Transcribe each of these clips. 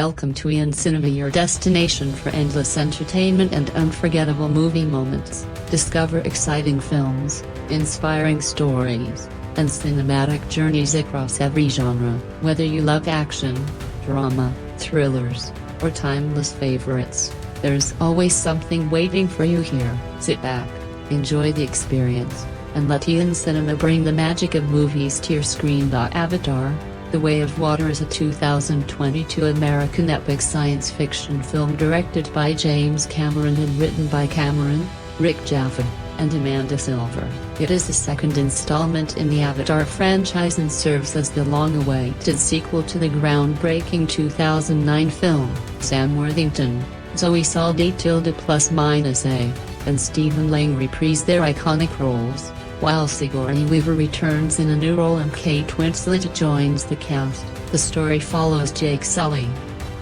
Welcome to Ian Cinema, your destination for endless entertainment and unforgettable movie moments. Discover exciting films, inspiring stories, and cinematic journeys across every genre. Whether you love action, drama, thrillers, or timeless favorites, there's always something waiting for you here. Sit back, enjoy the experience, and let Ian Cinema bring the magic of movies to your screen. Avatar: The Way of Water is a 2022 American epic science fiction film directed by James Cameron and written by Cameron, Rick Jaffa, and Amanda Silver. It is the second installment in the Avatar franchise and serves as the long-awaited sequel to the groundbreaking 2009 film. Sam Worthington, Zoe Saldaña and Stephen Lang reprise their iconic roles, while Sigourney Weaver returns in a new role and Kate Winslet joins the cast. The story follows Jake Sully,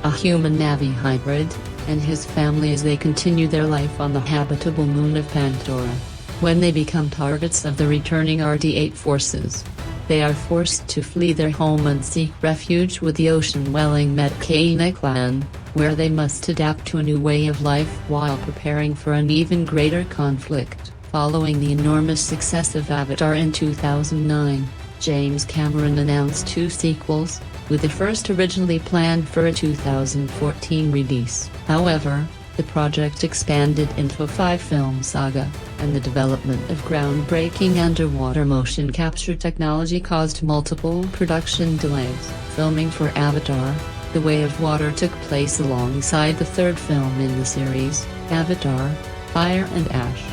a human Na'vi hybrid, and his family as they continue their life on the habitable moon of Pandora. When they become targets of the returning RD-8 forces, they are forced to flee their home and seek refuge with the ocean-dwelling Metkayina clan, where they must adapt to a new way of life while preparing for an even greater conflict. Following the enormous success of Avatar in 2009, James Cameron announced 2 sequels, with the first originally planned for a 2014 release. However, the project expanded into a 5-film saga, and the development of groundbreaking underwater motion capture technology caused multiple production delays. Filming for Avatar: The Way of Water took place alongside the third film in the series, Avatar: Fire and Ash.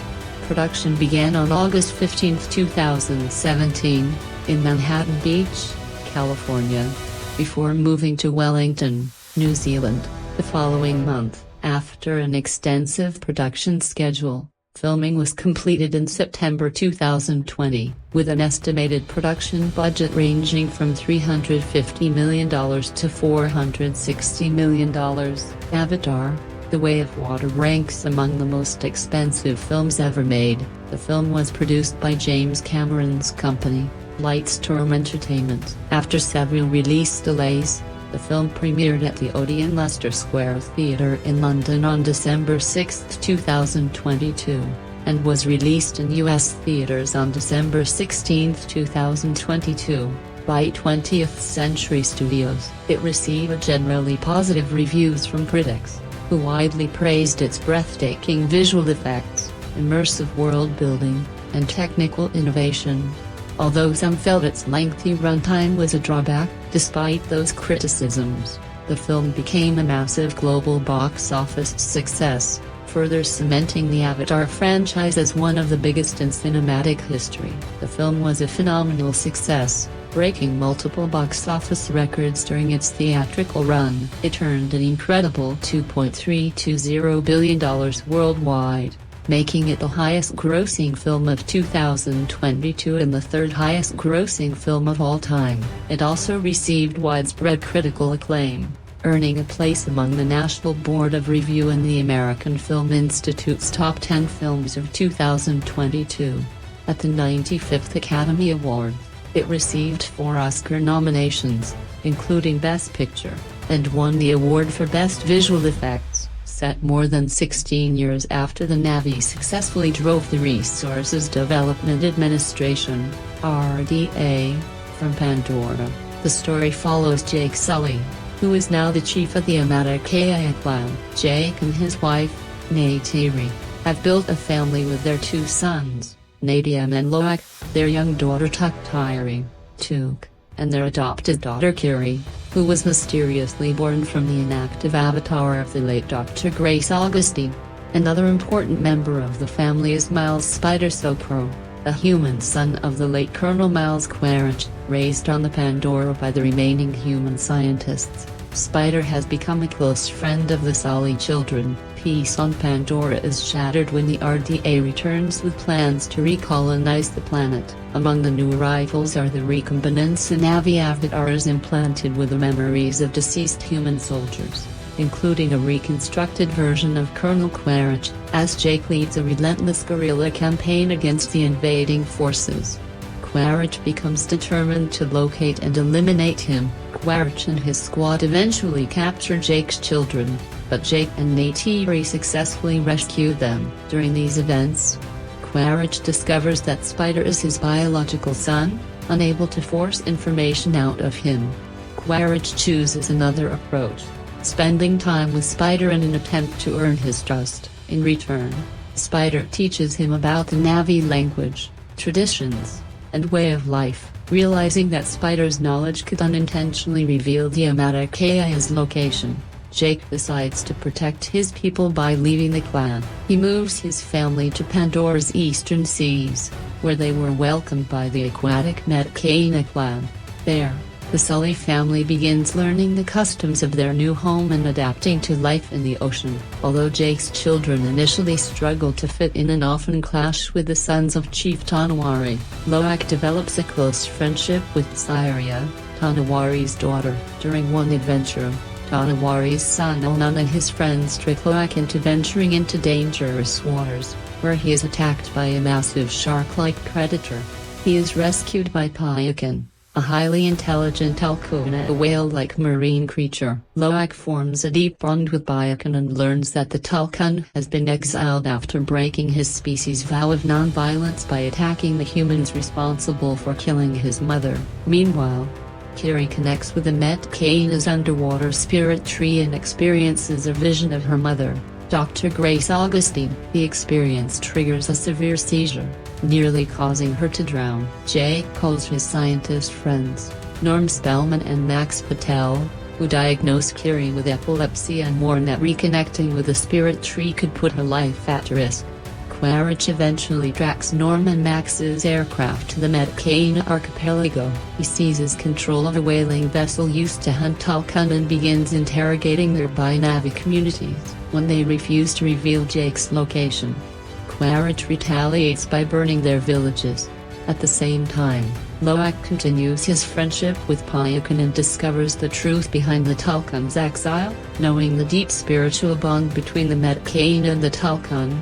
Production began on August 15, 2017, in Manhattan Beach, California, before moving to Wellington, New Zealand, the following month. After an extensive production schedule, filming was completed in September 2020, with an estimated production budget ranging from $350 million to $460 million. Avatar: The Way of Water ranks among the most expensive films ever made. The film was produced by James Cameron's company, Lightstorm Entertainment. After several release delays, the film premiered at the Odeon Leicester Square Theatre in London on December 6, 2022, and was released in US theaters on December 16, 2022. By 20th Century Studios. It received generally positive reviews from critics, who widely praised its breathtaking visual effects, immersive world-building, and technical innovation. Although some felt its lengthy runtime was a drawback, despite those criticisms, the film became a massive global box office success, further cementing the Avatar franchise as one of the biggest in cinematic history. The film was a phenomenal success, breaking multiple box office records during its theatrical run. It earned an incredible $2.320 billion worldwide, making it the highest-grossing film of 2022 and the third-highest-grossing film of all time. It also received widespread critical acclaim, earning a place among the National Board of Review and the American Film Institute's Top 10 Films of 2022. At the 95th Academy Awards, it received 4 Oscar nominations, including Best Picture, and won the award for Best Visual Effects. Set more than 16 years after the Na'vi successfully drove the Resources Development Administration (RDA) from Pandora, the story follows Jake Sully, who is now the chief of the Metkayina clan. Jake and his wife, Neytiri, have built a family with their 2 sons, Nadia and Loak, their young daughter Tuktiri, Tuk, and their adopted daughter Kiri, who was mysteriously born from the inactive avatar of the late Dr. Grace Augustine. Another important member of the family is Miles Spider Sopro, a human son of the late Colonel Miles Quaritch. Raised on the Pandora by the remaining human scientists, Spider has become a close friend of the Sully children. Peace on Pandora is shattered when the RDA returns with plans to recolonize the planet. Among the new arrivals are the recombinant Na'vi avatars implanted with the memories of deceased human soldiers, including a reconstructed version of Colonel Quaritch, as Jake leads a relentless guerrilla campaign against the invading forces. Quaritch becomes determined to locate and eliminate him, Quaritch and his squad eventually capture Jake's children, but Jake and Neytiri successfully rescue them. During these events, Quaritch discovers that Spider is his biological son, unable to force information out of him. Quaritch chooses another approach, spending time with Spider in an attempt to earn his trust. In return, Spider teaches him about the Na'vi language, traditions, and way of life. Realizing that Spider's knowledge could unintentionally reveal the Amatakaya's location, Jake decides to protect his people by leaving the clan. He moves his family to Pandora's eastern seas, where they were welcomed by the aquatic Metkayina clan. There, the Sully family begins learning the customs of their new home and adapting to life in the ocean. Although Jake's children initially struggle to fit in and often clash with the sons of Chief Tanawari, Loak develops a close friendship with Syria, Tanawari's daughter. During one adventure, Tanawari's son Elnan and his friends trick Loak into venturing into dangerous waters, where he is attacked by a massive shark-like predator. He is rescued by Payakan, a highly intelligent Tulkuna, a whale-like marine creature. Loak forms a deep bond with Payakan and learns that the Tulkun has been exiled after breaking his species' vow of non-violence by attacking the humans responsible for killing his mother. Meanwhile, Kiri connects with the Metkayina's underwater spirit tree and experiences a vision of her mother, Dr. Grace Augustine. The experience triggers a severe seizure, nearly causing her to drown. Jake calls his scientist friends, Norm Spellman and Max Patel, who diagnose Kiri with epilepsy and warn that reconnecting with the spirit tree could put her life at risk. Quaritch eventually tracks Norm and Max's aircraft to the Metkayina archipelago. He seizes control of a whaling vessel used to hunt Tulkun and begins interrogating nearby Na'vi communities. When they refuse to reveal Jake's location, Quaritch retaliates by burning their villages. At the same time, Loak continues his friendship with Payakan and discovers the truth behind the Tulkun's exile. Knowing the deep spiritual bond between the Metkayina and the Tulkun,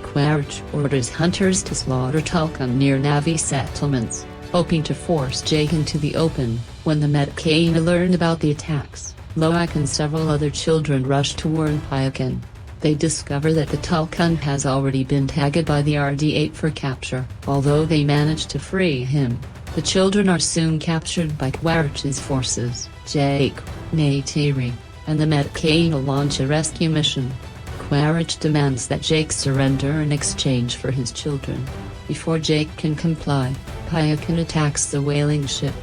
Quaritch orders hunters to slaughter Tulkun near Na'vi settlements, hoping to force Jake into the open. When the Metkayina learn about the attacks, Loak and several other children rush to warn Payakan. They discover that the Tulkun has already been tagged by the RD-8 for capture. Although they manage to free him, the children are soon captured by Quaritch's forces. Jake, Neytiri, and the Metkayina launch a rescue mission. Quaritch demands that Jake surrender in exchange for his children. Before Jake can comply, Payakan attacks the whaling ship,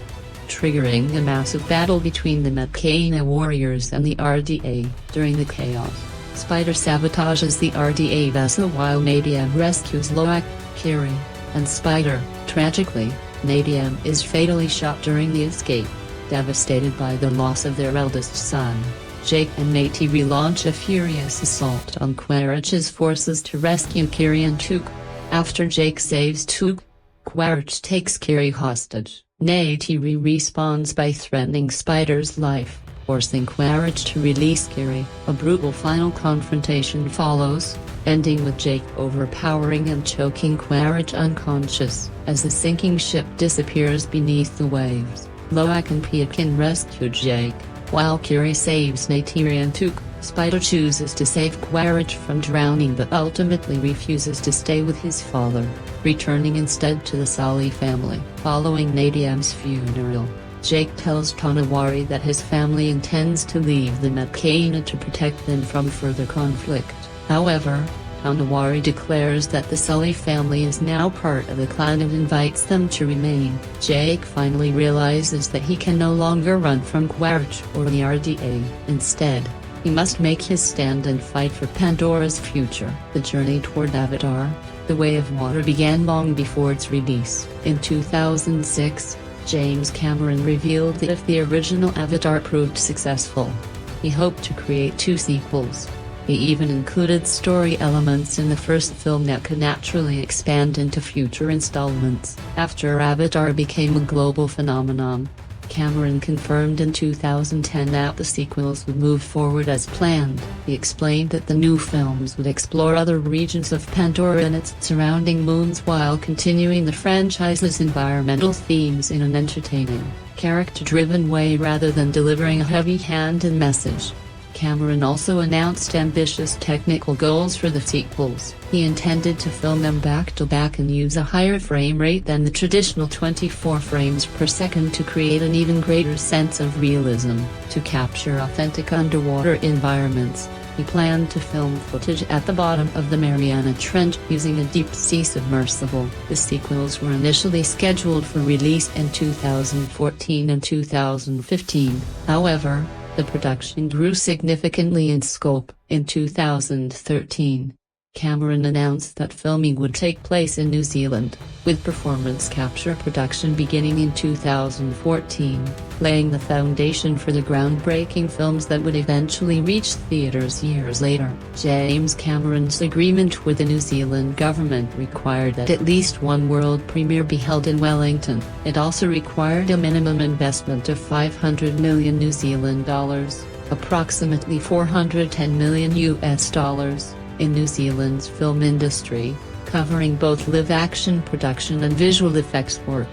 triggering a massive battle between the Metkayina warriors and the RDA. During the chaos, Spider sabotages the RDA vessel while Nadiam rescues Loak, Kiri, and Spider. Tragically, Nadiam is fatally shot during the escape. Devastated by the loss of their eldest son, Jake and Neytiri launch a furious assault on Quaritch's forces to rescue Kiri and Took. After Jake saves Took, Quaritch takes Kiri hostage. Neytiri responds by threatening Spider's life, forcing Quaritch to release Kiri. A brutal final confrontation follows, ending with Jake overpowering and choking Quaritch unconscious. As the sinking ship disappears beneath the waves, Loak and Payakan rescue Jake, while Kiri saves Neytiri and Took. Spider chooses to save Quaritch from drowning but ultimately refuses to stay with his father, returning instead to the Sully family. Following Nadiam's funeral, Jake tells Tanawari that his family intends to leave the Metkayina to protect them from further conflict. However, Tanawari declares that the Sully family is now part of the clan and invites them to remain. Jake finally realizes that he can no longer run from Quaritch or the RDA. Instead, he must make his stand and fight for Pandora's future. The journey toward Avatar, The Way of Water, began long before its release. In 2006, James Cameron revealed that if the original Avatar proved successful, he hoped to create 2 sequels. He even included story elements in the first film that could naturally expand into future installments. After Avatar became a global phenomenon, Cameron confirmed in 2010 that the sequels would move forward as planned. He explained that the new films would explore other regions of Pandora and its surrounding moons while continuing the franchise's environmental themes in an entertaining, character-driven way rather than delivering a heavy-handed message. Cameron also announced ambitious technical goals for the sequels. He intended to film them back-to-back and use a higher frame rate than the traditional 24 frames per second to create an even greater sense of realism. To capture authentic underwater environments, he planned to film footage at the bottom of the Mariana Trench using a deep-sea submersible. The sequels were initially scheduled for release in 2014 and 2015, however, the production grew significantly in scope. In 2013, Cameron announced that filming would take place in New Zealand, with performance capture production beginning in 2014, laying the foundation for the groundbreaking films that would eventually reach theaters years later. James Cameron's agreement with the New Zealand government required that at least one world premiere be held in Wellington. It also required a minimum investment of 500 million New Zealand dollars, approximately $410 million US, in New Zealand's film industry, covering both live-action production and visual effects work.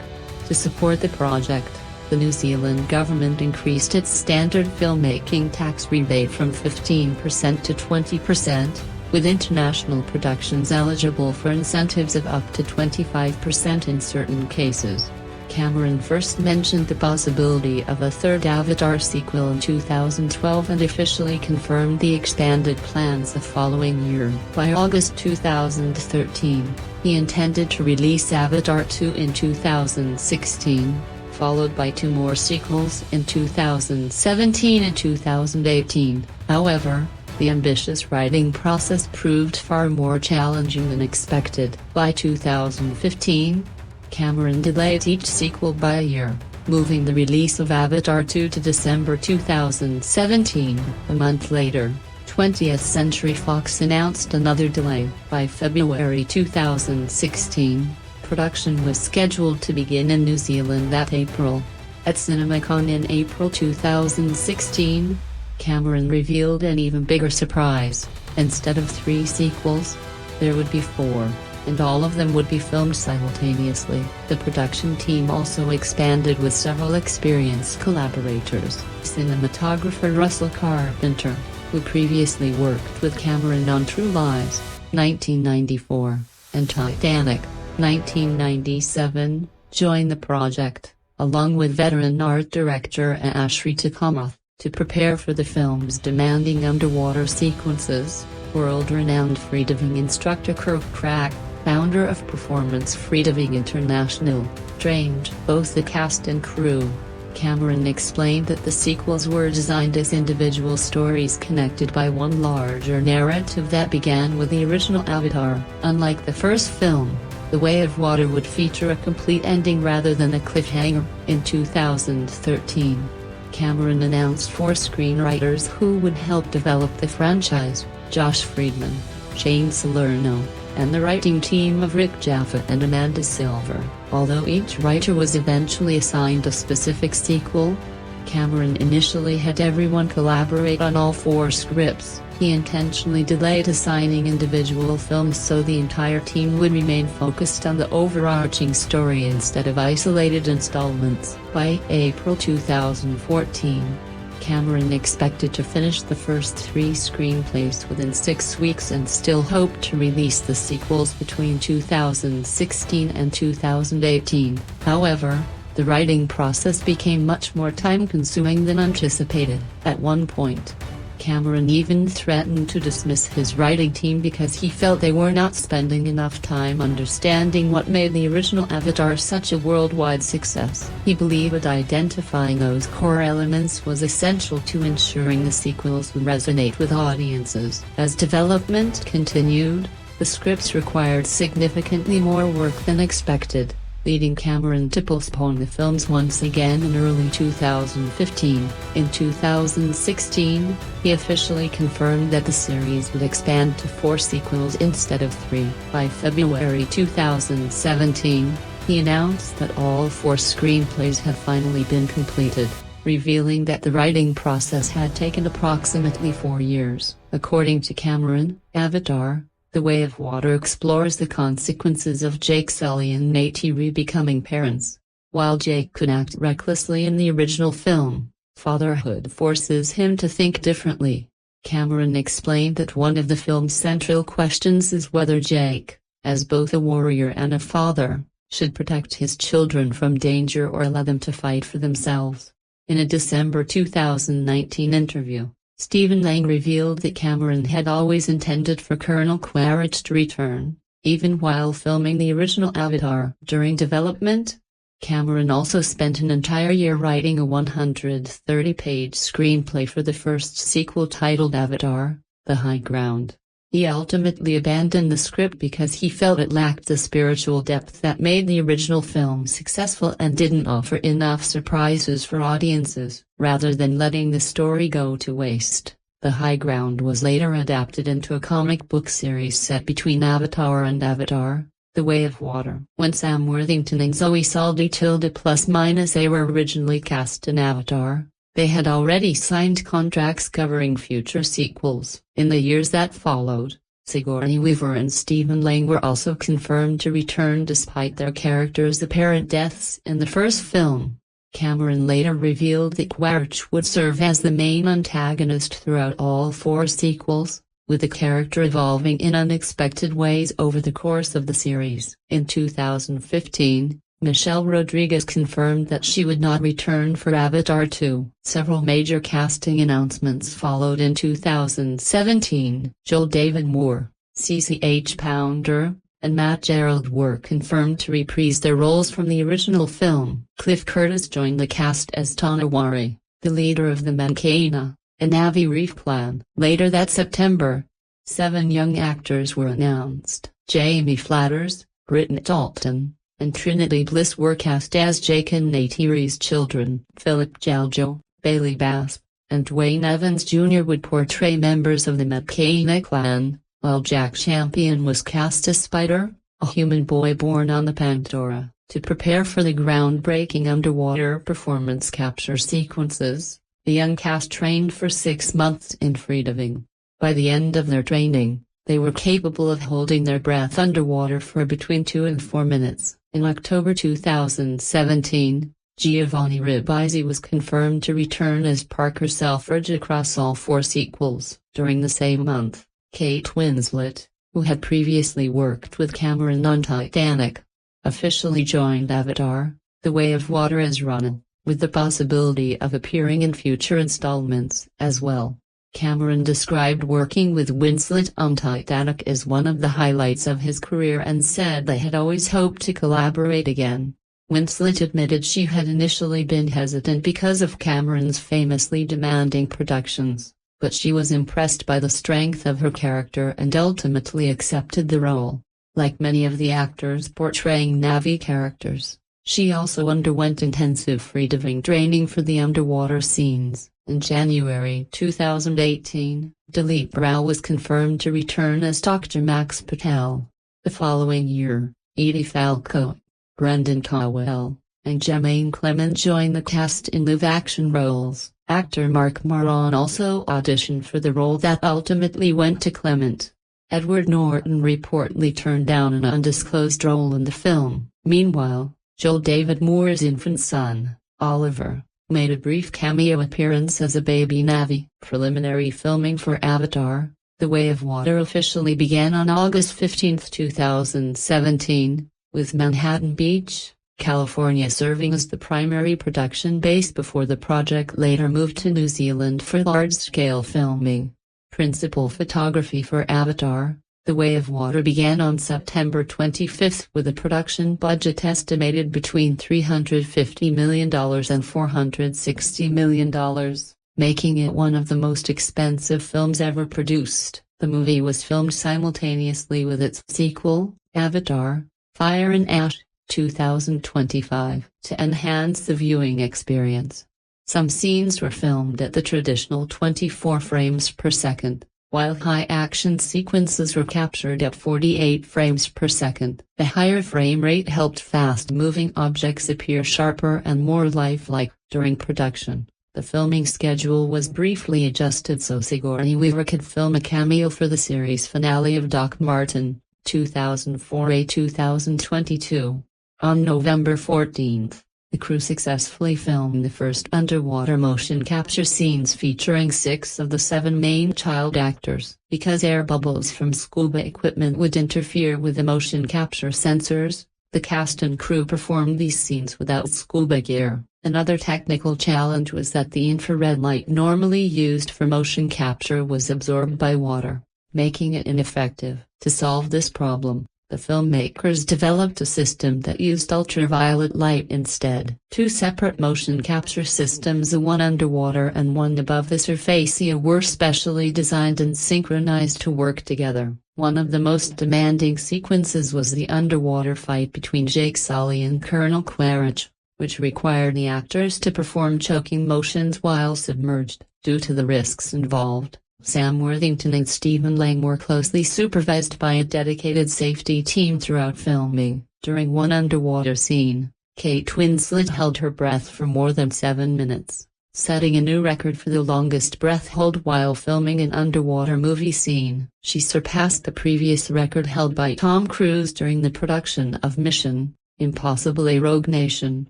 To support the project, the New Zealand government increased its standard filmmaking tax rebate from 15% to 20%, with international productions eligible for incentives of up to 25% in certain cases. Cameron first mentioned the possibility of a third Avatar sequel in 2012 and officially confirmed the expanded plans the following year. By August 2013, he intended to release Avatar 2 in 2016, followed by 2 more sequels in 2017 and 2018. However, the ambitious writing process proved far more challenging than expected. By 2015, Cameron delayed each sequel by a year, moving the release of Avatar 2 to December 2017. A month later, 20th Century Fox announced another delay. By February 2016, production was scheduled to begin in New Zealand that April. At CinemaCon in April 2016, Cameron revealed an even bigger surprise. Instead of 3 sequels, there would be 4. And all of them would be filmed simultaneously. The production team also expanded with several experienced collaborators. Cinematographer Russell Carpenter, who previously worked with Cameron on True Lies, 1994, and Titanic, 1997, joined the project, along with veteran art director Ashrita Kamath, to prepare for the film's demanding underwater sequences. World-renowned freediving instructor Kirk Crack, founder of Performance Freediving International, trained both the cast and crew. Cameron explained that the sequels were designed as individual stories connected by one larger narrative that began with the original Avatar. Unlike the first film, The Way of Water would feature a complete ending rather than a cliffhanger. In 2013, Cameron announced 4 screenwriters who would help develop the franchise: Josh Friedman, Shane Salerno, and the writing team of Rick Jaffa and Amanda Silver. Although each writer was eventually assigned a specific sequel, Cameron initially had everyone collaborate on all 4 scripts. He intentionally delayed assigning individual films so the entire team would remain focused on the overarching story instead of isolated installments. By April 2014, Cameron expected to finish the first 3 screenplays within 6 weeks and still hoped to release the sequels between 2016 and 2018. However, the writing process became much more time-consuming than anticipated. At one point, Cameron even threatened to dismiss his writing team because he felt they were not spending enough time understanding what made the original Avatar such a worldwide success. He believed identifying those core elements was essential to ensuring the sequels would resonate with audiences. As development continued, the scripts required significantly more work than expected, leading Cameron to postpone the films once again in early 2015. In 2016, he officially confirmed that the series would expand to 4 sequels instead of 3. By February 2017, he announced that all 4 screenplays had finally been completed, revealing that the writing process had taken approximately 4 years. According to Cameron, Avatar: The Way of Water explores the consequences of Jake Sully and Neytiri becoming parents. While Jake could act recklessly in the original film, fatherhood forces him to think differently. Cameron explained that one of the film's central questions is whether Jake, as both a warrior and a father, should protect his children from danger or allow them to fight for themselves. In a December 2019 interview, Stephen Lang revealed that Cameron had always intended for Colonel Quaritch to return, even while filming the original Avatar. During development, Cameron also spent an entire year writing a 130-page screenplay for the first sequel titled Avatar: The High Ground. He ultimately abandoned the script because he felt it lacked the spiritual depth that made the original film successful and didn't offer enough surprises for audiences. Rather than letting the story go to waste, The High Ground was later adapted into a comic book series set between Avatar and Avatar: The Way of Water. When Sam Worthington and Zoe Saldaña were originally cast in Avatar, they had already signed contracts covering future sequels. In the years that followed, Sigourney Weaver and Stephen Lang were also confirmed to return despite their characters' apparent deaths in the first film. Cameron later revealed that Quaritch would serve as the main antagonist throughout all 4 sequels, with the character evolving in unexpected ways over the course of the series. In 2015, Michelle Rodriguez confirmed that she would not return for Avatar 2. Several major casting announcements followed in 2017. Joel David Moore, CCH Pounder, and Matt Gerald were confirmed to reprise their roles from the original film. Cliff Curtis joined the cast as Tonawari, the leader of the Mankaina, a Na'vi reef clan. Later that September, 7 young actors were announced. Jamie Flatters, Britton Dalton, and Trinity Bliss were cast as Jake and Neytiri's children. Philip Jaljo, Bailey Basp, and Dwayne Evans Jr. would portray members of the Mankaina clan, while Jack Champion was cast as Spider, a human boy born on the Pandora. To prepare for the groundbreaking underwater performance capture sequences, the young cast trained for 6 months in freediving. By the end of their training, they were capable of holding their breath underwater for between 2 and 4 minutes. In October 2017, Giovanni Ribisi was confirmed to return as Parker Selfridge across all 4 sequels. During the same month, Kate Winslet, who had previously worked with Cameron on Titanic, officially joined Avatar: The Way of Water as Ronald, with the possibility of appearing in future installments as well. Cameron described working with Winslet on Titanic as one of the highlights of his career and said they had always hoped to collaborate again. Winslet admitted she had initially been hesitant because of Cameron's famously demanding productions, but she was impressed by the strength of her character and ultimately accepted the role. Like many of the actors portraying Na'vi characters, she also underwent intensive freediving training for the underwater scenes. In January 2018, Dileep Rao was confirmed to return as Dr. Max Patel. The following year, Edie Falco, Brendan Cowell, and Jermaine Clement joined the cast in live-action roles. Actor Mark Maron also auditioned for the role that ultimately went to Clement. Edward Norton reportedly turned down an undisclosed role in the film. Meanwhile, Joel David Moore's infant son, Oliver, made a brief cameo appearance as a baby Na'vi. Preliminary filming for Avatar: The Way of Water officially began on August 15, 2017, with Manhattan Beach, California serving as the primary production base before the project later moved to New Zealand for large-scale filming. Principal photography for Avatar: The Way of Water began on September 25 with a production budget estimated between $350 million and $460 million, making it one of the most expensive films ever produced. The movie was filmed simultaneously with its sequel, Avatar: Fire and Ash, 2025, to enhance the viewing experience. Some scenes were filmed at the traditional 24 frames per second, while high action sequences were captured at 48 frames per second. The higher frame rate helped fast-moving objects appear sharper and more lifelike. During production, the filming schedule was briefly adjusted so Sigourney Weaver could film a cameo for the series finale of Doc Martin, 2004-2022. On November 14, the crew successfully filmed the first underwater motion capture scenes featuring 6 of the 7 main child actors. Because air bubbles from scuba equipment would interfere with the motion capture sensors, the cast and crew performed these scenes without scuba gear. Another technical challenge was that the infrared light normally used for motion capture was absorbed by water, making it ineffective. To solve this problem, the filmmakers developed a system that used ultraviolet light instead. 2 separate motion capture systems, one underwater and one above the surface, were specially designed and synchronized to work together. One of the most demanding sequences was the underwater fight between Jake Sully and Colonel Quaritch, which required the actors to perform choking motions while submerged. Due to the risks involved, Sam Worthington and Stephen Lang were closely supervised by a dedicated safety team throughout filming. During one underwater scene, Kate Winslet held her breath for more than 7 minutes, setting a new record for the longest breath hold while filming an underwater movie scene. She surpassed the previous record held by Tom Cruise during the production of Mission: Impossible: Rogue Nation,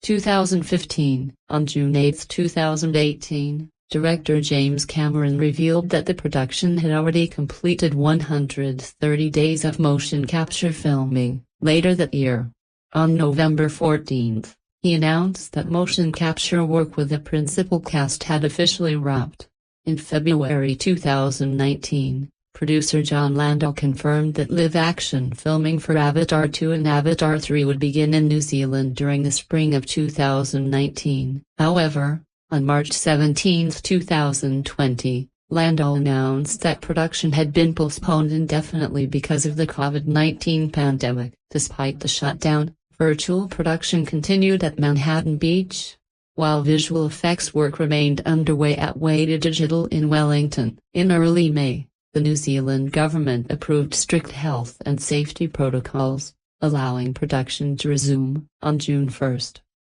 2015. On June 8, 2018, director James Cameron revealed that the production had already completed 130 days of motion capture filming. Later that year, on November 14, he announced that motion capture work with the principal cast had officially wrapped. In February 2019, producer John Landau confirmed that live-action filming for Avatar 2 and Avatar 3 would begin in New Zealand during the spring of 2019. However, on March 17, 2020, Landau announced that production had been postponed indefinitely because of the COVID-19 pandemic. Despite the shutdown, virtual production continued at Manhattan Beach, while visual effects work remained underway at Weta Digital in Wellington. In early May, the New Zealand government approved strict health and safety protocols, allowing production to resume. On June 1,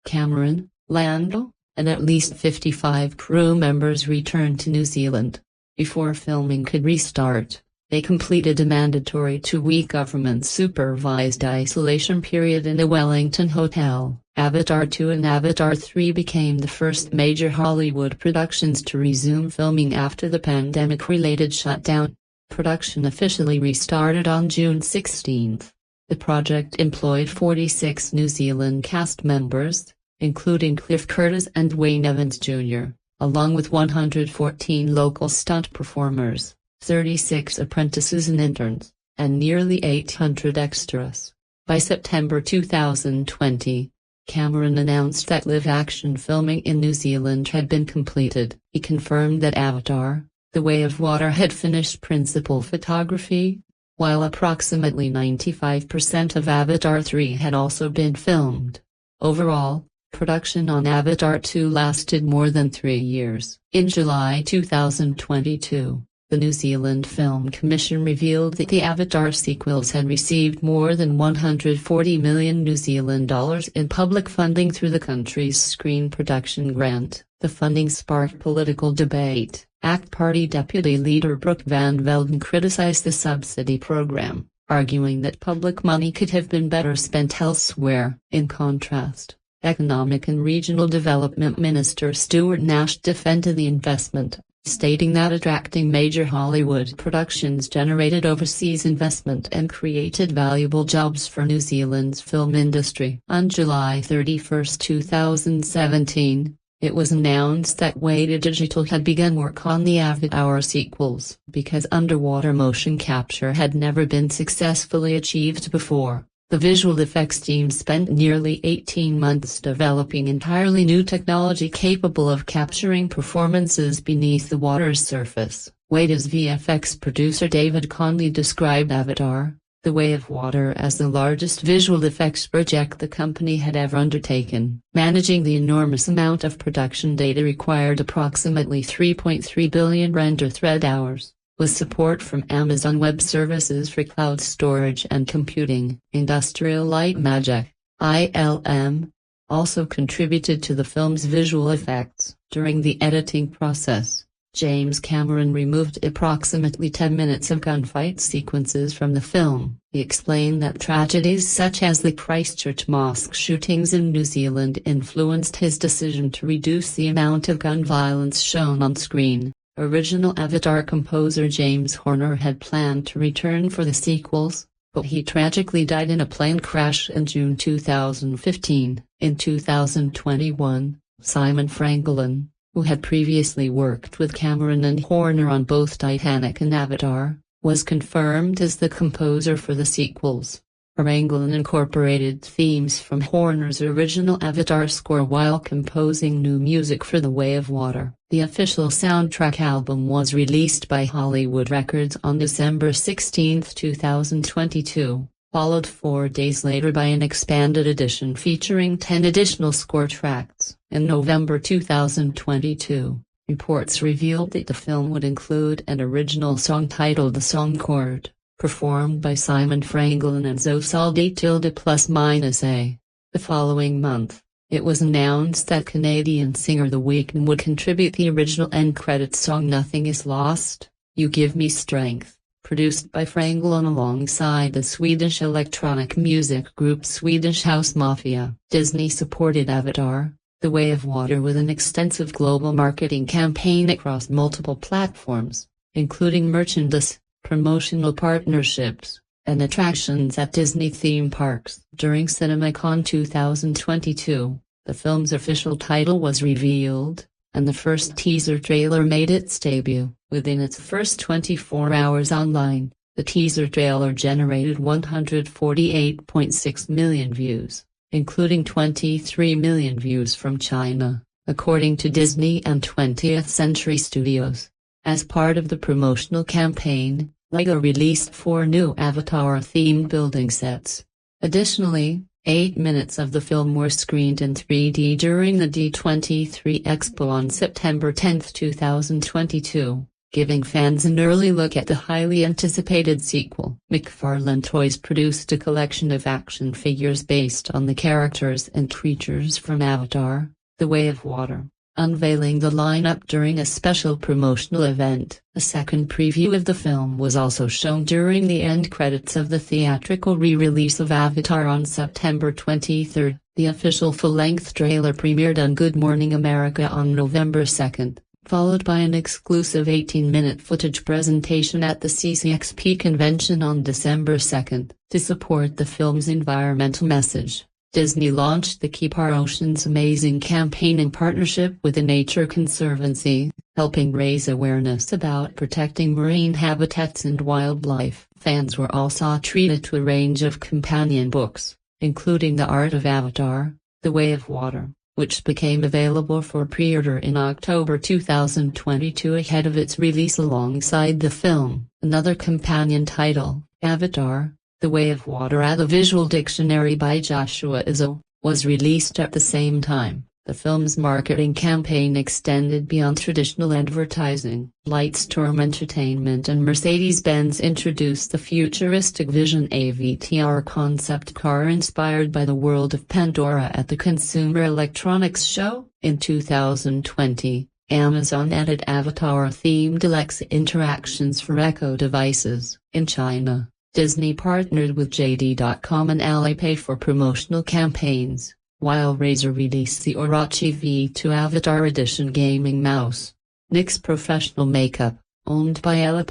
Cameron, Landau, and at least 55 crew members returned to New Zealand. Before filming could restart, they completed a mandatory 2-week government-supervised isolation period in a Wellington hotel. Avatar 2 and Avatar 3 became the first major Hollywood productions to resume filming after the pandemic-related shutdown. Production officially restarted on June 16. The project employed 46 New Zealand cast members, including Cliff Curtis and Wayne Evans Jr., along with 114 local stunt performers, 36 apprentices and interns, and nearly 800 extras. By September 2020, Cameron announced that live-action filming in New Zealand had been completed. He confirmed that Avatar: The Way of Water had finished principal photography, while approximately 95% of Avatar 3 had also been filmed. Overall, production on Avatar 2 lasted more than 3 years. In July 2022, the New Zealand Film Commission revealed that the Avatar sequels had received more than 140 million New Zealand dollars in public funding through the country's Screen Production Grant. The funding sparked political debate. ACT Party Deputy Leader Brooke Van Velden criticized the subsidy program, arguing that public money could have been better spent elsewhere. In contrast, Economic and Regional Development Minister Stuart Nash defended the investment, stating that attracting major Hollywood productions generated overseas investment and created valuable jobs for New Zealand's film industry. On July 31, 2017, it was announced that Weta Digital had begun work on the Avatar sequels. Because underwater motion capture had never been successfully achieved before, the visual effects team spent nearly 18 months developing entirely new technology capable of capturing performances beneath the water's surface. Weta's VFX producer David Conley described Avatar: The Way of Water as the largest visual effects project the company had ever undertaken. Managing the enormous amount of production data required approximately 3.3 billion render thread hours. with support from Amazon Web Services for cloud storage and computing. Industrial Light Magic, ILM, also contributed to the film's visual effects. During the editing process, James Cameron removed approximately 10 minutes of gunfight sequences from the film. He explained that tragedies such as the Christchurch mosque shootings in New Zealand influenced his decision to reduce the amount of gun violence shown on screen. Original Avatar composer James Horner had planned to return for the sequels, but he tragically died in a plane crash in June 2015. In 2021, Simon Franglen, who had previously worked with Cameron and Horner on both Titanic and Avatar, was confirmed as the composer for the sequels. Franglen incorporated themes from Horner's original Avatar score while composing new music for The Way of Water. The official soundtrack album was released by Hollywood Records on December 16, 2022, followed 4 days later by an expanded edition featuring 10 additional score tracks. In November 2022, reports revealed that the film would include an original song titled The Song Chord, performed by Simon Franglen and Zoe Saldaña. The following month, it was announced that Canadian singer The Weeknd would contribute the original end credits song Nothing Is Lost, You Give Me Strength, produced by Franglen alongside the Swedish electronic music group Swedish House Mafia. Disney supported Avatar, The Way of Water with an extensive global marketing campaign across multiple platforms, including merchandise, promotional partnerships, and attractions at Disney theme parks. During CinemaCon 2022, the film's official title was revealed, and the first teaser trailer made its debut. Within its first 24 hours online, the teaser trailer generated 148.6 million views, including 23 million views from China, according to Disney and 20th Century Studios. As part of the promotional campaign, LEGO released 4 new Avatar-themed building sets. Additionally, 8 minutes of the film were screened in 3D during the D23 Expo on September 10, 2022, giving fans an early look at the highly anticipated sequel. McFarlane Toys produced a collection of action figures based on the characters and creatures from Avatar, The Way of Water, unveiling the lineup during a special promotional event. A second preview of the film was also shown during the end credits of the theatrical re-release of Avatar on September 23. The official full-length trailer premiered on Good Morning America on November 2, followed by an exclusive 18-minute footage presentation at the CCXP convention on December 2. To support the film's environmental message, Disney launched the Keep Our Oceans Amazing campaign in partnership with the Nature Conservancy, helping raise awareness about protecting marine habitats and wildlife. Fans were also treated to a range of companion books, including The Art of Avatar, The Way of Water, which became available for pre-order in October 2022 ahead of its release alongside the film. Another companion title, Avatar, The Way of Water at the Visual Dictionary by Joshua Izzo, was released at the same time. The film's marketing campaign extended beyond traditional advertising. Lightstorm Entertainment and Mercedes-Benz introduced the futuristic Vision AVTR concept car inspired by the world of Pandora at the Consumer Electronics Show. In 2020, Amazon added Avatar-themed Alexa interactions for Echo devices. In China, Disney partnered with JD.com and Alipay for promotional campaigns, while Razer released the Orochi V2 Avatar Edition gaming mouse. NYX Professional Makeup, owned by L''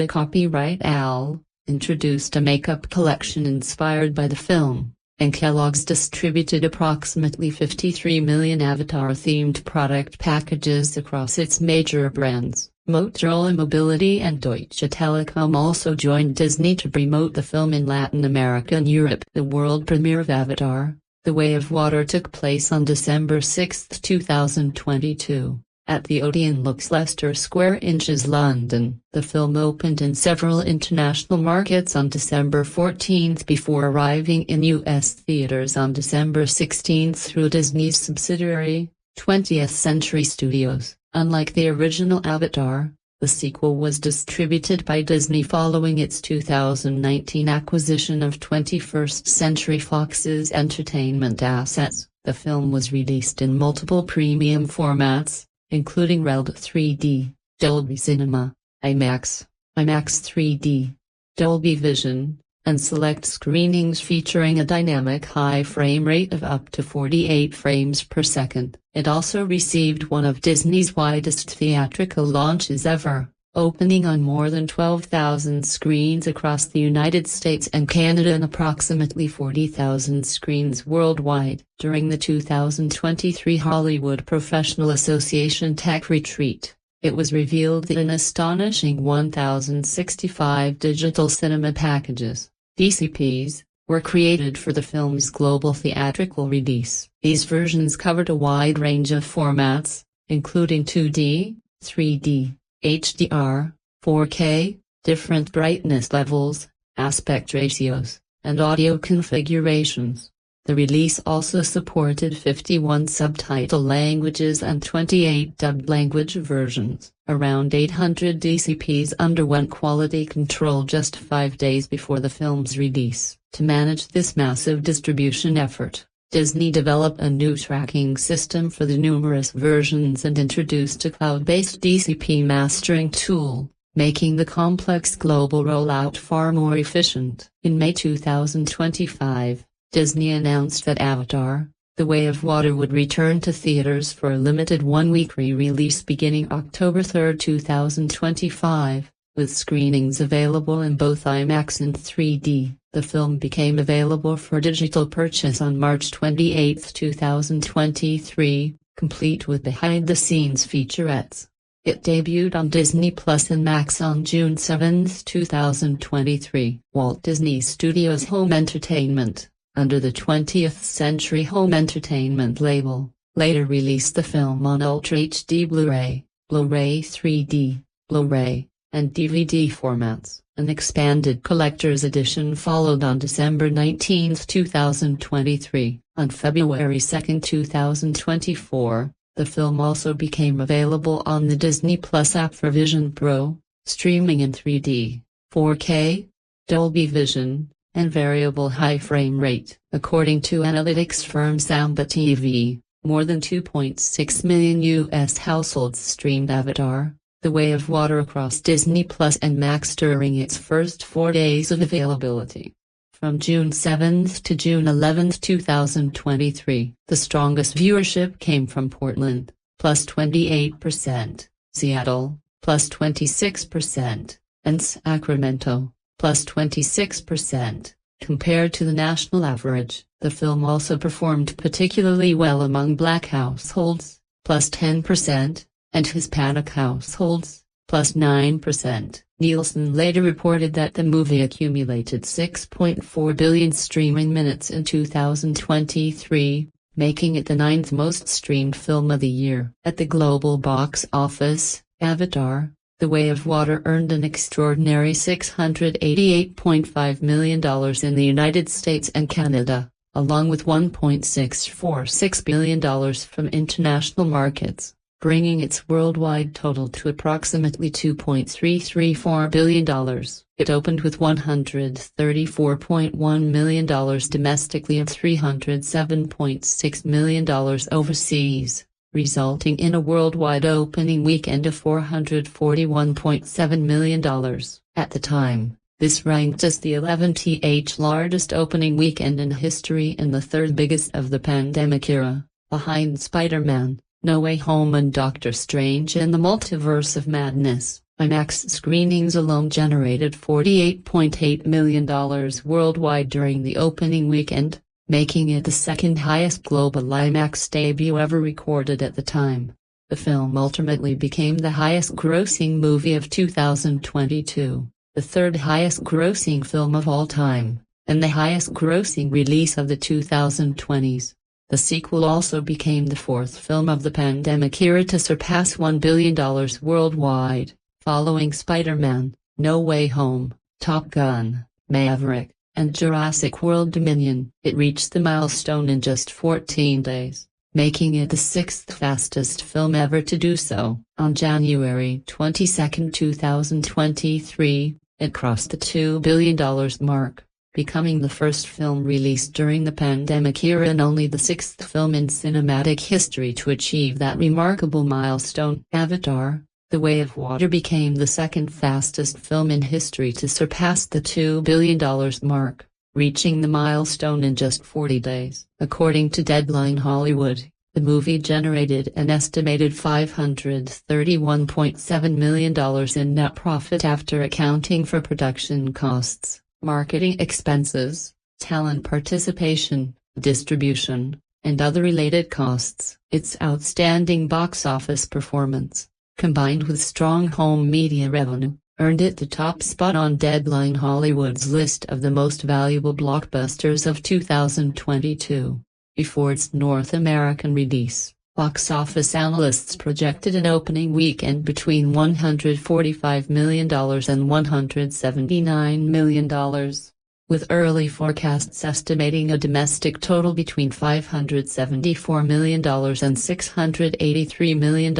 copyright Al, introduced a makeup collection inspired by the film, and Kellogg's distributed approximately 53 million Avatar-themed product packages across its major brands. Motorola Mobility and Deutsche Telekom also joined Disney to promote the film in Latin America and Europe. The world premiere of Avatar, The Way of Water took place on December 6, 2022, at the Odeon Lux Leicester Square in London. The film opened in several international markets on December 14 before arriving in U.S. theaters on December 16 through Disney's subsidiary, 20th Century Studios. Unlike the original Avatar, The sequel was distributed by Disney following its 2019 acquisition of 21st Century Fox's entertainment assets. The film was released in multiple premium formats, including RED 3D, Dolby Cinema, IMAX, IMAX 3D, Dolby Vision, and select screenings featuring a dynamic high frame rate of up to 48 frames per second. It also received one of Disney's widest theatrical launches ever, opening on more than 12,000 screens across the United States and Canada and approximately 40,000 screens worldwide. During the 2023 Hollywood Professional Association Tech Retreat, it was revealed that an astonishing 1,065 digital cinema packages, DCPs, were created for the film's global theatrical release. These versions covered a wide range of formats, including 2D, 3D, HDR, 4K, different brightness levels, aspect ratios, and audio configurations. The release also supported 51 subtitle languages and 28 dubbed language versions. Around 800 DCPs underwent quality control just 5 days before the film's release. To manage this massive distribution effort, Disney developed a new tracking system for the numerous versions and introduced a cloud-based DCP mastering tool, making the complex global rollout far more efficient. In May 2025, Disney announced that Avatar: The Way of Water would return to theaters for a limited one-week re-release beginning October 3, 2025, with screenings available in both IMAX and 3D. The film became available for digital purchase on March 28, 2023, complete with behind-the-scenes featurettes. It debuted on Disney Plus and Max on June 7, 2023. Walt Disney Studios Home Entertainment, under the 20th Century Home Entertainment label, later released the film on Ultra HD Blu-ray, Blu-ray 3D, Blu-ray, and DVD formats. An expanded collector's edition followed on December 19, 2023. On February 2, 2024, the film also became available on the Disney Plus app for Vision Pro, streaming in 3D, 4K, Dolby Vision, and variable high frame rate. According to analytics firm Samba TV, more than 2.6 million U.S. households streamed Avatar: The Way of Water across Disney Plus and Max during its first 4 days of availability. From June 7 to June 11, 2023, the strongest viewership came from Portland, plus 28%, Seattle, plus 26%, and Sacramento, plus 26%. Compared to the national average, the film also performed particularly well among Black households, plus 10%, and Hispanic households, plus 9%. Nielsen later reported that the movie accumulated 6.4 billion streaming minutes in 2023, making it the 9th most streamed film of the year. At the global box office, Avatar: The Way of Water earned an extraordinary $688.5 million in the United States and Canada, along with $1.646 billion from international markets, bringing its worldwide total to approximately $2.334 billion. It opened with $134.1 million domestically and $307.6 million overseas, resulting in a worldwide opening weekend of $441.7 million. At the time, this ranked as the 11th largest opening weekend in history and the third biggest of the pandemic era, behind Spider-Man: No Way Home and Doctor Strange in the Multiverse of Madness. IMAX screenings alone generated $48.8 million worldwide during the opening weekend, making it the second highest global IMAX debut ever recorded at the time. The film ultimately became the highest grossing movie of 2022, the third highest grossing film of all time, and the highest grossing release of the 2020s. The sequel also became the fourth film of the pandemic era to surpass $1 billion worldwide, following Spider-Man: No Way Home, Top Gun: Maverick, and Jurassic World Dominion. It reached the milestone in just 14 days, making it the sixth fastest film ever to do so. On January 22, 2023, it crossed the $2 billion mark, becoming the first film released during the pandemic era and only the sixth film in cinematic history to achieve that remarkable milestone. Avatar: The Way of Water became the second fastest film in history to surpass the $2 billion mark, reaching the milestone in just 40 days. According to Deadline Hollywood, the movie generated an estimated $531.7 million in net profit after accounting for production costs, marketing expenses, talent participation, distribution, and other related costs. Its outstanding box office performance, combined with strong home media revenue, earned it the top spot on Deadline Hollywood's list of the most valuable blockbusters of 2022. Before its North American release, box office analysts projected an opening weekend between $145 million and $179 million, with early forecasts estimating a domestic total between $574 million and $683 million.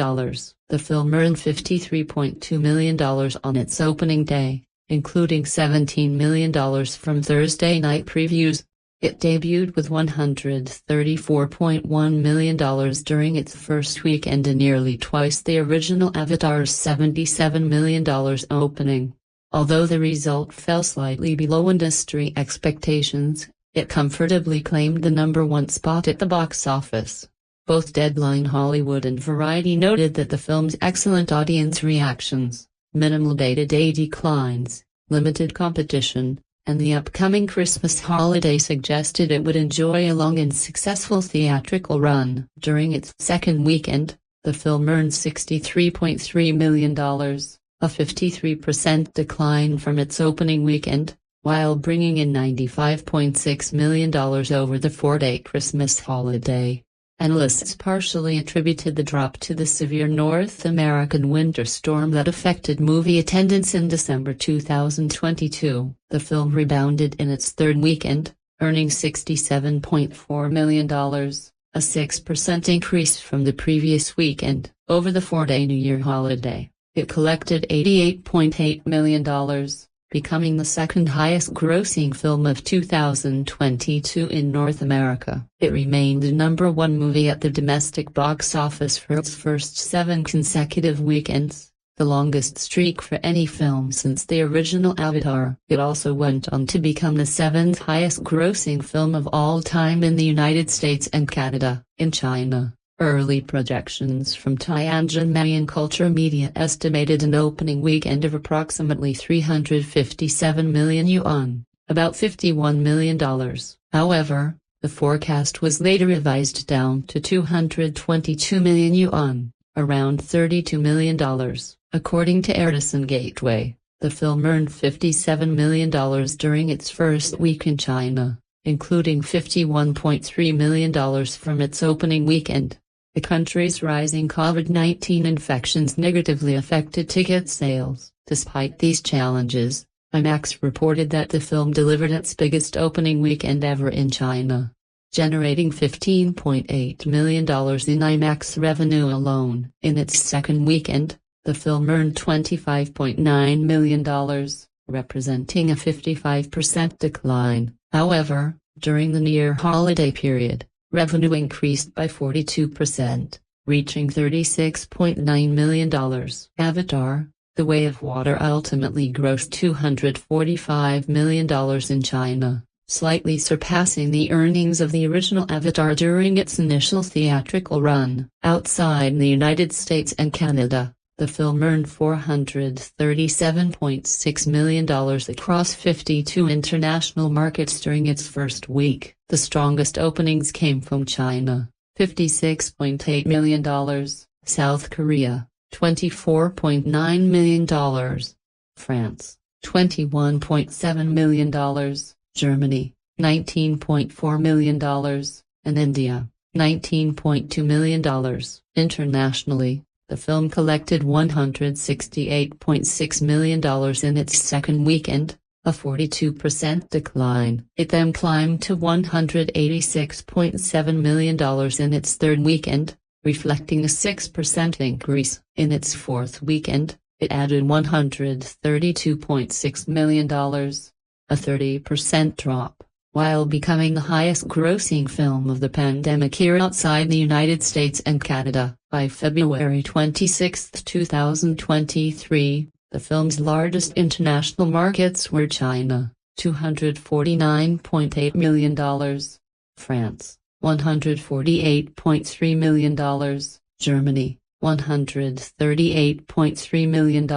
The film earned $53.2 million on its opening day, including $17 million from Thursday night previews. It debuted with $134.1 million during its first weekend and nearly twice the original Avatar's $77 million opening. Although the result fell slightly below industry expectations, it comfortably claimed the #1 spot at the box office. Both Deadline Hollywood and Variety noted that the film's excellent audience reactions, minimal day-to-day declines, limited competition, and the upcoming Christmas holiday suggested it would enjoy a long and successful theatrical run. During its second weekend, the film earned $63.3 million, a 53% decline from its opening weekend, while bringing in $95.6 million over the 4-day Christmas holiday. Analysts partially attributed the drop to the severe North American winter storm that affected movie attendance in December 2022. The film rebounded in its third weekend, earning $67.4 million, a 6% increase from the previous weekend. Over the 4-day New Year holiday, it collected $88.8 million, becoming the second highest grossing film of 2022 in North America. It remained the #1 movie at the domestic box office for its first 7 consecutive weekends, the longest streak for any film since the original Avatar. It also went on to become the 7th highest grossing film of all time in the United States and Canada. In China, early projections from Tianjin Mayan Culture Media estimated an opening weekend of approximately 357 million yuan, about $51 million. However, the forecast was later revised down to 222 million yuan, around $32 million. According to Edison Gateway, the film earned $57 million during its first week in China, including $51.3 million from its opening weekend. The country's rising COVID-19 infections negatively affected ticket sales. Despite these challenges, IMAX reported that the film delivered its biggest opening weekend ever in China, generating $15.8 million in IMAX revenue alone. In its second weekend, the film earned $25.9 million, representing a 55% decline. However, during the near holiday period, revenue increased by 42%, reaching $36.9 million. Avatar: The Way of Water ultimately grossed $245 million in China, slightly surpassing the earnings of the original Avatar during its initial theatrical run. Outside the United States and Canada, the film earned $437.6 million across 52 international markets during its first week. The strongest openings came from China, $56.8 million, South Korea, $24.9 million, France, $21.7 million, Germany, $19.4 million, and India, $19.2 million. Internationally, the film collected $168.6 million in its second weekend, a 42% decline. It then climbed to $186.7 million in its third weekend, reflecting a 6% increase. In its fourth weekend, it added $132.6 million, a 30% drop, while becoming the highest-grossing film of the pandemic year outside the United States and Canada. By February 26, 2023, the film's largest international markets were China, $249.8 million, France, $148.3 million, Germany, $138.3 million,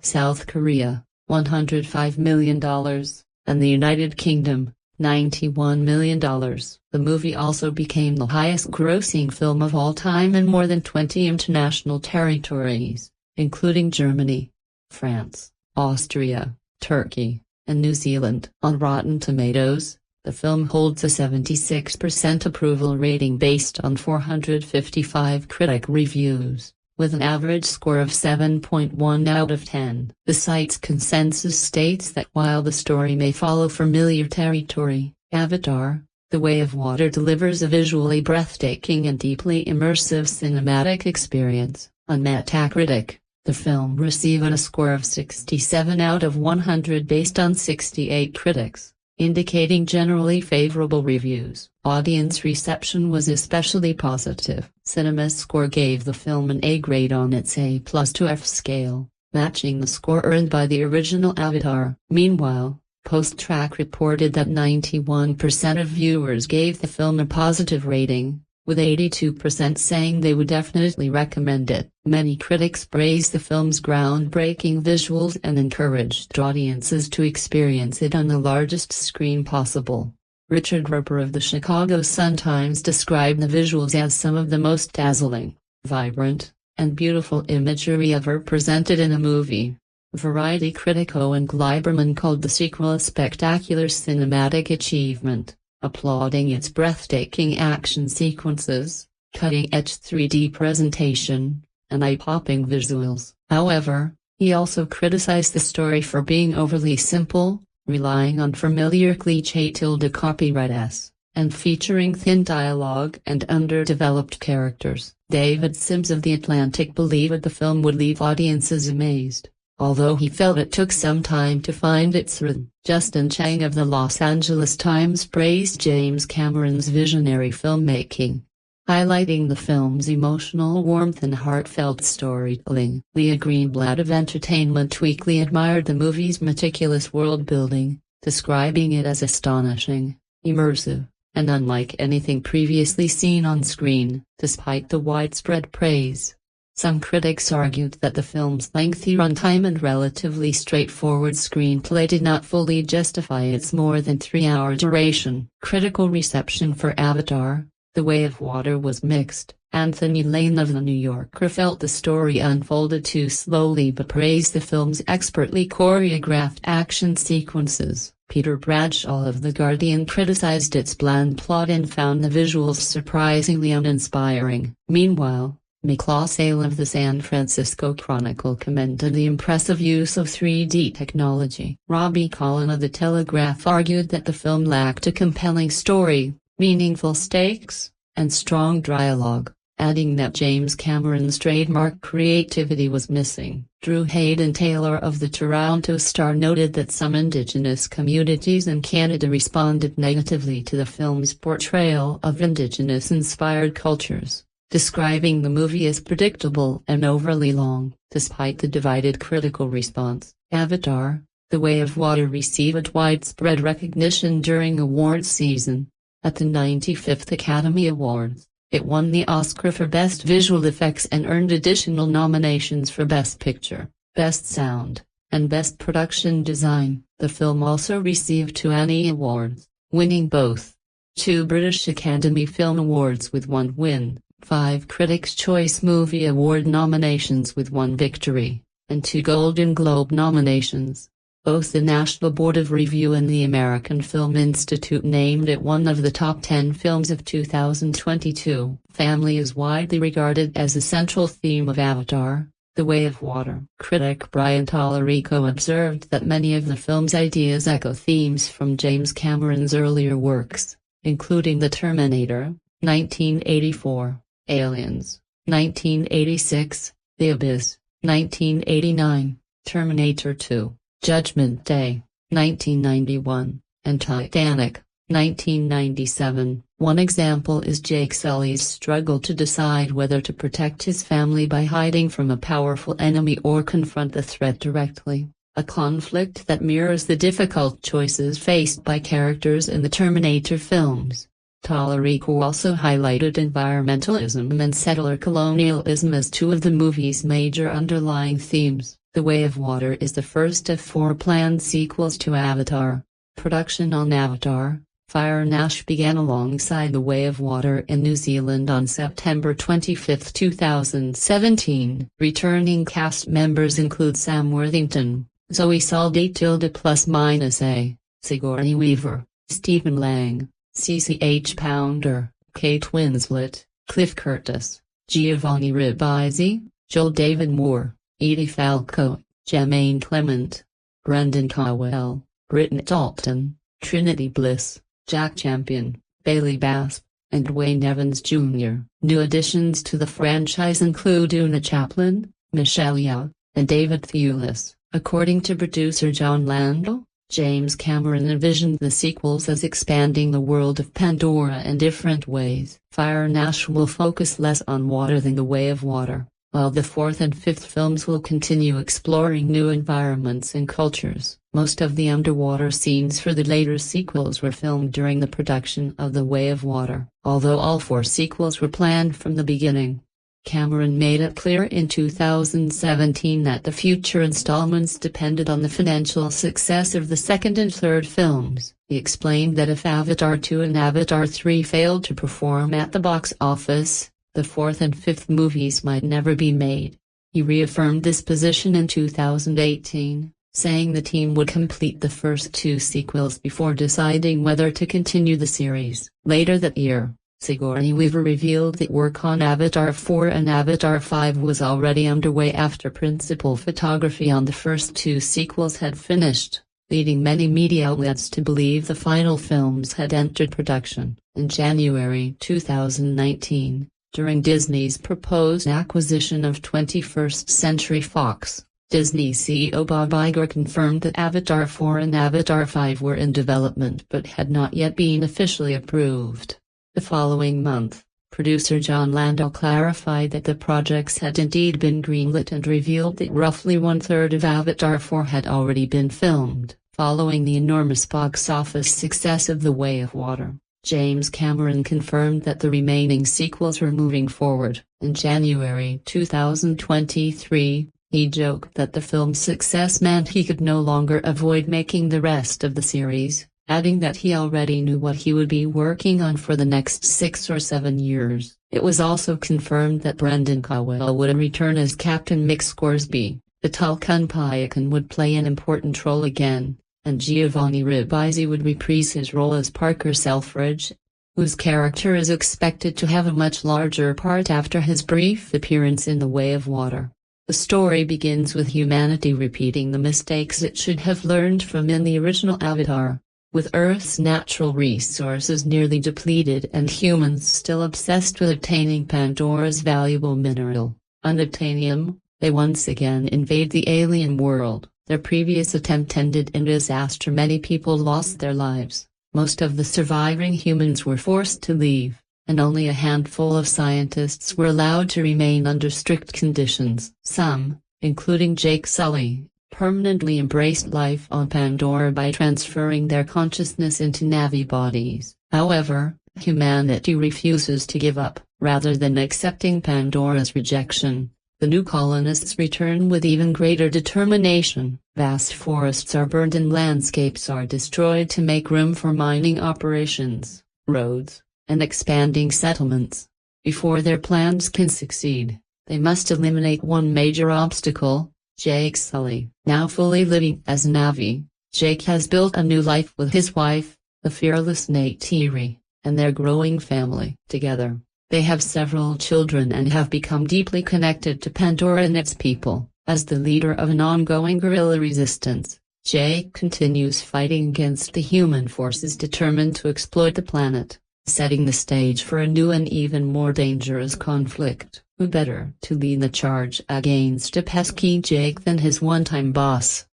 South Korea, $105 million, and the United Kingdom, $91 million. The movie also became the highest-grossing film of all time in more than 20 international territories, including Germany, France, Austria, Turkey, and New Zealand. On Rotten Tomatoes, the film holds a 76% approval rating based on 455 critic reviews, with an average score of 7.1 out of 10. The site's consensus states that while the story may follow familiar territory, Avatar: The Way of Water delivers a visually breathtaking and deeply immersive cinematic experience. On Metacritic, the film received a score of 67 out of 100 based on 68 critics, indicating generally favorable reviews. Audience reception was especially positive. CinemaScore gave the film an A grade on its A+ to F scale, matching the score earned by the original Avatar. Meanwhile, Post-Track reported that 91% of viewers gave the film a positive rating, with 82% saying they would definitely recommend it. Many critics praised the film's groundbreaking visuals and encouraged audiences to experience it on the largest screen possible. Richard Roeper of the Chicago Sun-Times described the visuals as some of the most dazzling, vibrant, and beautiful imagery ever presented in a movie. Variety critic Owen Gleiberman called the sequel a spectacular cinematic achievement, applauding its breathtaking action sequences, cutting-edge 3D presentation, and eye-popping visuals. However, he also criticized the story for being overly simple, relying on familiar cliché copyright and featuring thin dialogue and underdeveloped characters. David Sims of The Atlantic believed the film would leave audiences amazed, although he felt it took some time to find its rhythm. Justin Chang of the Los Angeles Times praised James Cameron's visionary filmmaking, highlighting the film's emotional warmth and heartfelt storytelling. Leah Greenblatt of Entertainment Weekly admired the movie's meticulous world-building, describing it as astonishing, immersive, and unlike anything previously seen on screen. Despite the widespread praise, some critics argued that the film's lengthy runtime and relatively straightforward screenplay did not fully justify its more than 3-hour duration. Critical reception for Avatar: The Way of Water was mixed. Anthony Lane of The New Yorker felt the story unfolded too slowly but praised the film's expertly choreographed action sequences. Peter Bradshaw of The Guardian criticized its bland plot and found the visuals surprisingly uninspiring. Meanwhile, Miklaw Sale of the San Francisco Chronicle commended the impressive use of 3D technology. Robbie Collin of The Telegraph argued that the film lacked a compelling story, meaningful stakes, and strong dialogue, adding that James Cameron's trademark creativity was missing. Drew Hayden Taylor of the Toronto Star noted that some Indigenous communities in Canada responded negatively to the film's portrayal of Indigenous-inspired cultures, describing the movie as predictable and overly long. Despite the divided critical response, Avatar: The Way of Water received widespread recognition during awards season. At the 95th Academy Awards, it won the Oscar for Best Visual Effects and earned additional nominations for Best Picture, Best Sound, and Best Production Design. The film also received 2 Annie Awards, winning both 2 British Academy Film Awards with 1 win, 5 Critics' Choice Movie Award nominations with 1 victory, and 2 Golden Globe nominations. Both the National Board of Review and the American Film Institute named it one of the top 10 films of 2022. Family is widely regarded as a central theme of Avatar: The Way of Water. Critic Brian Tallarico observed that many of the film's ideas echo themes from James Cameron's earlier works, including The Terminator, 1984, Aliens, 1986, The Abyss, 1989, Terminator 2, Judgment Day, 1991, and Titanic, 1997. One example is Jake Sully's struggle to decide whether to protect his family by hiding from a powerful enemy or confront the threat directly, a conflict that mirrors the difficult choices faced by characters in the Terminator films. Tallarico also highlighted environmentalism and settler colonialism as two of the movie's major underlying themes. The Way of Water is the first of 4 planned sequels to Avatar. Production on Avatar, Fire and Ash began alongside The Way of Water in New Zealand on September 25, 2017. Returning cast members include Sam Worthington, Zoe Saldaña, Sigourney Weaver, Stephen Lang, CCH Pounder, Kate Winslet, Cliff Curtis, Giovanni Ribisi, Joel David Moore, Edie Falco, Jermaine Clement, Brendan Cowell, Britton Dalton, Trinity Bliss, Jack Champion, Bailey Basp, and Wayne Evans Jr. New additions to the franchise include Una Chaplin, Michelle Yeoh, and David Thewlis. According to producer John Landau, James Cameron envisioned the sequels as expanding the world of Pandora in different ways. Fire and Ash will focus less on water than The Way of Water, while the 4th and 5th films will continue exploring new environments and cultures. Most of the underwater scenes for the later sequels were filmed during the production of The Way of Water, although all 4 sequels were planned from the beginning. Cameron made it clear in 2017 that the future installments depended on the financial success of the 2nd and 3rd films. He explained that if Avatar 2 and Avatar 3 failed to perform at the box office, the 4th and 5th movies might never be made. He reaffirmed this position in 2018, saying the team would complete the first 2 sequels before deciding whether to continue the series. Later that year, Sigourney Weaver revealed that work on Avatar 4 and Avatar 5 was already underway after principal photography on the first 2 sequels had finished, leading many media outlets to believe the final films had entered production. In January 2019, during Disney's proposed acquisition of 21st Century Fox, Disney CEO Bob Iger confirmed that Avatar 4 and Avatar 5 were in development but had not yet been officially approved. The following month, producer John Landau clarified that the projects had indeed been greenlit and revealed that roughly 1/3 of Avatar 4 had already been filmed. Following the enormous box office success of The Way of Water, James Cameron confirmed that the remaining sequels were moving forward. In January 2023, he joked that the film's success meant he could no longer avoid making the rest of the series, adding that he already knew what he would be working on for the next 6 or 7 years. It was also confirmed that Brendan Cowell would return as Captain Mick Scoresby, the Tulkun Payakan would play an important role again, and Giovanni Ribisi would reprise his role as Parker Selfridge, whose character is expected to have a much larger part after his brief appearance in The Way of Water. The story begins with humanity repeating the mistakes it should have learned from in the original Avatar, with Earth's natural resources nearly depleted and humans still obsessed with obtaining Pandora's valuable mineral, unobtainium. They once again invade the alien world. Their previous attempt ended in disaster. Many people lost their lives. Most of the surviving humans were forced to leave, and only a handful of scientists were allowed to remain under strict conditions. Some, including Jake Sully, permanently embraced life on Pandora by transferring their consciousness into Navi bodies. However, humanity refuses to give up. Rather than accepting Pandora's rejection, the new colonists return with even greater determination. Vast forests are burned and landscapes are destroyed to make room for mining operations, roads, and expanding settlements. Before their plans can succeed, they must eliminate one major obstacle: Jake Sully. Now fully living as a Navi, Jake has built a new life with his wife, the fearless Neytiri, and their growing family. Together, They have several children and have become deeply connected to Pandora and its people. As the leader of an ongoing guerrilla resistance, Jake continues fighting against the human forces determined to exploit the planet, setting the stage for a new and even more dangerous conflict. Who better to lead the charge against a pesky Jake than his one-time boss?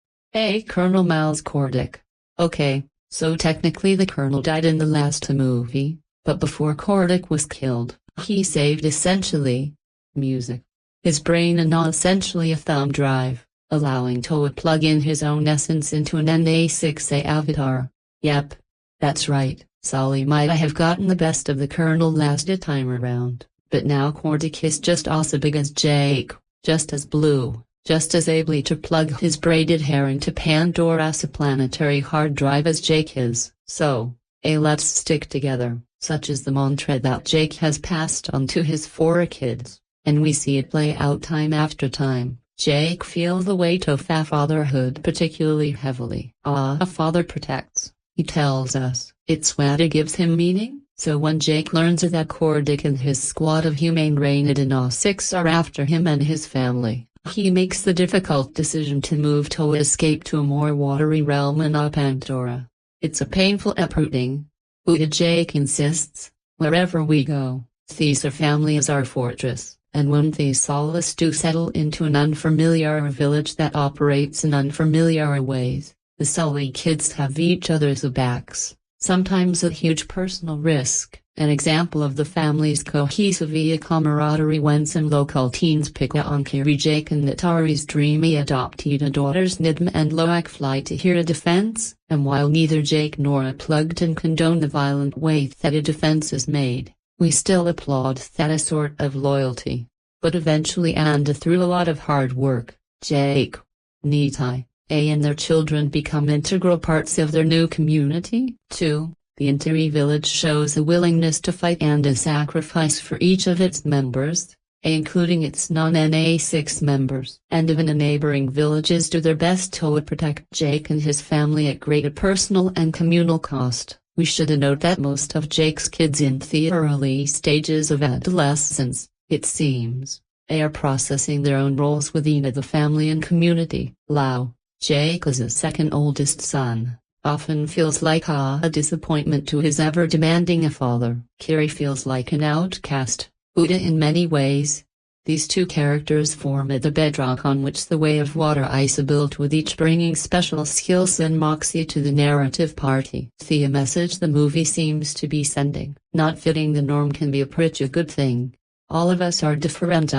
Colonel Miles Cordic. Okay, so technically the Colonel died in the last movie, but before Cordic was killed, he saved essentially music. His brain and not essentially a thumb drive, allowing Toa to plug in his own essence into an NA6A avatar. Yep. That's right, Sully might have gotten the best of the Colonel last time around, but now Cordic is just as big as Jake, just as blue, just as able to plug his braided hair into Pandora's planetary hard drive as Jake is. So, let's stick together, such is the mantra that Jake has passed on to his 4 kids. And we see it play out time after time. Jake feels the weight of fatherhood particularly heavily. A father protects, he tells us. It's what gives him meaning. So when Jake learns that Cordic and his squad of humane Rainid and 6 are after him and his family, he makes the difficult decision to move to escape to a more watery realm in Pandora. It's a painful uprooting. Jake insists, wherever we go, this family is our fortress. And when these solace do settle into an unfamiliar village that operates in unfamiliar ways, the Sully kids have each other's backs, sometimes at huge personal risk, an example of the family's cohesive camaraderie when some local teens pick on Kiri, Jake and Natari's dreamy adopted daughters Nidma and Loak fly to hear a defense, and while neither Jake nor plugged in condone the violent way that a defense is made, we still applaud that a sort of loyalty. But eventually and through a lot of hard work, Jake, Nitai, and their children become integral parts of their new community. 2. The entire village shows a willingness to fight and a sacrifice for each of its members, including its non-NA6 members. And even the neighboring villages do their best to protect Jake and his family at great personal and communal cost. We should note that most of Jake's kids in the early stages of adolescence, it seems, are processing their own roles within the family and community. Lau, Jake is the second oldest son, often feels like a disappointment to his ever-demanding father. Kiri feels like an outcast, Uda in many ways. These two characters form the bedrock on which the Way of Water is built, with each bringing special skills and moxie to the narrative party. The message the movie seems to be sending, not fitting the norm, can be a pretty good thing. All of us are different,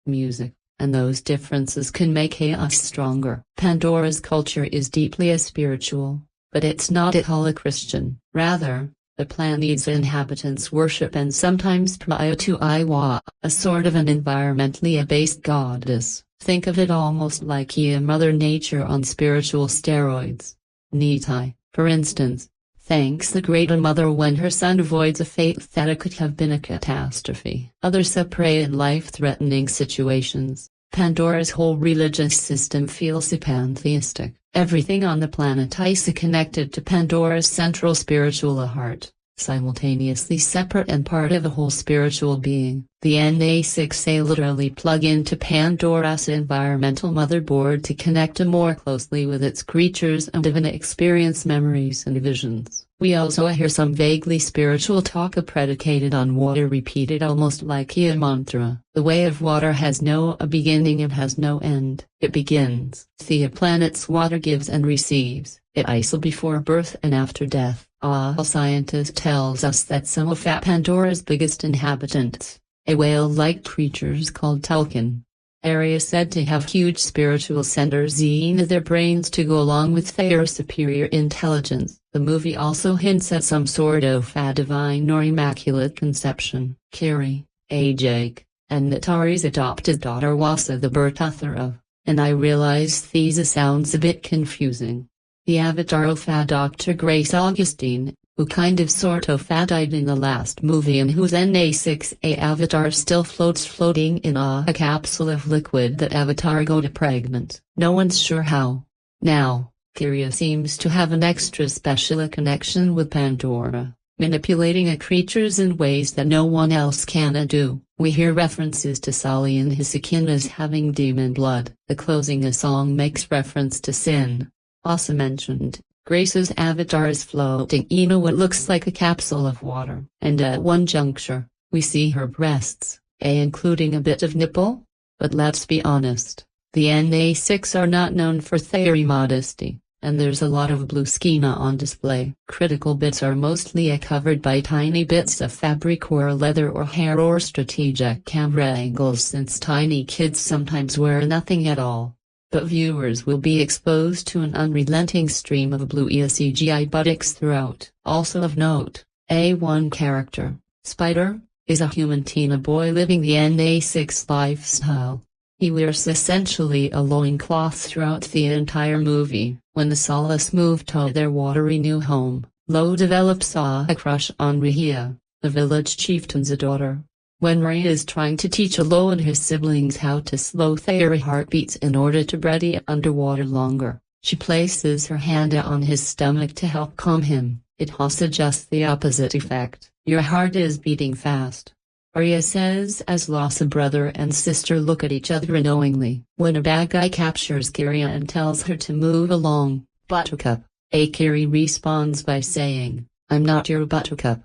music, and those differences can make us stronger. Pandora's culture is deeply spiritual, but it's not at all a Christian. Rather, the planet's inhabitants worship and sometimes pray to Iwa, a sort of an environmentally based goddess. Think of it almost like Mother Nature on spiritual steroids. Nitai, for instance, thanks the Great Mother when her son avoids a fate that could have been a catastrophe. Others pray in life-threatening situations. Pandora's whole religious system feels pantheistic. Everything on the planet is connected to Pandora's central spiritual heart, simultaneously separate and part of a whole spiritual being. The NA6A literally plug into Pandora's environmental motherboard to connect more closely with its creatures and even experience memories and visions. We also hear some vaguely spiritual talk predicated on water, repeated almost like a mantra. The Way of Water has no beginning and has no end. It begins. The planet's water gives and receives. It is before birth and after death. A scientist tells us that some of Pandora's biggest inhabitants, whale-like creatures called Tulkin, are said to have huge spiritual centers in their brains to go along with their superior intelligence. The movie also hints at some sort of a divine or immaculate conception. Kiri, Jake, and Natari's adopted daughter Wasa the birth of, and I realize this sounds a bit confusing. The avatar of Dr. Grace Augustine, who kind of sort of died in the last movie and whose NA6A avatar still floating in a capsule of liquid that avatar got pregnant. No one's sure how. Now, Kiri seems to have an extra special connection with Pandora, manipulating creatures in ways that no one else can do. We hear references to Sally and his Akinas having demon blood. The closing song makes reference to sin. Also mentioned, Grace's avatar is floating in what looks like a capsule of water. And at one juncture, we see her breasts, including a bit of nipple. But let's be honest, the NA6 are not known for their modesty, and there's a lot of blue skin on display. Critical bits are mostly covered by tiny bits of fabric or leather or hair or strategic camera angles, since tiny kids sometimes wear nothing at all. But viewers will be exposed to an unrelenting stream of blue CGI buttocks throughout. Also of note, one character, Spider, is a human teen boy living the NA6 lifestyle. He wears essentially a loincloth throughout the entire movie. When the Solace move to their watery new home, Lo develops a crush on Rihia, the village chieftain's daughter. When Rhea is trying to teach Lo and his siblings how to slow their heartbeats in order to breathe underwater longer, she places her hand on his stomach to help calm him. It has just the opposite effect. Your heart is beating fast, Rhea says as Lo's brother and sister look at each other knowingly. When a bad guy captures Kiria and tells her to move along, Buttercup, Kiri responds by saying, "I'm not your Buttercup."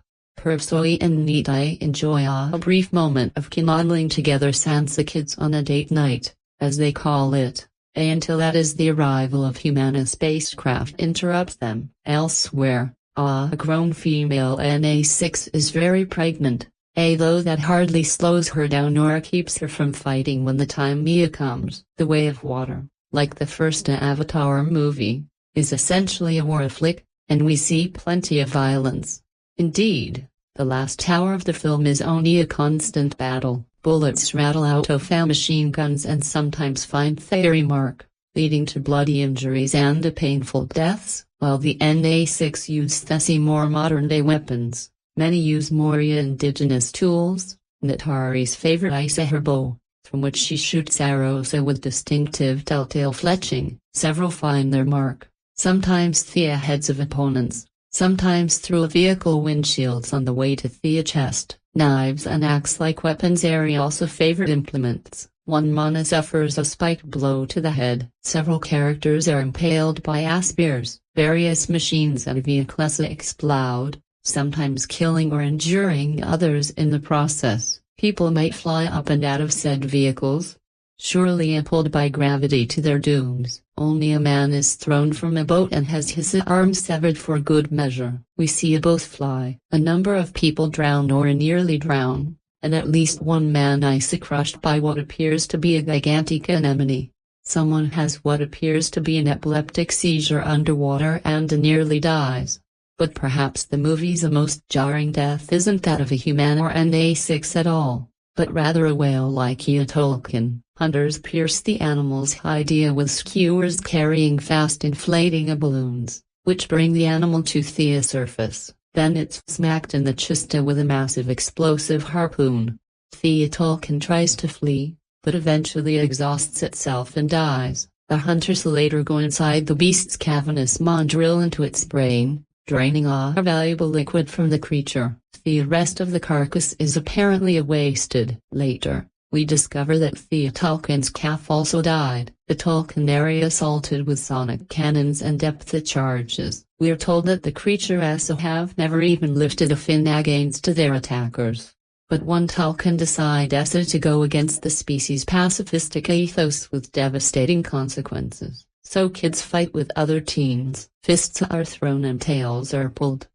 Zoe and Nidai enjoy a brief moment of knuddling together sans the kids on a date night, as they call it, until that is the arrival of Humana spacecraft interrupts them. Elsewhere, a grown female NA6 is very pregnant, though that hardly slows her down or keeps her from fighting when the time comes. The Way of Water, like the first Avatar movie, is essentially a war flick, and we see plenty of violence. Indeed, the last hour of the film is only a constant battle. Bullets rattle out of machine guns and sometimes find their mark, leading to bloody injuries and painful deaths. While the NA6 use more modern-day weapons, many use more indigenous tools. Natari's favorite is her bow, from which she shoots arrows with distinctive telltale fletching. Several find their mark, sometimes Thea heads of opponents, sometimes through vehicle windshields on the way to Thea chest. Knives and axe-like weapons are also favored implements. One mana suffers a spiked blow to the head. Several characters are impaled by spears. Various machines and vehicles explode, sometimes killing or injuring others in the process. People might fly up and out of said vehicles, surely pulled by gravity to their dooms. Only a man is thrown from a boat and has his arm severed for good measure. We see both fly. A number of people drown or nearly drown, and at least one man is crushed by what appears to be a gigantic anemone. Someone has what appears to be an epileptic seizure underwater and nearly dies. But perhaps the movie's most jarring death isn't that of a human or NA6 at all, but rather a whale like Tolkien. Hunters pierce the animal's hide with skewers carrying fast inflating balloons, which bring the animal to the surface. Then it's smacked in the chest with a massive explosive harpoon. The Tolkien tries to flee, but eventually exhausts itself and dies. The hunters later go inside the beast's cavernous maw, drill into its brain, draining a valuable liquid from the creature. The rest of the carcass is apparently wasted. Later, we discover that the Tolkien's calf also died. The Tolkien area assaulted with sonic cannons and depth charges. We are told that the creatures have never even lifted a fin against their attackers. But one Tolkien decides to go against the species' pacifistic ethos with devastating consequences. So kids fight with other teens. Fists are thrown and tails are pulled.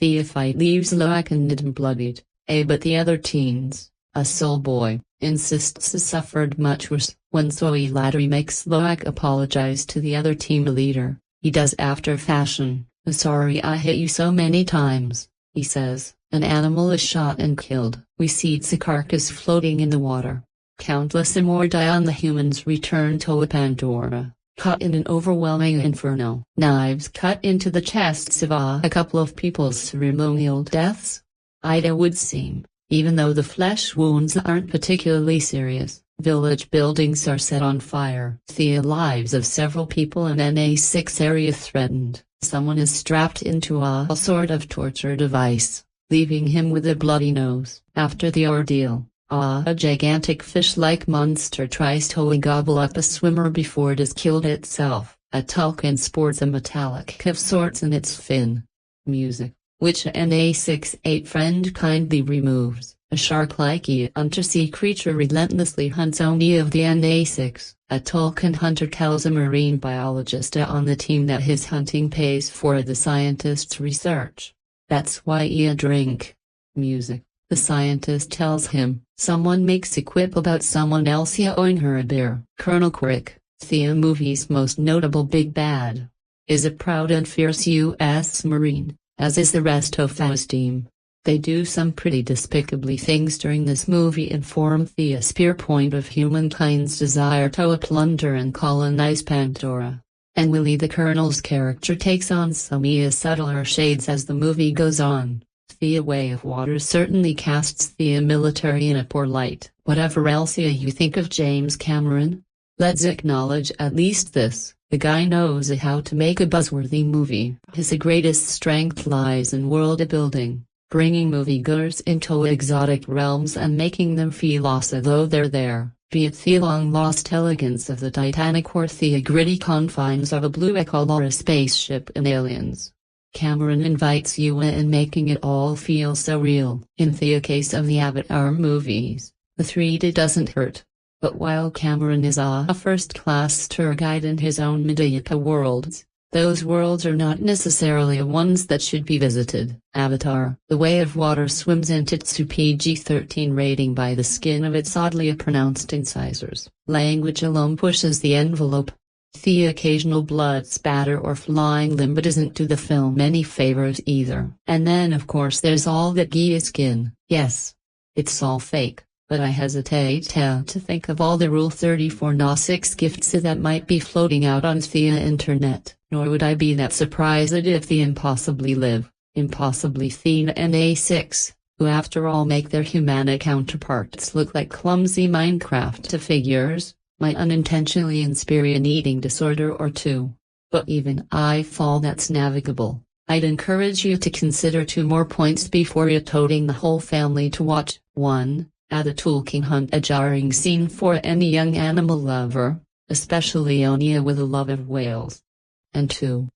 The fight leaves Loak and bloodied, but the other teens, a soul boy, insists suffered much worse. When Zoe later makes Loak apologize to the other team leader, he does after fashion. "Sorry I hit you so many times," he says. An animal is shot and killed. We see its carcass floating in the water. Countless more die on the humans return to Pandora, caught in an overwhelming inferno. Knives cut into the chests of a couple of people's ceremonial deaths. It would seem, even though the flesh wounds aren't particularly serious. Village buildings are set on fire. The lives of several people in NA6 area threatened. Someone is strapped into a sort of torture device. leaving him with a bloody nose. After the ordeal, a gigantic fish-like monster tries to gobble up a swimmer before it is killed itself. A tulkin sports a metallic of sorts in its fin. Music, which an A68 friend kindly removes. A shark-like undersea creature relentlessly hunts only of the NA6. A tulkin hunter tells a marine biologist on the team that his hunting pays for the scientist's research. That's why he drink. Music. The scientist tells him, someone makes a quip about someone else owing her a beer. Colonel Quick, the movie's most notable big bad, is a proud and fierce U.S. Marine, as is the rest of his team. They do some pretty despicably things during this movie and form the spear point of humankind's desire to plunder and colonize Pandora. And Willie the Colonel's character takes on some subtler shades as the movie goes on. The Way of Water certainly casts the military in a poor light. Whatever else you think of James Cameron, let's acknowledge at least this: the guy knows how to make a buzzworthy movie. His greatest strength lies in world building, bringing moviegoers into exotic realms and making them feel as though they're there, be it the long-lost elegance of the Titanic or the gritty confines of a blue-collar spaceship in Aliens. Cameron invites you in, making it all feel so real. In the case of the Avatar movies, the 3D doesn't hurt. But while Cameron is a first-class tour guide in his own media worlds, those worlds are not necessarily ones that should be visited. Avatar: The Way of Water swims into its PG-13 rating by the skin of its oddly pronounced incisors. Language alone pushes the envelope. The occasional blood spatter or flying limb doesn't do the film any favors either. And then of course there's all that gear skin. Yes, it's all fake, but I hesitate to think of all the Rule 34 No.6 gifts that might be floating out on the internet. Nor would I be that surprised if the impossibly the NA6, who after all make their humana counterparts look like clumsy Minecraft figures, might unintentionally inspire an eating disorder or two. But even if all that's navigable, I'd encourage you to consider two more points before you're toting the whole family to watch. 1. The Tulkin hunt, a jarring scene for any young animal lover, especially one with a love of whales. And 2.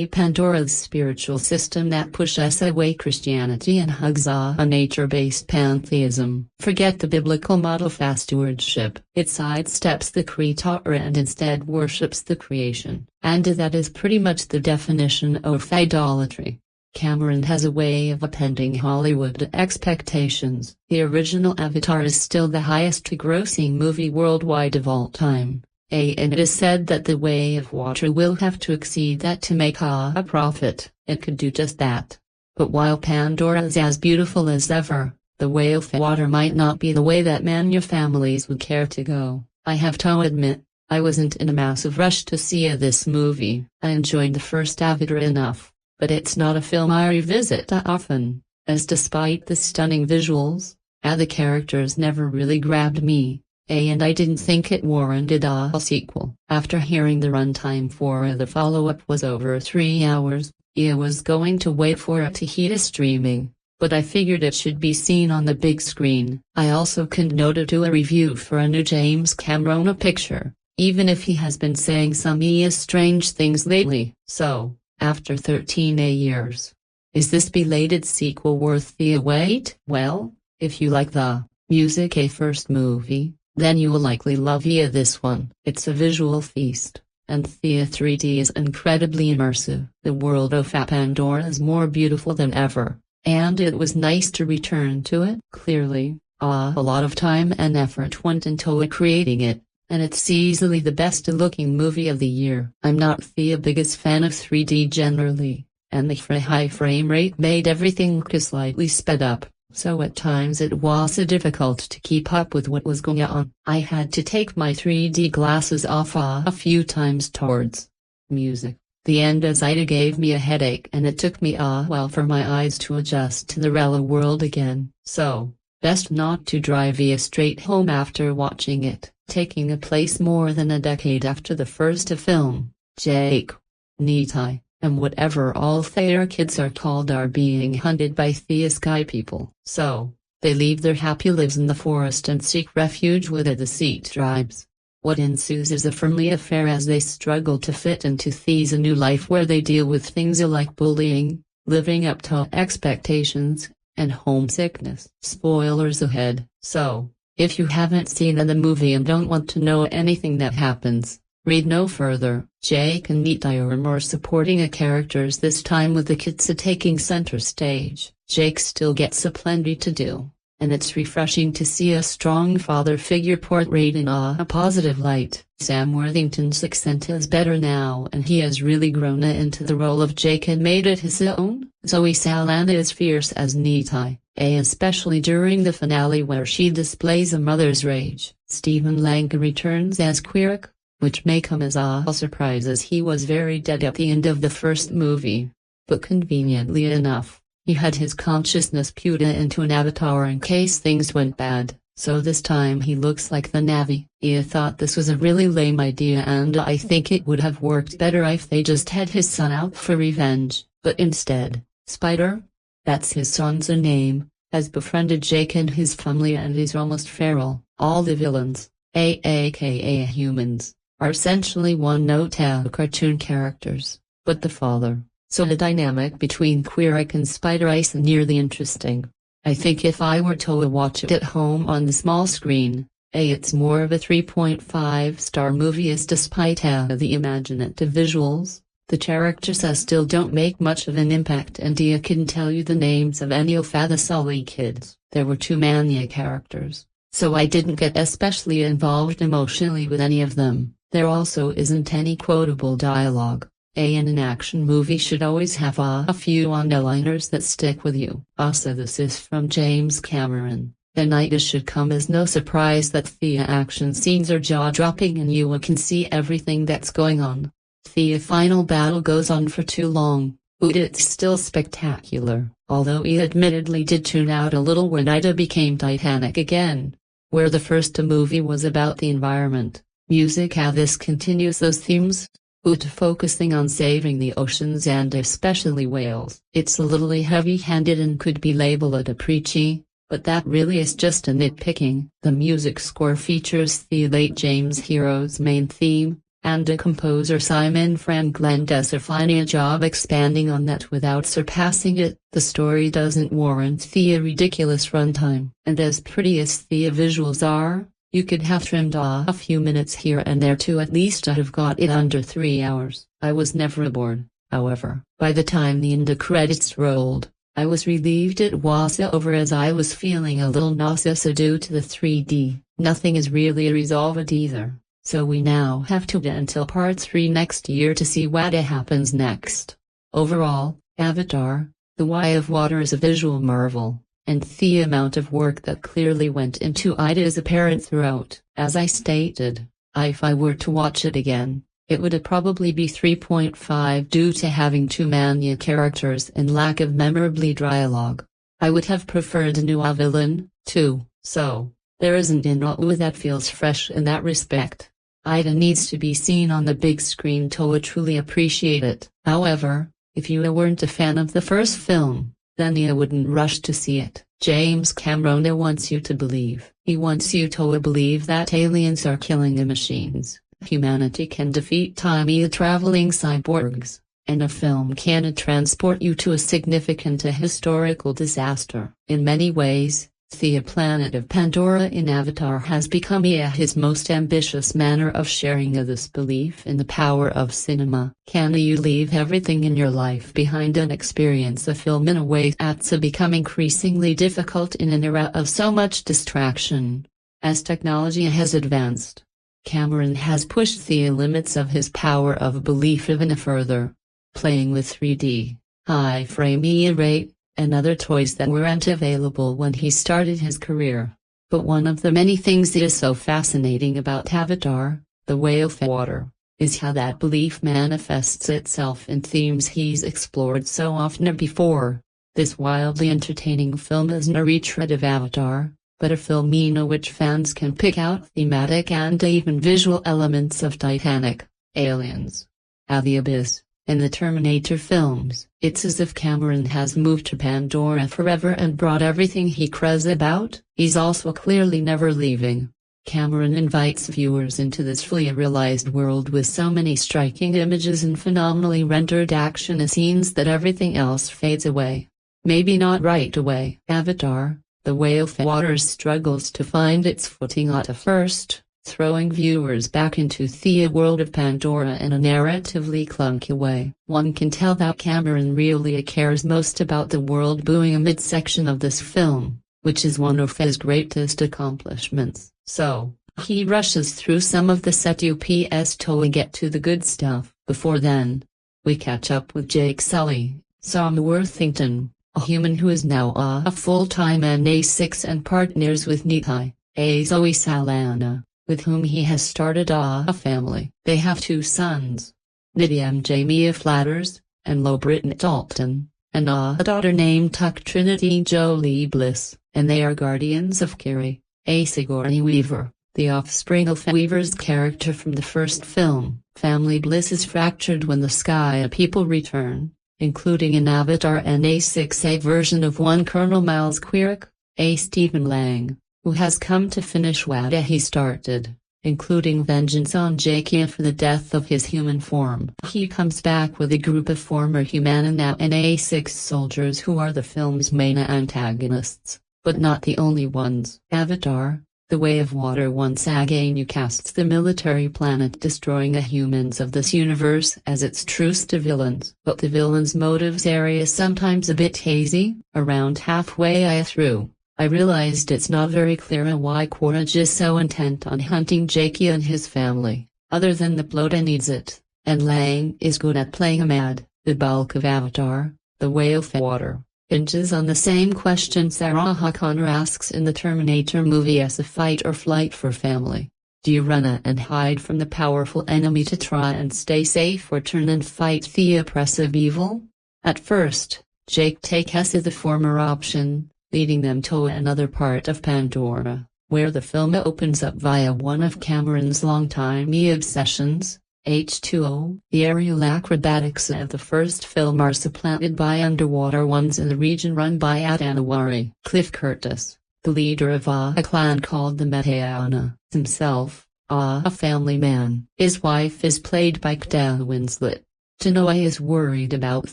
Pandora's spiritual system that pushes away Christianity and hugs a nature-based pantheism. Forget the biblical model of stewardship. It sidesteps the creator and instead worships the creation. And that is pretty much the definition of idolatry. Cameron has a way of appending Hollywood expectations. The original Avatar is still the highest-grossing movie worldwide of all time. And it is said that The Way of Water will have to exceed that to make a profit. It could do just that. But while Pandora is as beautiful as ever, The Way of Water might not be the way that many families would care to go. I have to admit, I wasn't in a massive rush to see this movie. I enjoyed the first Avatar enough, but it's not a film I revisit often, as despite the stunning visuals, the characters never really grabbed me. And I didn't think it warranted a sequel. After hearing the runtime for the follow-up was over 3 hours, I was going to wait for it to hit streaming, but I figured it should be seen on the big screen. I also couldn't not do a review for a new James Cameron picture, even if he has been saying some strange things lately. So, after 13 years, is this belated sequel worth the wait? Well, if you like the music first movie, then you will likely love this one. It's a visual feast, and the 3D is incredibly immersive. The world of Pandora is more beautiful than ever, and it was nice to return to it. Clearly, a lot of time and effort went into creating it, and it's easily the best-looking movie of the year. I'm not the biggest fan of 3D generally, and the high frame rate made everything slightly sped up. So at times it was difficult to keep up with what was going on. I had to take my 3D glasses off a few times towards music. The end as gave me a headache and it took me a while for my eyes to adjust to the real world again. So, best not to drive straight home after watching it. Taking a place more than a decade after the first film, Jake. Nitai. and whatever all Thayer kids are called are being hunted by Thea Sky people. So, they leave their happy lives in the forest and seek refuge with the Deceit tribes. What ensues is a friendly affair as they struggle to fit into Thea's new life where they deal with things like bullying, living up to expectations, and homesickness. Spoilers ahead. So, if you haven't seen the movie and don't want to know anything that happens, read no further. Jake and Nita are more supporting characters this time with the kids taking center stage. Jake still gets plenty to do, and it's refreshing to see a strong father figure portrayed in a positive light. Sam Worthington's accent is better now and he has really grown into the role of Jake and made it his own. Zoe Saldaña is fierce as Nita, especially during the finale where she displays a mother's rage. Stephen Lang returns as Quirk, which may come as a surprise as he was very dead at the end of the first movie. But conveniently enough, he had his consciousness put into an avatar in case things went bad, so this time he looks like the Na'vi. I thought this was a really lame idea and I think it would have worked better if they just had his son out for revenge, but instead, Spider, that's his son's name, has befriended Jake and his family and is almost feral. All the villains, aka humans, are essentially one-note cartoon characters, but the father, so the dynamic between Quirk and Spider is nearly interesting. I think if I were to watch it at home on the small screen, it's more of a 3.5-star movie as despite the imaginative visuals, the characters still don't make much of an impact and I couldn't tell you the names of any of the Sully kids. There were too many characters, so I didn't get especially involved emotionally with any of them. There also isn't any quotable dialogue. In an action movie should always have a few one-liners that stick with you. Also this is from James Cameron. The night should come as no surprise that the action scenes are jaw-dropping and you can see everything that's going on. The final battle goes on for too long, but it's still spectacular, although he admittedly did tune out a little when Ida became Titanic again, where the first movie was about the environment. Music this continues those themes, but focusing on saving the oceans and especially whales. It's a little heavy-handed and could be labeled a preachy, but that really is just a nitpicking. The music score features the late James Hero's main theme, and the composer Simon Franklin does a fine job expanding on that without surpassing it. The story doesn't warrant the ridiculous runtime, and as pretty as the visuals are, you could have trimmed a few minutes here and there to at least have got it under 3 hours. I was never bored, however. By the time the end credits rolled, I was relieved it was over as I was feeling a little nauseous due to the 3D. Nothing is really resolved either, so we now have to wait until part 3 next year to see what happens next. Overall, Avatar, The Way of Water is a visual marvel, and the amount of work that clearly went into it is apparent throughout. As I stated, if I were to watch it again, it would probably be 3.5 due to having too many characters and lack of memorably dialogue. I would have preferred a new villain, too, so there isn't enough that feels fresh in that respect. Ida needs to be seen on the big screen to truly appreciate it. However, if you weren't a fan of the first film, then you wouldn't rush to see it. James Cameron wants you to believe. He wants you to believe that aliens are killing the machines, humanity can defeat time-traveling cyborgs, and a film can transport you to a significant historical disaster. In many ways, the planet of Pandora in Avatar has become his most ambitious manner of sharing this belief in the power of cinema. Can you leave everything in your life behind and experience a film in a way that's become increasingly difficult in an era of so much distraction? As technology has advanced, Cameron has pushed the limits of his power of belief even further, playing with 3D, high frame rate, and other toys that weren't available when he started his career. But one of the many things that is so fascinating about Avatar, The Way of Water, is how that belief manifests itself in themes he's explored so often before. This wildly entertaining film is no retread of Avatar, but a film in which fans can pick out thematic and even visual elements of Titanic, Aliens, The Abyss, In the Terminator films, it's as if Cameron has moved to Pandora forever and brought everything he cares about. He's also clearly never leaving. Cameron invites viewers into this fully realized world with so many striking images and phenomenally rendered action scenes that everything else fades away. Maybe not right away. Avatar, The Way of Water struggles to find its footing at first, throwing viewers back into the world of Pandora in a narratively clunky way. One can tell that Cameron really cares most about the world-building midsection of this film, which is one of his greatest accomplishments. So, he rushes through some of the set ups till we get to the good stuff. Before then, we catch up with Jake Sully, Sam Worthington, a human who is now a full-time NA6 and partners with Zoe Saldaña, with whom he has started a family. They have 2 sons, Nidia Jamie Flatters, and Lo Britton Dalton, and a daughter named Tuck Trinity Jolie Bliss, and they are guardians of Carrie, Sigourney Weaver, the offspring of Weaver's character from the first film. Family bliss is fractured when the Sky People return, including an Avatar NA6A version of one Colonel Miles Quirk, Stephen Lang, who has come to finish what he started, including vengeance on Jake for the death of his human form. He comes back with a group of former human and now NA6 soldiers who are the film's main antagonists, but not the only ones. Avatar, The Way of Water once again casts the military planet-destroying humans of this universe as its truest villains. But the villains' motives are sometimes a bit hazy. Around halfway through, I realized it's not very clear why Quaritch is so intent on hunting Jakey and his family, other than the plot needs it, and Lang is good at playing a mad. The bulk of Avatar, The Way of Water, hinges on the same question Sarah Connor asks in the Terminator movie as a fight or flight for family. Do you run and hide from the powerful enemy to try and stay safe, or turn and fight the oppressive evil? At first, Jake takes the former option, leading them to another part of Pandora, where the film opens up via one of Cameron's longtime obsessions, H2O. The aerial acrobatics of the first film are supplanted by underwater ones in the region run by Adanawari. Cliff Curtis, the leader of a clan called the Metaana, himself a family man. His wife is played by Kate Winslet. Tanoa is worried about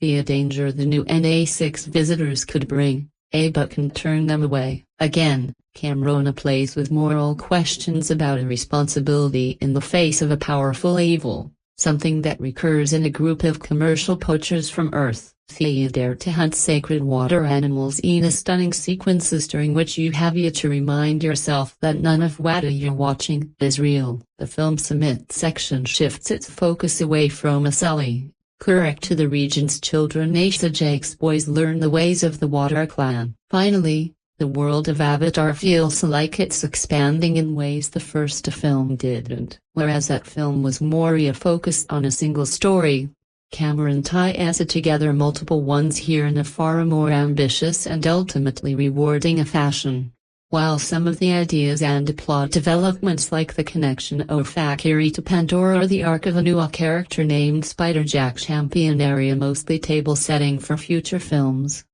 the danger the new NA6 visitors could bring, but can turn them away. Again, Cameron plays with moral questions about irresponsibility in the face of a powerful evil, something that recurs in a group of commercial poachers from Earth. They dare to hunt sacred water animals in a stunning sequences during which you have to remind yourself that none of what you're watching is real. The film's mid-section shifts its focus away from Sully, correct, to the region's children as Jake's boys learn the ways of the Water Clan. Finally, the world of Avatar feels like it's expanding in ways the first film didn't. Whereas that film was more focused on a single story, Cameron ties together multiple ones here in a far more ambitious and ultimately rewarding fashion. While some of the ideas and plot developments, like the connection of Fakiri to Pandora or the arc of a new character named Spider-Jack Champion, are mostly table setting for future films.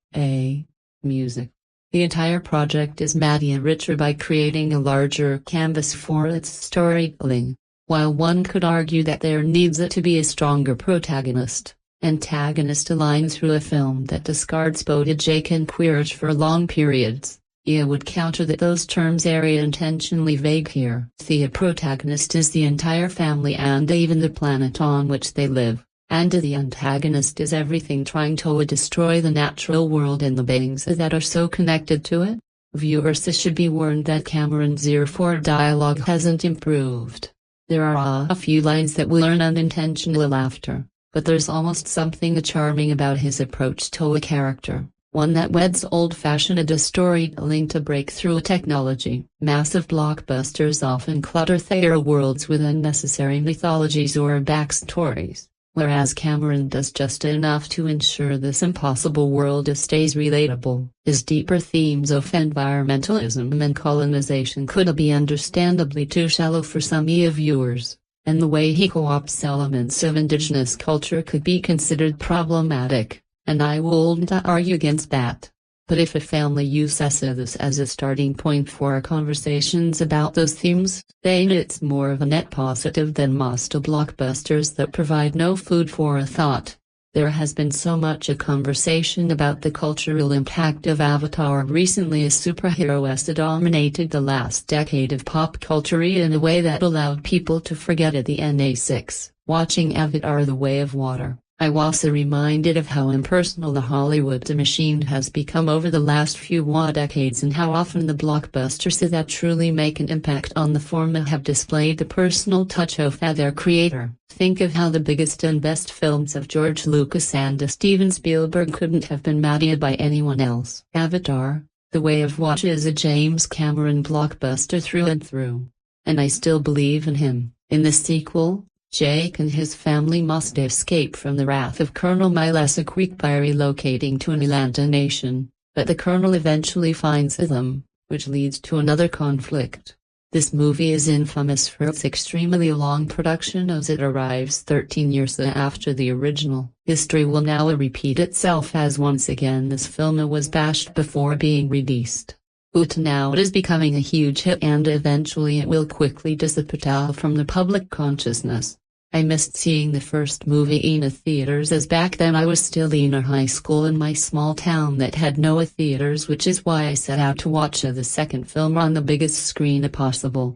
Music. The entire project is made richer by creating a larger canvas for its storytelling. While one could argue that there needs to be a stronger protagonist-antagonist line through a film that discards both Jake and Quaritch for long periods, I would counter that those terms are intentionally vague here. The protagonist is the entire family and even the planet on which they live, and the antagonist is everything trying to destroy the natural world and the beings that are so connected to it. Viewers should be warned that Cameron's ear for dialogue hasn't improved. There are a few lines that will earn unintentional laughter, but there's almost something charming about his approach to a character, one that weds old-fashioned storytelling to breakthrough technology. Massive blockbusters often clutter their worlds with unnecessary mythologies or backstories, whereas Cameron does just enough to ensure this impossible world stays relatable. His deeper themes of environmentalism and colonization could be understandably too shallow for some viewers, and the way he co-opts elements of indigenous culture could be considered problematic, and I wouldn't argue against that. But if a family uses this as a starting point for conversations about those themes, then it's more of a net positive than most blockbusters that provide no food for thought. There has been so much a conversation about the cultural impact of Avatar recently as superhero dominated the last decade of pop culture in a way that allowed people to forget at the NA6. Watching Avatar: The Way of Water, I was reminded of how impersonal the Hollywood machine has become over the last few decades and how often the blockbusters that truly make an impact on the format have displayed the personal touch of their creator. Think of how the biggest and best films of George Lucas and Steven Spielberg couldn't have been made by anyone else. Avatar: The Way of Water is a James Cameron blockbuster through and through. And I still believe in him. In the sequel, Jake and his family must escape from the wrath of Colonel Milesaq by relocating to an Ilanda nation, but the Colonel eventually finds them, which leads to another conflict. This movie is infamous for its extremely long production as it arrives 13 years after the original. History will now repeat itself as once again this film was bashed before being released. But now it is becoming a huge hit and eventually it will quickly dissipate from the public consciousness. I missed seeing the first movie in the theaters as back then I was still in a high school in my small town that had no theaters, which is why I set out to watch the second film on the biggest screen possible.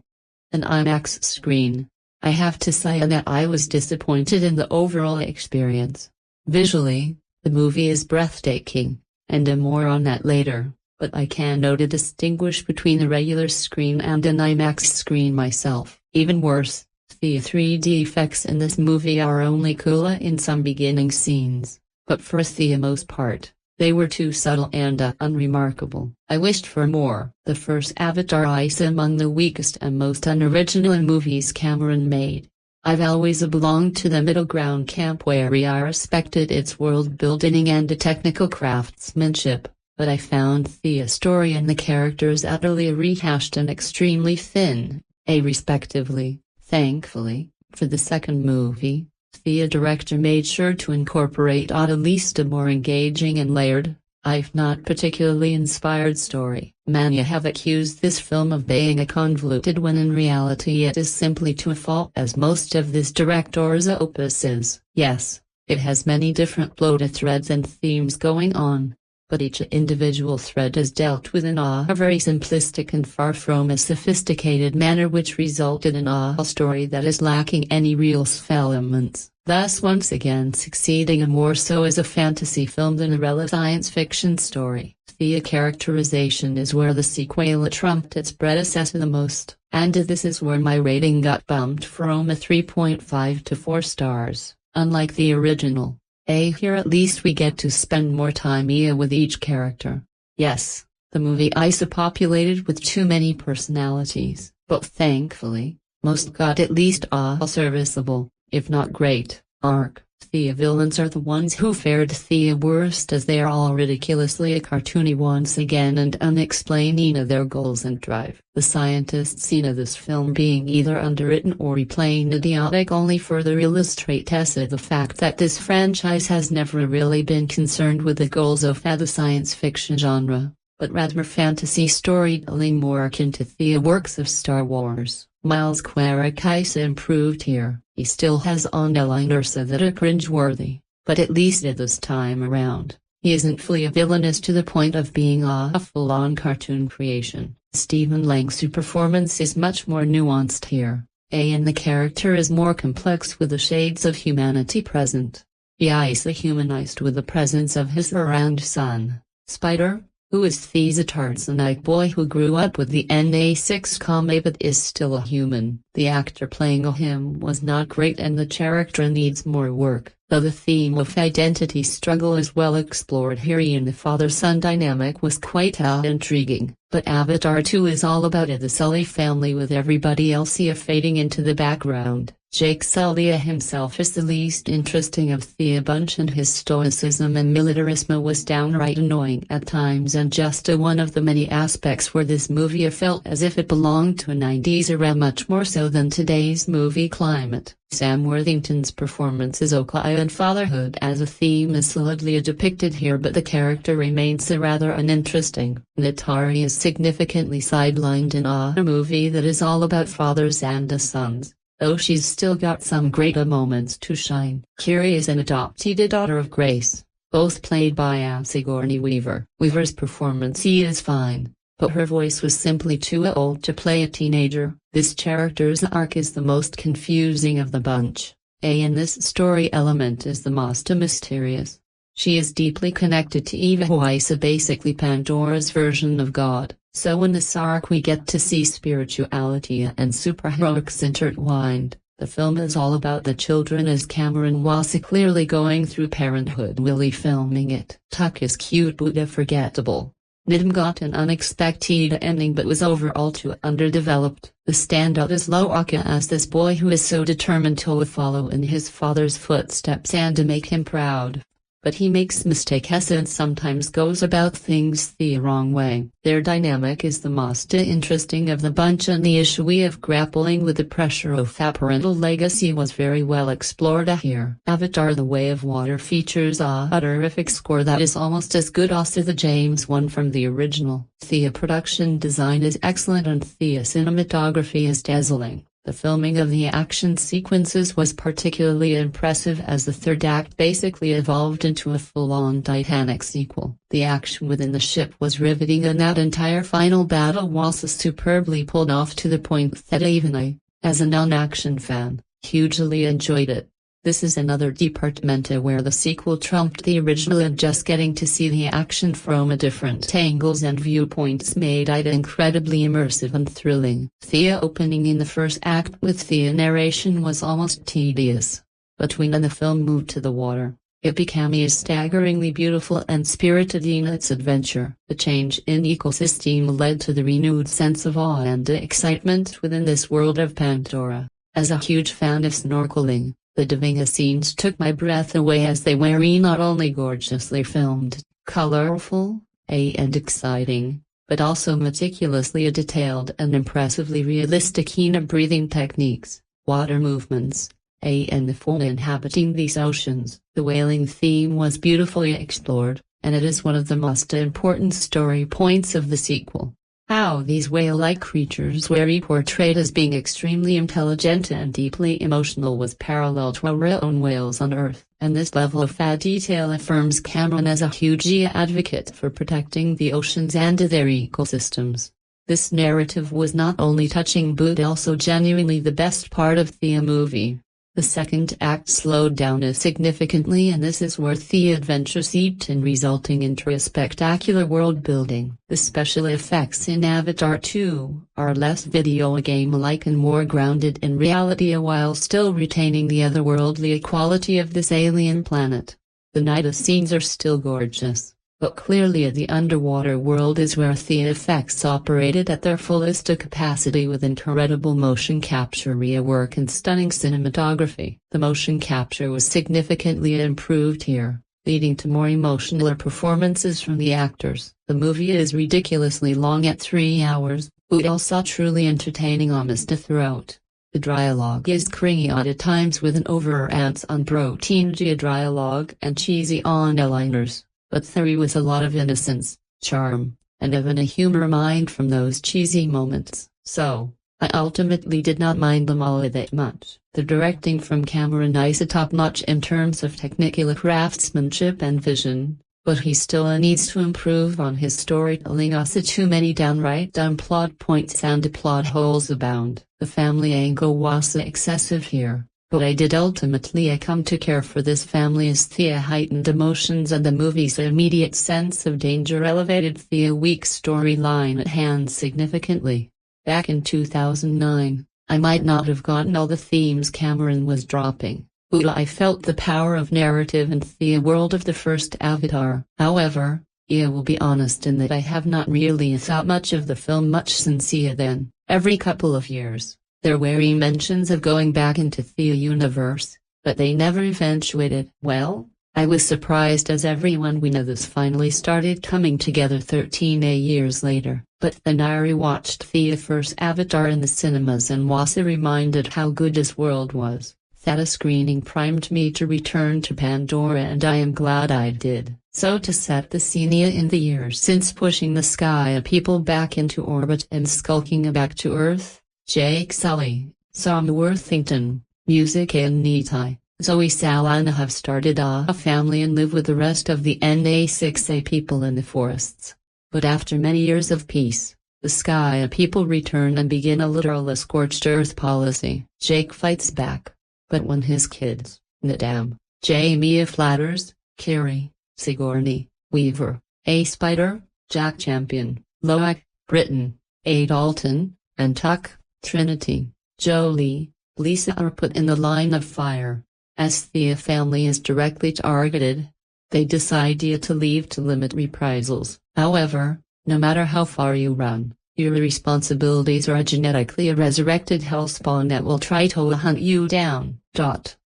An IMAX screen. I have to say that I was disappointed in the overall experience. Visually, the movie is breathtaking, and more on that later. But I can distinguish between a regular screen and an IMAX screen myself. Even worse, the 3D effects in this movie are only cool in some beginning scenes, but for the most part, they were too subtle and unremarkable. I wished for more. The first Avatar is among the weakest and most unoriginal movies Cameron made. I've always belonged to the middle ground camp where I respected its world building and technical craftsmanship. But I found the story and the characters utterly rehashed and extremely thin, respectively. Thankfully, for the second movie, the director made sure to incorporate at least a more engaging and layered, if not particularly inspired story. Many have accused this film of being convoluted when in reality it is simply to a fault, as most of this director's opus is. Yes, it has many different plot threads and themes going on, but each individual thread is dealt with in a very simplistic and far from a sophisticated manner, which resulted in a story that is lacking any real elements, thus once again succeeding more so as a fantasy film than a real science fiction story. The characterization is where the sequel trumped its predecessor the most, and this is where my rating got bumped from a 3.5 to 4 stars, unlike the original. Here at least we get to spend more time with each character. Yes, the movie is populated with too many personalities, but thankfully, most got at least a serviceable, if not great, arc. The villains are the ones who fared the worst, as they are all ridiculously cartoony once again and unexplained their goals and drive. The scientists in this film being either underwritten or plain idiotic only further illustrate the fact that this franchise has never really been concerned with the goals of the science fiction genre, but rather fantasy storytelling more akin to the works of Star Wars. Miles Quaritch improved here. He still has one-liners that are cringeworthy, but at least this time around, he isn't fully villainous to the point of being a full-on cartoon creation. Stephen Lang's performance is much more nuanced here, and the character is more complex with the shades of humanity present. He is humanized with the presence of his around son, Spider, who is the Tarzan-like boy who grew up with the NA6 comedy but is still a human. The actor playing him was not great and the character needs more work, though the theme of identity struggle is well explored here, and the father-son dynamic was quite intriguing. But Avatar 2 is all about the Sully family with everybody else fading into the background. Jake Saldaña himself is the least interesting of the bunch, and his stoicism and militarism was downright annoying at times, and just one of the many aspects where this movie felt as if it belonged to a 90s era much more so than today's movie climate. Sam Worthington's performance as Okai and fatherhood as a theme is solidly depicted here, but the character remains rather uninteresting. Natari is significantly sidelined in a movie that is all about fathers and sons, though she's still got some great moments to shine. Kiri is an adopted daughter of Grace, both played by Sigourney Weaver. Weaver's performance is fine, but her voice was simply too old to play a teenager. This character's arc is the most confusing of the bunch, and this story element is the most mysterious. She is deeply connected to Eva, who is basically Pandora's version of God, so in this arc we get to see spirituality and superheroics intertwined. The film is all about the children, as Cameron was clearly going through parenthood while filming it. Tuck is cute but forgettable. Nidim got an unexpected ending but was overall too underdeveloped. The standout is Loaka as this boy who is so determined to follow in his father's footsteps and to make him proud. But he makes mistakes and sometimes goes about things the wrong way. Their dynamic is the most interesting of the bunch, and the issue of grappling with the pressure of a parental legacy was very well explored here. Avatar: The Way of Water features a terrific score that is almost as good as the James one from the original. The production design is excellent and the cinematography is dazzling. The filming of the action sequences was particularly impressive, as the third act basically evolved into a full-on Titanic sequel. The action within the ship was riveting, and that entire final battle was superbly pulled off, to the point that even I, as a non-action fan, hugely enjoyed it. This is another department where the sequel trumped the original, and just getting to see the action from different angles and viewpoints made it incredibly immersive and thrilling. The opening in the first act with the narration was almost tedious, but when the film moved to the water, it became staggeringly beautiful and spirited in its adventure. The change in ecosystem led to the renewed sense of awe and excitement within this world of Pandora. As a huge fan of snorkeling, the diving scenes took my breath away, as they were not only gorgeously filmed, colorful, and exciting, but also meticulously detailed and impressively realistic in breathing techniques, water movements, and the fauna inhabiting these oceans. The whaling theme was beautifully explored, and it is one of the most important story points of the sequel. How these whale-like creatures were portrayed as being extremely intelligent and deeply emotional was parallel to our own whales on Earth, and this level of detail affirms Cameron as a huge advocate for protecting the oceans and their ecosystems. This narrative was not only touching but also genuinely the best part of the movie. The second act slowed down significantly, and this is where the adventure seeped in, resulting into a spectacular world building. The special effects in Avatar 2 are less video game-like and more grounded in reality, while still retaining the otherworldly quality of this alien planet. The night scenes are still gorgeous, but clearly the underwater world is where the effects operated at their fullest capacity, with incredible motion capture rework and stunning cinematography. The motion capture was significantly improved here, leading to more emotional performances from the actors. The movie is ridiculously long at 3 hours, but also truly entertaining almost throughout. The dialogue is cringy at times, with an overemphasis on protein dialogue and cheesy one-liners. But there was a lot of innocence, charm, and even a humor mined from those cheesy moments, so I ultimately did not mind them all that much. The directing from Cameron is top-notch in terms of technical craftsmanship and vision, but he still needs to improve on his storytelling, as too many downright dumb plot points and plot holes abound. The family angle was excessive here, but I did ultimately come to care for this family, as the heightened emotions and the movie's immediate sense of danger elevated the weak storyline at hand significantly. Back in 2009, I might not have gotten all the themes Cameron was dropping, but I felt the power of narrative and the world of the first Avatar. However, I will be honest in that I have not really thought much of the film since then. Every couple of years, There were mentions of going back into the universe, but they never eventuated. Well, I was surprised as everyone we know this finally started coming together 13 years later. But then I rewatched the first Avatar in the cinemas and was reminded how good this world was. That screening primed me to return to Pandora, and I am glad I did. So to set the scene, in the years since pushing the Sky people back into orbit and skulking back to Earth, Jake Sully, Sam Worthington, music and Nitai, Zoe Saldaña have started a family and live with the rest of the Na6A people in the forests. But after many years of peace, the Sky people return and begin a literal scorched earth policy. Jake fights back. But when his kids, Nadam, Jamie Flatters, Carrie, Sigourney, Weaver, A. Spider, Jack Champion, Loak, Britton, A. Dalton, and Tuck, Trinity, Jolie, Lisa are put in the line of fire. As the family is directly targeted, they decide to leave to limit reprisals. However, no matter how far you run, your responsibilities are a genetically resurrected hellspawn that will try to hunt you down.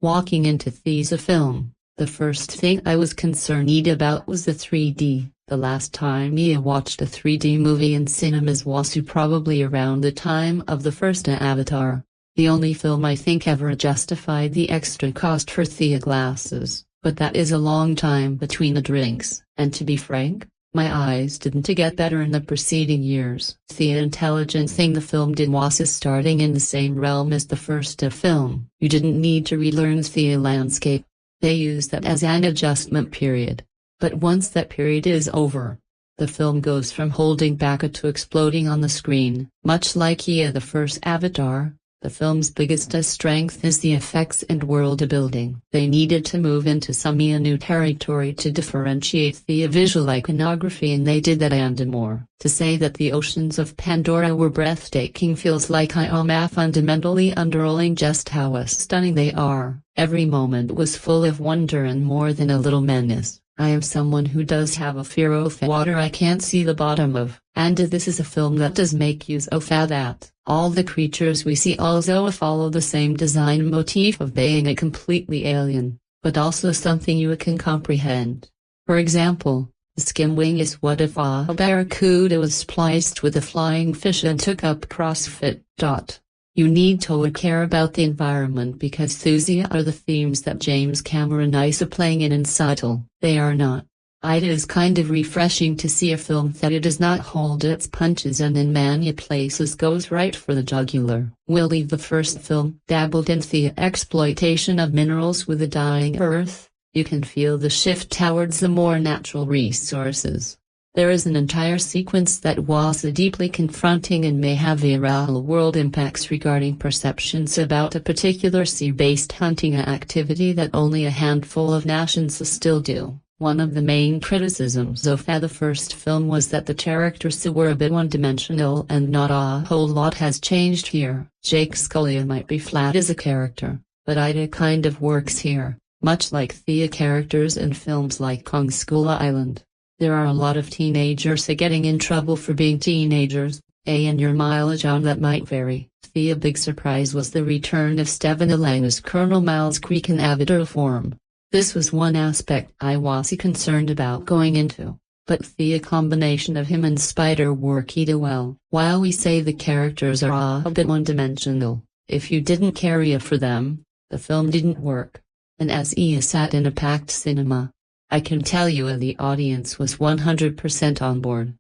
Walking into the film, the first thing I was concerned about was the 3D. The last time I watched a 3D movie in cinemas was probably around the time of the first Avatar. The only film I think ever justified the extra cost for the glasses, but that is a long time between the drinks, and to be frank, my eyes didn't get better in the preceding years. The intelligent thing the film did was starting in the same realm as the first film. You didn't need to relearn the landscape. They used that as an adjustment period. But once that period is over, the film goes from holding back to exploding on the screen. Much like the first Avatar, the film's biggest strength is the effects and world building. They needed to move into some new territory to differentiate the visual iconography, and they did that and more. To say that the oceans of Pandora were breathtaking feels like I am fundamentally underrolling just how stunning they are. Every moment was full of wonder and more than a little menace. I am someone who does have a fear of water I can't see the bottom of, and this is a film that does make use of that. All the creatures we see also follow the same design motif of being a completely alien, but also something you can comprehend. For example, the skimwing is what if a barracuda was spliced with a flying fish and took up CrossFit. You need to care about the environment because those are the themes that James Cameron is playing in subtle. They are not. It is kind of refreshing to see a film that it does not hold its punches and in many places goes right for the jugular. Willie, the first film, dabbled in the exploitation of minerals with a dying earth. You can feel the shift towards the more natural resources. There is an entire sequence that was deeply confronting and may have real-world impacts regarding perceptions about a particular sea-based hunting activity that only a handful of nations still do. One of the main criticisms of the first film was that the characters were a bit one-dimensional and not a whole lot has changed here. Jake Sully might be flat as a character, but it kind of works here, much like the characters in films like Kong Skull Island. There are a lot of teenagers getting in trouble for being teenagers, and your mileage on that might vary. The big surprise was the return of Stephen Lang as Colonel Miles Creek in Avatar form. This was one aspect I was concerned about going into, but the combination of him and Spider worked well. While we say the characters are a bit one-dimensional, if you didn't care for them, the film didn't work. And as he sat in a packed cinema, I can tell you the audience was 100% on board.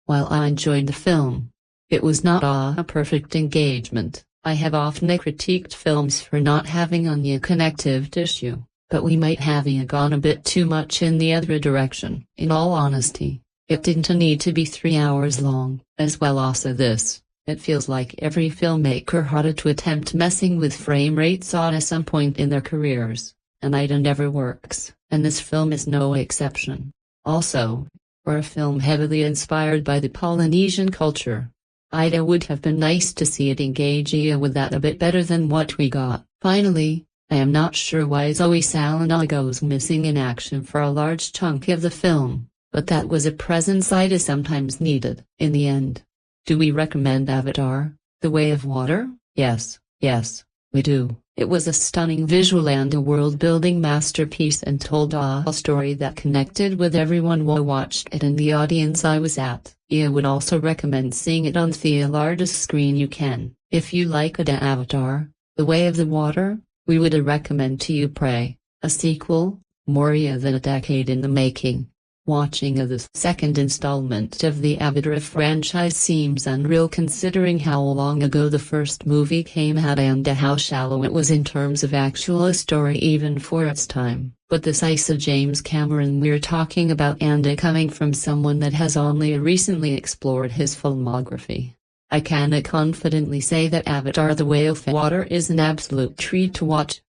While I enjoyed the film, it was not a perfect engagement. I have often critiqued films for not having a connective tissue, but we might have gone a bit too much in the other direction. In all honesty, it didn't need to be 3 hours long. As well as this, it feels like every filmmaker had to attempt messing with frame rates at some point in their careers, and it never works. And this film is no exception. Also, for a film heavily inspired by the Polynesian culture, it would have been nice to see it engage with that a bit better than what we got. Finally, I am not sure why Zoe Saldaña goes missing in action for a large chunk of the film, but that was a presence is sometimes needed. In the end, do we recommend Avatar: The Way of Water? Yes, yes, we do. It was a stunning visual and a world-building masterpiece and told a story that connected with everyone who watched it and the audience I was at. I would also recommend seeing it on the largest screen you can. If you like Avatar, The Way of the Water, we would recommend to you Prey, a sequel, more than a decade in the making. Watching the second installment of the Avatar franchise seems unreal considering how long ago the first movie came out and how shallow it was in terms of actual story even for its time. But this is James Cameron we're talking about and coming from someone that has only recently explored his filmography. I can confidently say that Avatar The Way of Water is an absolute treat to watch.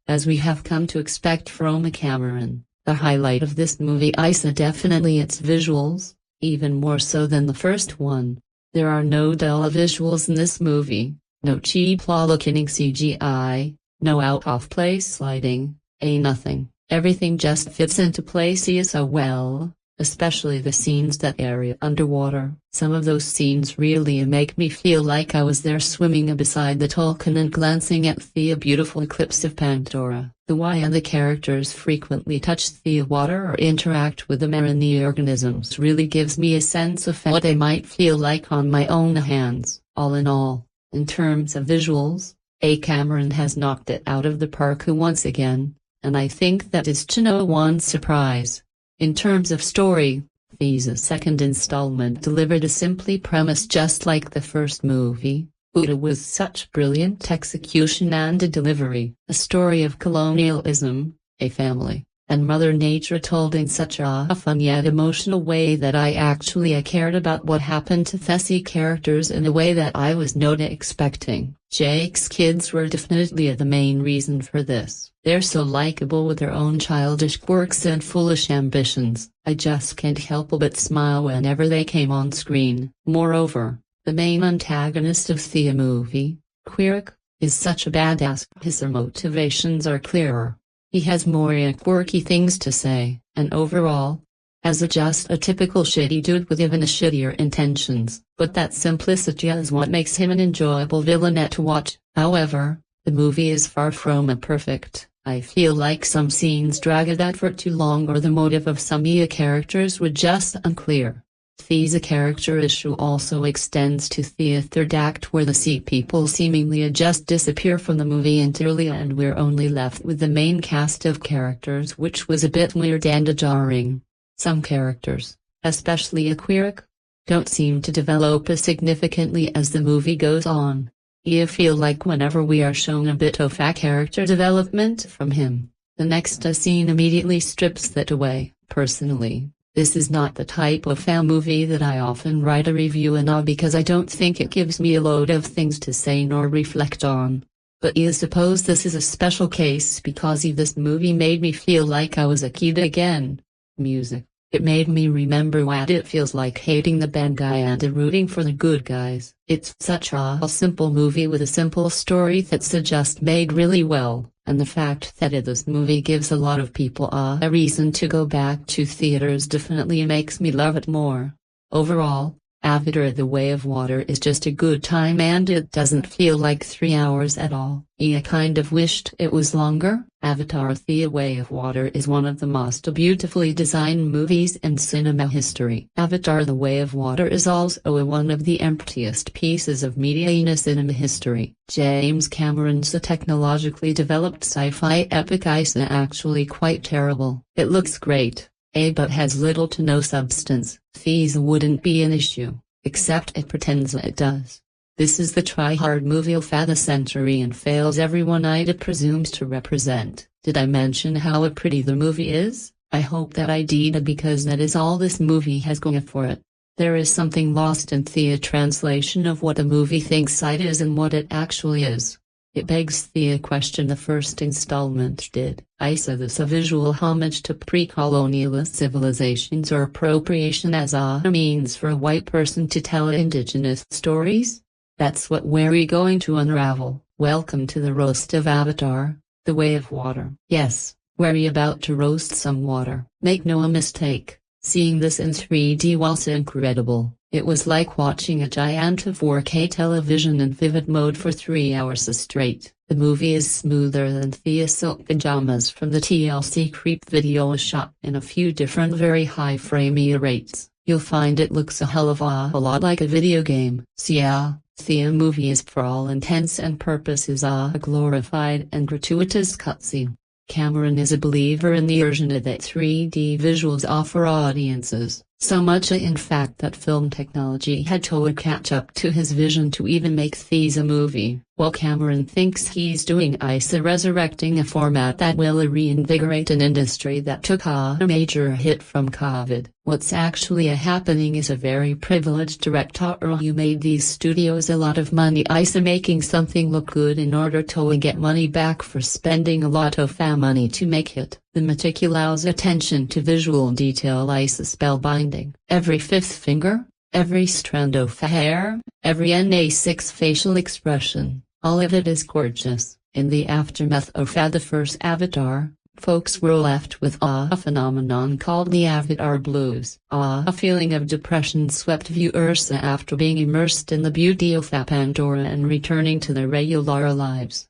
As we have come to expect from Cameron, the highlight of this movie is definitely its visuals, even more so than the first one. There are no dull visuals in this movie, no cheap looking CGI, no out-of-place lighting, nothing. Everything just fits into place so well, especially the scenes that are underwater. Some of those scenes really make me feel like I was there swimming beside the Tolkien and glancing at the beautiful eclipse of Pandora. The way the characters frequently touch the water or interact with the marine organisms really gives me a sense of what I might feel like on my own hands. All in all, in terms of visuals, Cameron has knocked it out of the park once again, and I think that is to no one's surprise. In terms of story, the second installment delivered a simply premise just like the first movie, but with such brilliant execution and delivery. A story of colonialism, a family, and Mother Nature told in such a fun yet emotional way that I actually cared about what happened to the characters in a way that I was not expecting. Jake's kids were definitely the main reason for this. They're so likable with their own childish quirks and foolish ambitions. I just can't help but smile whenever they came on screen. Moreover, the main antagonist of the movie, Quirk, is such a badass. His motivations are clearer. He has more quirky things to say, and overall, as just a typical shitty dude with even shittier intentions. But that simplicity is what makes him an enjoyable villain to watch. However, the movie is far from perfect. I feel like some scenes drag out for too long or the motive of some characters were just unclear. The character issue also extends to the third act where the sea people seemingly just disappear from the movie entirely and we're only left with the main cast of characters, which was a bit weird and jarring. Some characters, especially Quirk, don't seem to develop significantly as the movie goes on. I feel like whenever we are shown a bit of character development from him, the next scene immediately strips that away. Personally, this is not the type of movie that I often write a review on because I don't think it gives me a load of things to say nor reflect on. But I suppose this is a special case because this movie made me feel like I was a kid again. Music. It made me remember what it feels like hating the bad guy and rooting for the good guys. It's such a simple movie with a simple story that's just made really well, and the fact that this movie gives a lot of people a reason to go back to theaters definitely makes me love it more. Overall, Avatar The Way of Water is just a good time and it doesn't feel like 3 hours at all. I kind of wished it was longer. Avatar The Way of Water is one of the most beautifully designed movies in cinema history. Avatar The Way of Water is also one of the emptiest pieces of media in cinema history. James Cameron's technologically developed sci-fi epic is actually quite terrible. It looks great, but has little to no substance. Fees wouldn't be an issue, except it pretends it does. This is the try-hard movie of the century and fails everyone it presumes to represent. Did I mention how pretty the movie is? I hope that I did because that is all this movie has going for it. There is something lost in the translation of what the movie thinks it is and what it actually is. It begs the question the first installment did. Is this a visual homage to pre-colonial civilizations or appropriation as a means for a white person to tell indigenous stories? That's what we're going to unravel. Welcome to the roast of Avatar, The Way of Water. Yes, we're about to roast some water. Make no mistake, Seeing this in 3D was incredible. It was like watching a giant of 4K television in vivid mode for 3 hours straight. The movie is smoother than Thea silk pajamas from the TLC Creep video shot in a few different very high frame rates. You'll find it looks a hell of a lot like a video game. So yeah, Thea movie is for all intents and purposes a glorified and gratuitous cutscene. Cameron is a believer in the illusion that 3D visuals offer audiences, so much in fact that film technology had to catch up to his vision to even make Thea a movie. While Cameron thinks he's doing resurrecting a format that will reinvigorate an industry that took a major hit from COVID, what's actually happening is a very privileged director who made these studios a lot of money making something look good in order to get money back for spending a lot of money to make it. The meticulous attention to visual detail is spellbinding. Every fifth finger, every strand of hair, every NA6 facial expression, all of it is gorgeous. In the aftermath of the first Avatar, folks were left with a phenomenon called the Avatar blues. A feeling of depression swept viewers after being immersed in the beauty of Pandora and returning to their regular lives.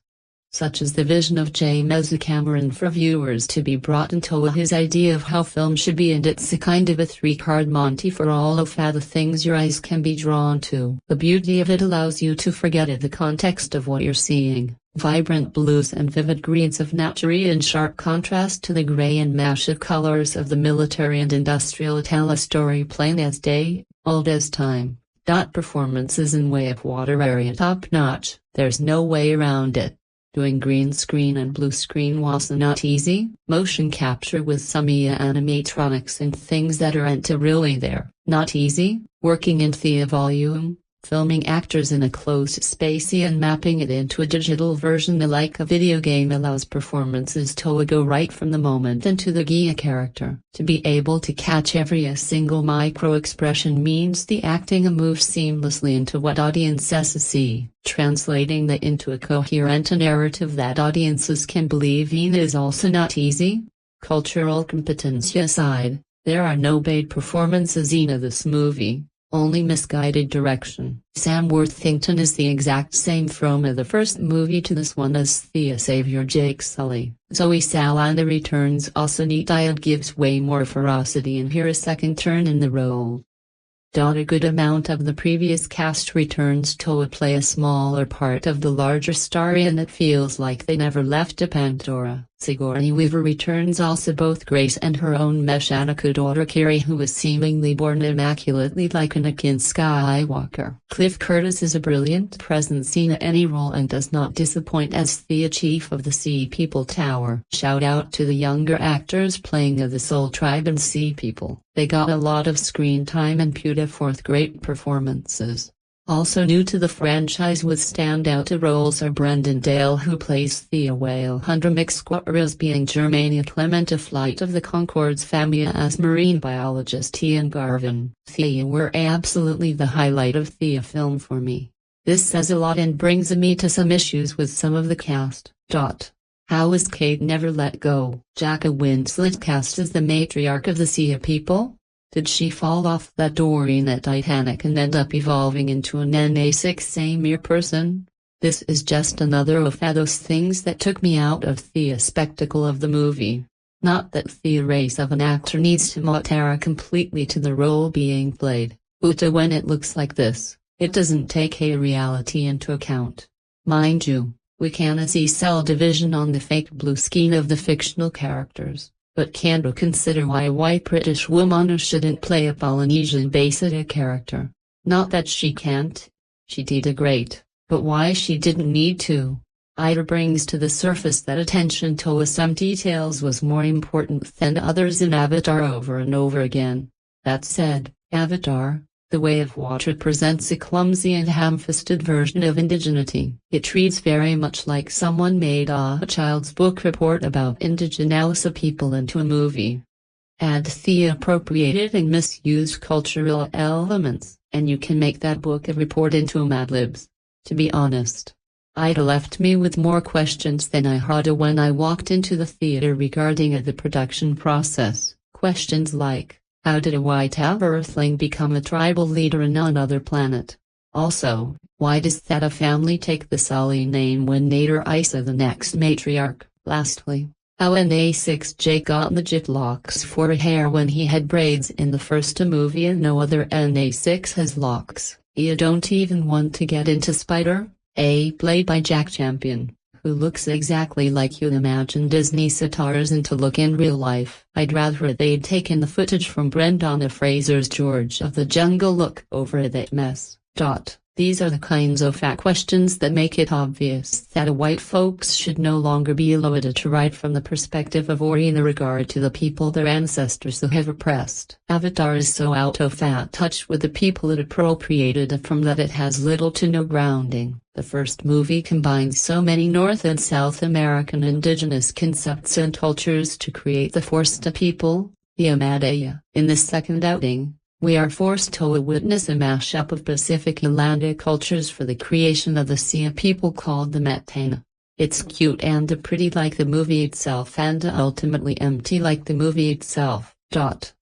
Such is the vision of James Cameron for viewers to be brought into his idea of how film should be, and it's a kind of a three-card Monty for all of the things your eyes can be drawn to. The beauty of it allows you to forget the context of what you're seeing. Vibrant blues and vivid greens of nature in sharp contrast to the grey and massive colors of the military and industrial tell a story plain as day, old as time. Performances in way of water area top-notch, there's no way around it. Doing green screen and blue screen was not easy. Motion capture with some animatronics and things that aren't really there, not easy. Working in Thea volume, filming actors in a closed space and mapping it into a digital version like a video game allows performances to go right from the moment into the Gia character. To be able to catch every single micro expression means the acting moves seamlessly into what audiences see. Translating that into a coherent narrative that audiences can believe in is also not easy. Cultural competency aside, there are no bad performances in this movie, only misguided direction. Sam Worthington is the exact same from the first movie to this one as Thea savior Jake Sully. Zoe Saldaña returns also neat and gives way more ferocity and here a second turn in the role. A good amount of the previous cast returns to play a smaller part of the larger story, and it feels like they never left Pandora. Sigourney Weaver returns also both Grace and her own Mechanical daughter Carrie, who was seemingly born immaculately like Anakin Skywalker. Cliff Curtis is a brilliant presence in any role and does not disappoint as the chief of the Sea People Tower. Shout out to the younger actors playing the Soul Tribe and Sea People. They got a lot of screen time and put forth great performances. Also new to the franchise with standout roles are Brendan Dale, who plays Thea Whale Hunter McSquire, being Germania Clement of Flight of the Conchords family as marine biologist Ian Garvin. Thea were absolutely the highlight of Thea film for me. This says a lot and brings me to some issues with some of the cast. How is Kate never let go? Kate Winslet cast as the matriarch of the Sea People? Did she fall off that door in that Titanic and end up evolving into an NA6 same-year person? This is just another of those things that took me out of the spectacle of the movie. Not that the race of an actor needs to matter completely to the role being played, but when it looks like this, it doesn't take a reality into account. Mind you, we can see cell division on the fake blue skin of the fictional characters. But can't consider why a white British woman shouldn't play a Polynesian-based character. Not that she can't. She did great, but why she didn't need to. It brings to the surface that attention to some details was more important than others in Avatar over and over again. That said, Avatar, The Way of Water presents a clumsy and ham-fisted version of indigeneity. It reads very much like someone made a child's book report about indigenous people into a movie. Add the appropriated and misused cultural elements, and you can make that book a report into Mad Libs. To be honest, it left me with more questions than I had when I walked into the theater regarding the production process. Questions like, How did a white Earthling become a tribal leader in another planet? Also, why does Theta family take the Sully name when Nader Isa the next matriarch? Lastly, how NA6J got legit locks for hair when he had braids in the first movie and no other NA6 has locks. You don't even want to get into Spider, played by Jack Champion, who looks exactly like you'd imagine Disney stars to look in real life. I'd rather they'd taken the footage from Brendan Fraser's George of the Jungle look over that mess. These are the kinds of fact questions that make it obvious that white folks should no longer be allowed to write from the perspective of or in regard to the people their ancestors have oppressed. Avatar is so out of touch with the people it appropriated it from that it has little to no grounding. The first movie combines so many North and South American indigenous concepts and cultures to create the Forced people, the Amadea. In the second outing, we are forced to witness a mashup of Pacific Islander cultures for the creation of the Sia people called the Metana. It's cute and pretty like the movie itself and ultimately empty like the movie itself.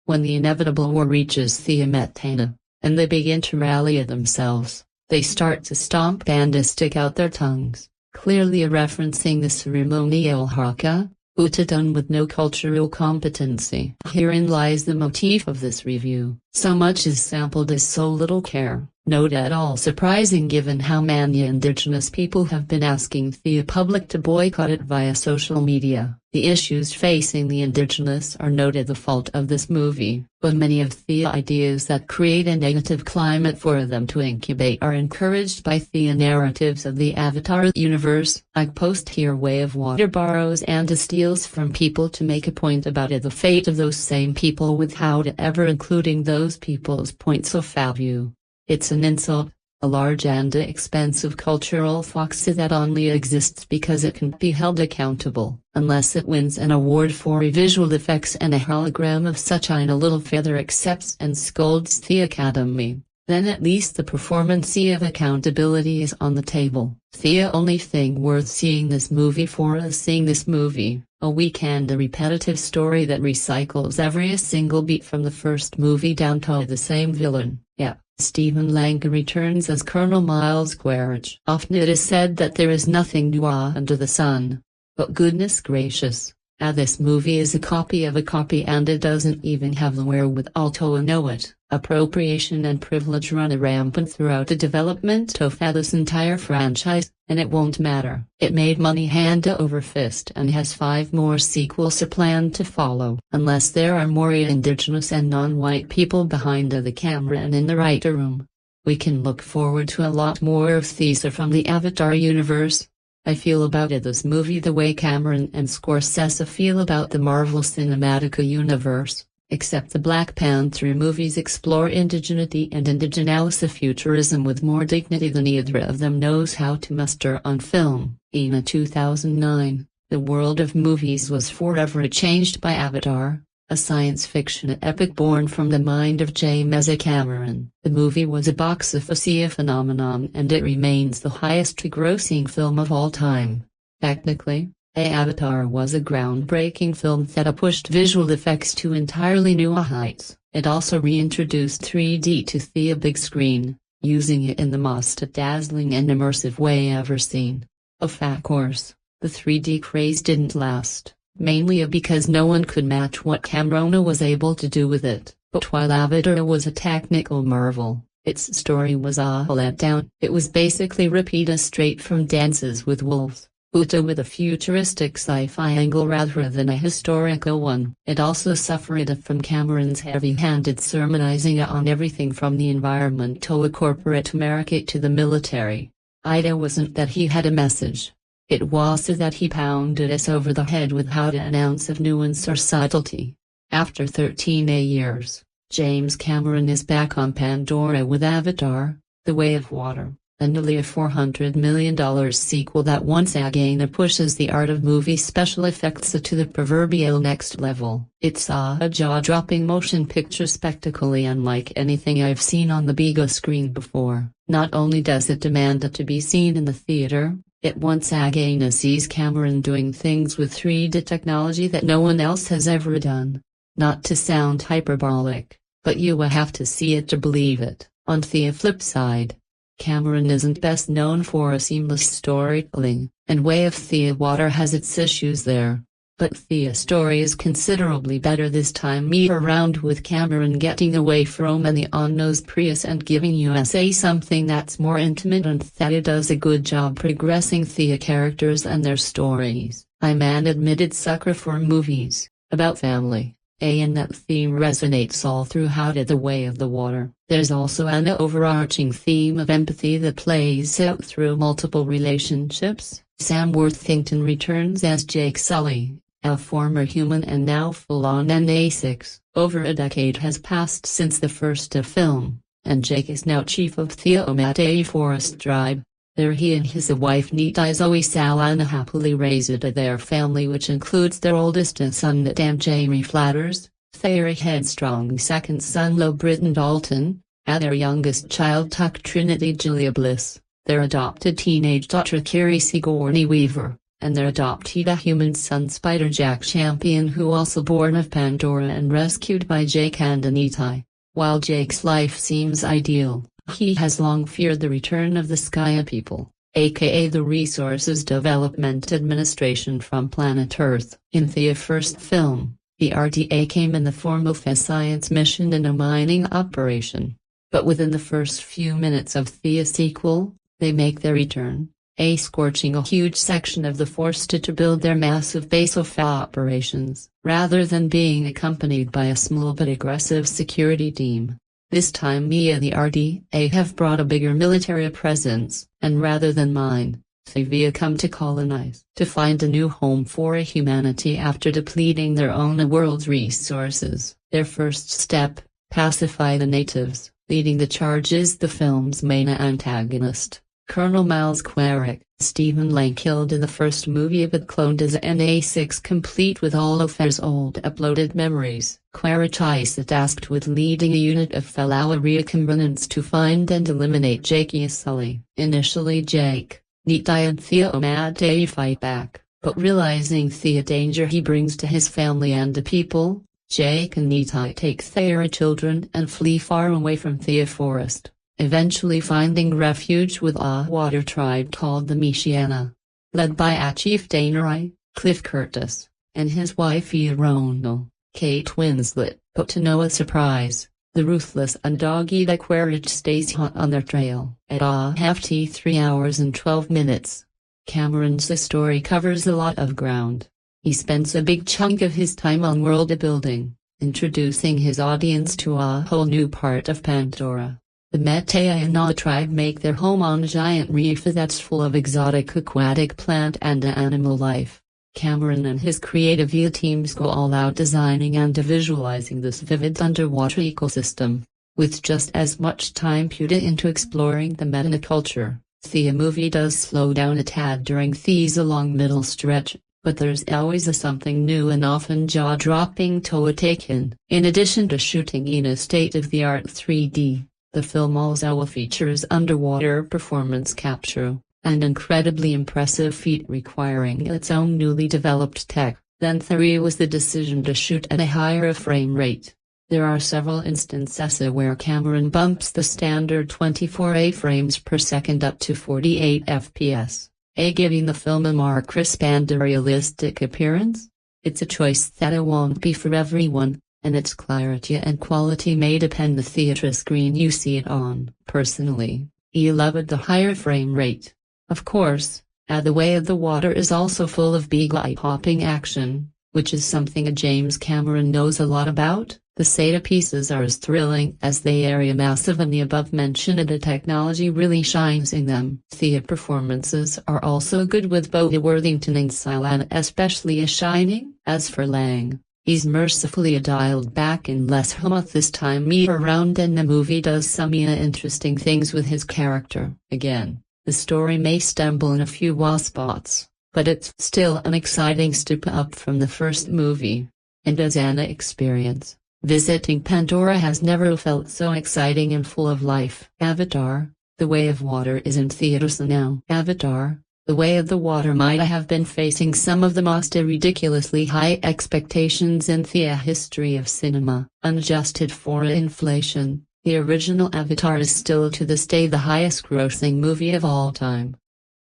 When the inevitable war reaches the Metana, and they begin to rally themselves, they start to stomp and stick out their tongues, clearly referencing the ceremonial haka, Uta done with no cultural competency. Herein lies the motif of this review. So much is sampled as so little care. Not at all surprising given how many indigenous people have been asking the public to boycott it via social media. The issues facing the indigenous are not the fault of this movie, but many of the ideas that create a negative climate for them to incubate are encouraged by the narratives of the Avatar universe. I post here way of water borrows and steals from people to make a point about the fate of those same people without ever including those people's points of view. It's an insult, a large and expensive cultural fox that only exists because it can't be held accountable, unless it wins an award for visual effects and a hologram of such a little feather accepts and scolds the Academy. Then at least the performance of accountability is on the table. The only thing worth seeing this movie for is seeing this movie, a weak and a repetitive story that recycles every single beat from the first movie down to the same villain. Yeah. Stephen Lang returns as Colonel Miles Quaritch. Often it is said that there is nothing new under the sun. But goodness gracious, this movie is a copy of a copy and it doesn't even have the wherewithal to know it. Appropriation and privilege run rampant throughout the development of this entire franchise, and it won't matter. It made money hand over fist and has 5 more sequels planned to follow. Unless there are more indigenous and non-white people behind the camera and in the writer room, we can look forward to a lot more of these from the Avatar universe. I feel about this movie the way Cameron and Scorsese feel about the Marvel Cinematic Universe. Except the Black Panther movies explore indigeneity and indigenous futurism with more dignity than either of them knows how to muster on film. In 2009, the world of movies was forever changed by Avatar, a science fiction epic born from the mind of James Cameron. The movie was a box office phenomenon and it remains the highest-grossing film of all time. Technically, Avatar was a groundbreaking film that pushed visual effects to entirely new heights. It also reintroduced 3D to the big screen, using it in the most dazzling and immersive way ever seen. Of course, the 3D craze didn't last, mainly because no one could match what Cameron was able to do with it. But while Avatar was a technical marvel, its story was a letdown. It was basically repeated straight from Dances with Wolves, Uta with a futuristic sci-fi angle rather than a historical one. It also suffered from Cameron's heavy-handed sermonizing on everything from the environment to a corporate America to the military. It wasn't that he had a message. It was so that he pounded us over the head without an ounce of nuance or subtlety. After 13 years, James Cameron is back on Pandora with Avatar, The Way of Water, a nearly $400 million sequel that once again pushes the art of movie special effects to the proverbial next level. It's a jaw-dropping motion picture spectacle unlike anything I've seen on the big screen before. Not only does it demand to be seen in the theater, it once again sees Cameron doing things with 3D technology that no one else has ever done. Not to sound hyperbolic, but you will have to see it to believe it. On the flip side, Cameron isn't best known for a seamless storytelling, and Way of the Water has its issues there. But the story is considerably better this time around, with Cameron getting away from the on-nosed Prius and giving USA something that's more intimate, and Thea does a good job progressing the characters and their stories. I'm an admitted sucker for movies about family, and that theme resonates all throughout The Way of the Water. There's also an overarching theme of empathy that plays out through multiple relationships. Sam Worthington returns as Jake Sully, a former human and now full-on NA6. Over a decade has passed since the first film, and Jake is now chief of the Omade Forest tribe. There he and his wife Zoe Saldaña happily raised their family, which includes their oldest son Jamie Flatters, their headstrong second son Lo Britton Dalton, and their youngest child Tuck Trinity Julia Bliss, their adopted teenage daughter Carrie Sigourney Weaver, and their adopted human son Spider Jack Champion, who also born of Pandora and rescued by Jake and Anita. While Jake's life seems ideal, he has long feared the return of the Sky people, aka the Resources Development Administration from planet Earth. In the first film, the RDA came in the form of a science mission and a mining operation. But within the first few minutes of the sequel, they make their return, scorching a huge section of the forest to build their massive base of operations, rather than being accompanied by a small but aggressive security team. This time the RDA have brought a bigger military presence, and rather than mine, they come to colonize, to find a new home for humanity after depleting their own world's resources. Their first step, pacify the natives. Leading the charge is the film's main antagonist, Colonel Miles Quarick. Stephen Lang killed in the first movie but cloned as NA6, complete with all of his old uploaded memories. Quarick is tasked with leading a unit of fellow recombinants to find and eliminate Jake Sully. Initially Jake, Nita and Thea Omade fight back, but realizing the danger he brings to his family and the people, Jake and Nita take their children and flee far away from the forest, eventually finding refuge with a water tribe called the Mishiana, led by a chief Danai, Cliff Curtis, and his wife Ronal, Kate Winslet. But to no surprise, the ruthless and dogged Quarick stays hot on their trail. At a hefty 3 hours and 12 minutes, Cameron's story covers a lot of ground. He spends a big chunk of his time on world building, introducing his audience to a whole new part of Pandora. The Matayana tribe make their home on a giant reef that's full of exotic aquatic plant and animal life. Cameron and his creative teams go all out designing and visualizing this vivid underwater ecosystem. With just as much time put into exploring the metaculture, the movie does slow down a tad during the long middle stretch, but there's always something new and often jaw-dropping to take in. In addition to shooting in a state-of-the-art 3D, the film also features underwater performance capture, an incredibly impressive feat requiring its own newly developed tech. Then 3 was the decision to shoot at a higher frame rate. There are several instances where Cameron bumps the standard 24 frames per second up to 48 FPS. Giving the film a more crisp and realistic appearance. It's a choice that won't be for everyone, and its clarity and quality may depend the theatre screen you see it on. Personally, I loved the higher frame rate. Of course, The Way of the Water is also full of big eye-popping action, which is something James Cameron knows a lot about. The set pieces are as thrilling as they are massive, and the above-mentioned technology really shines in them. The performances are also good, with both Worthington and Saldaña especially shining. As for Lang, he's mercifully dialed back and less humorous this time around, and the movie does some interesting things with his character. Again, the story may stumble in a few spots, but it's still an exciting step up from the first movie. And as an experience, visiting Pandora has never felt so exciting and full of life. Avatar: The Way of Water is in theaters now. Avatar: The Way of the Water might have been facing some of the most ridiculously high expectations in the history of cinema. Unadjusted for inflation, the original Avatar is still to this day the highest-grossing movie of all time.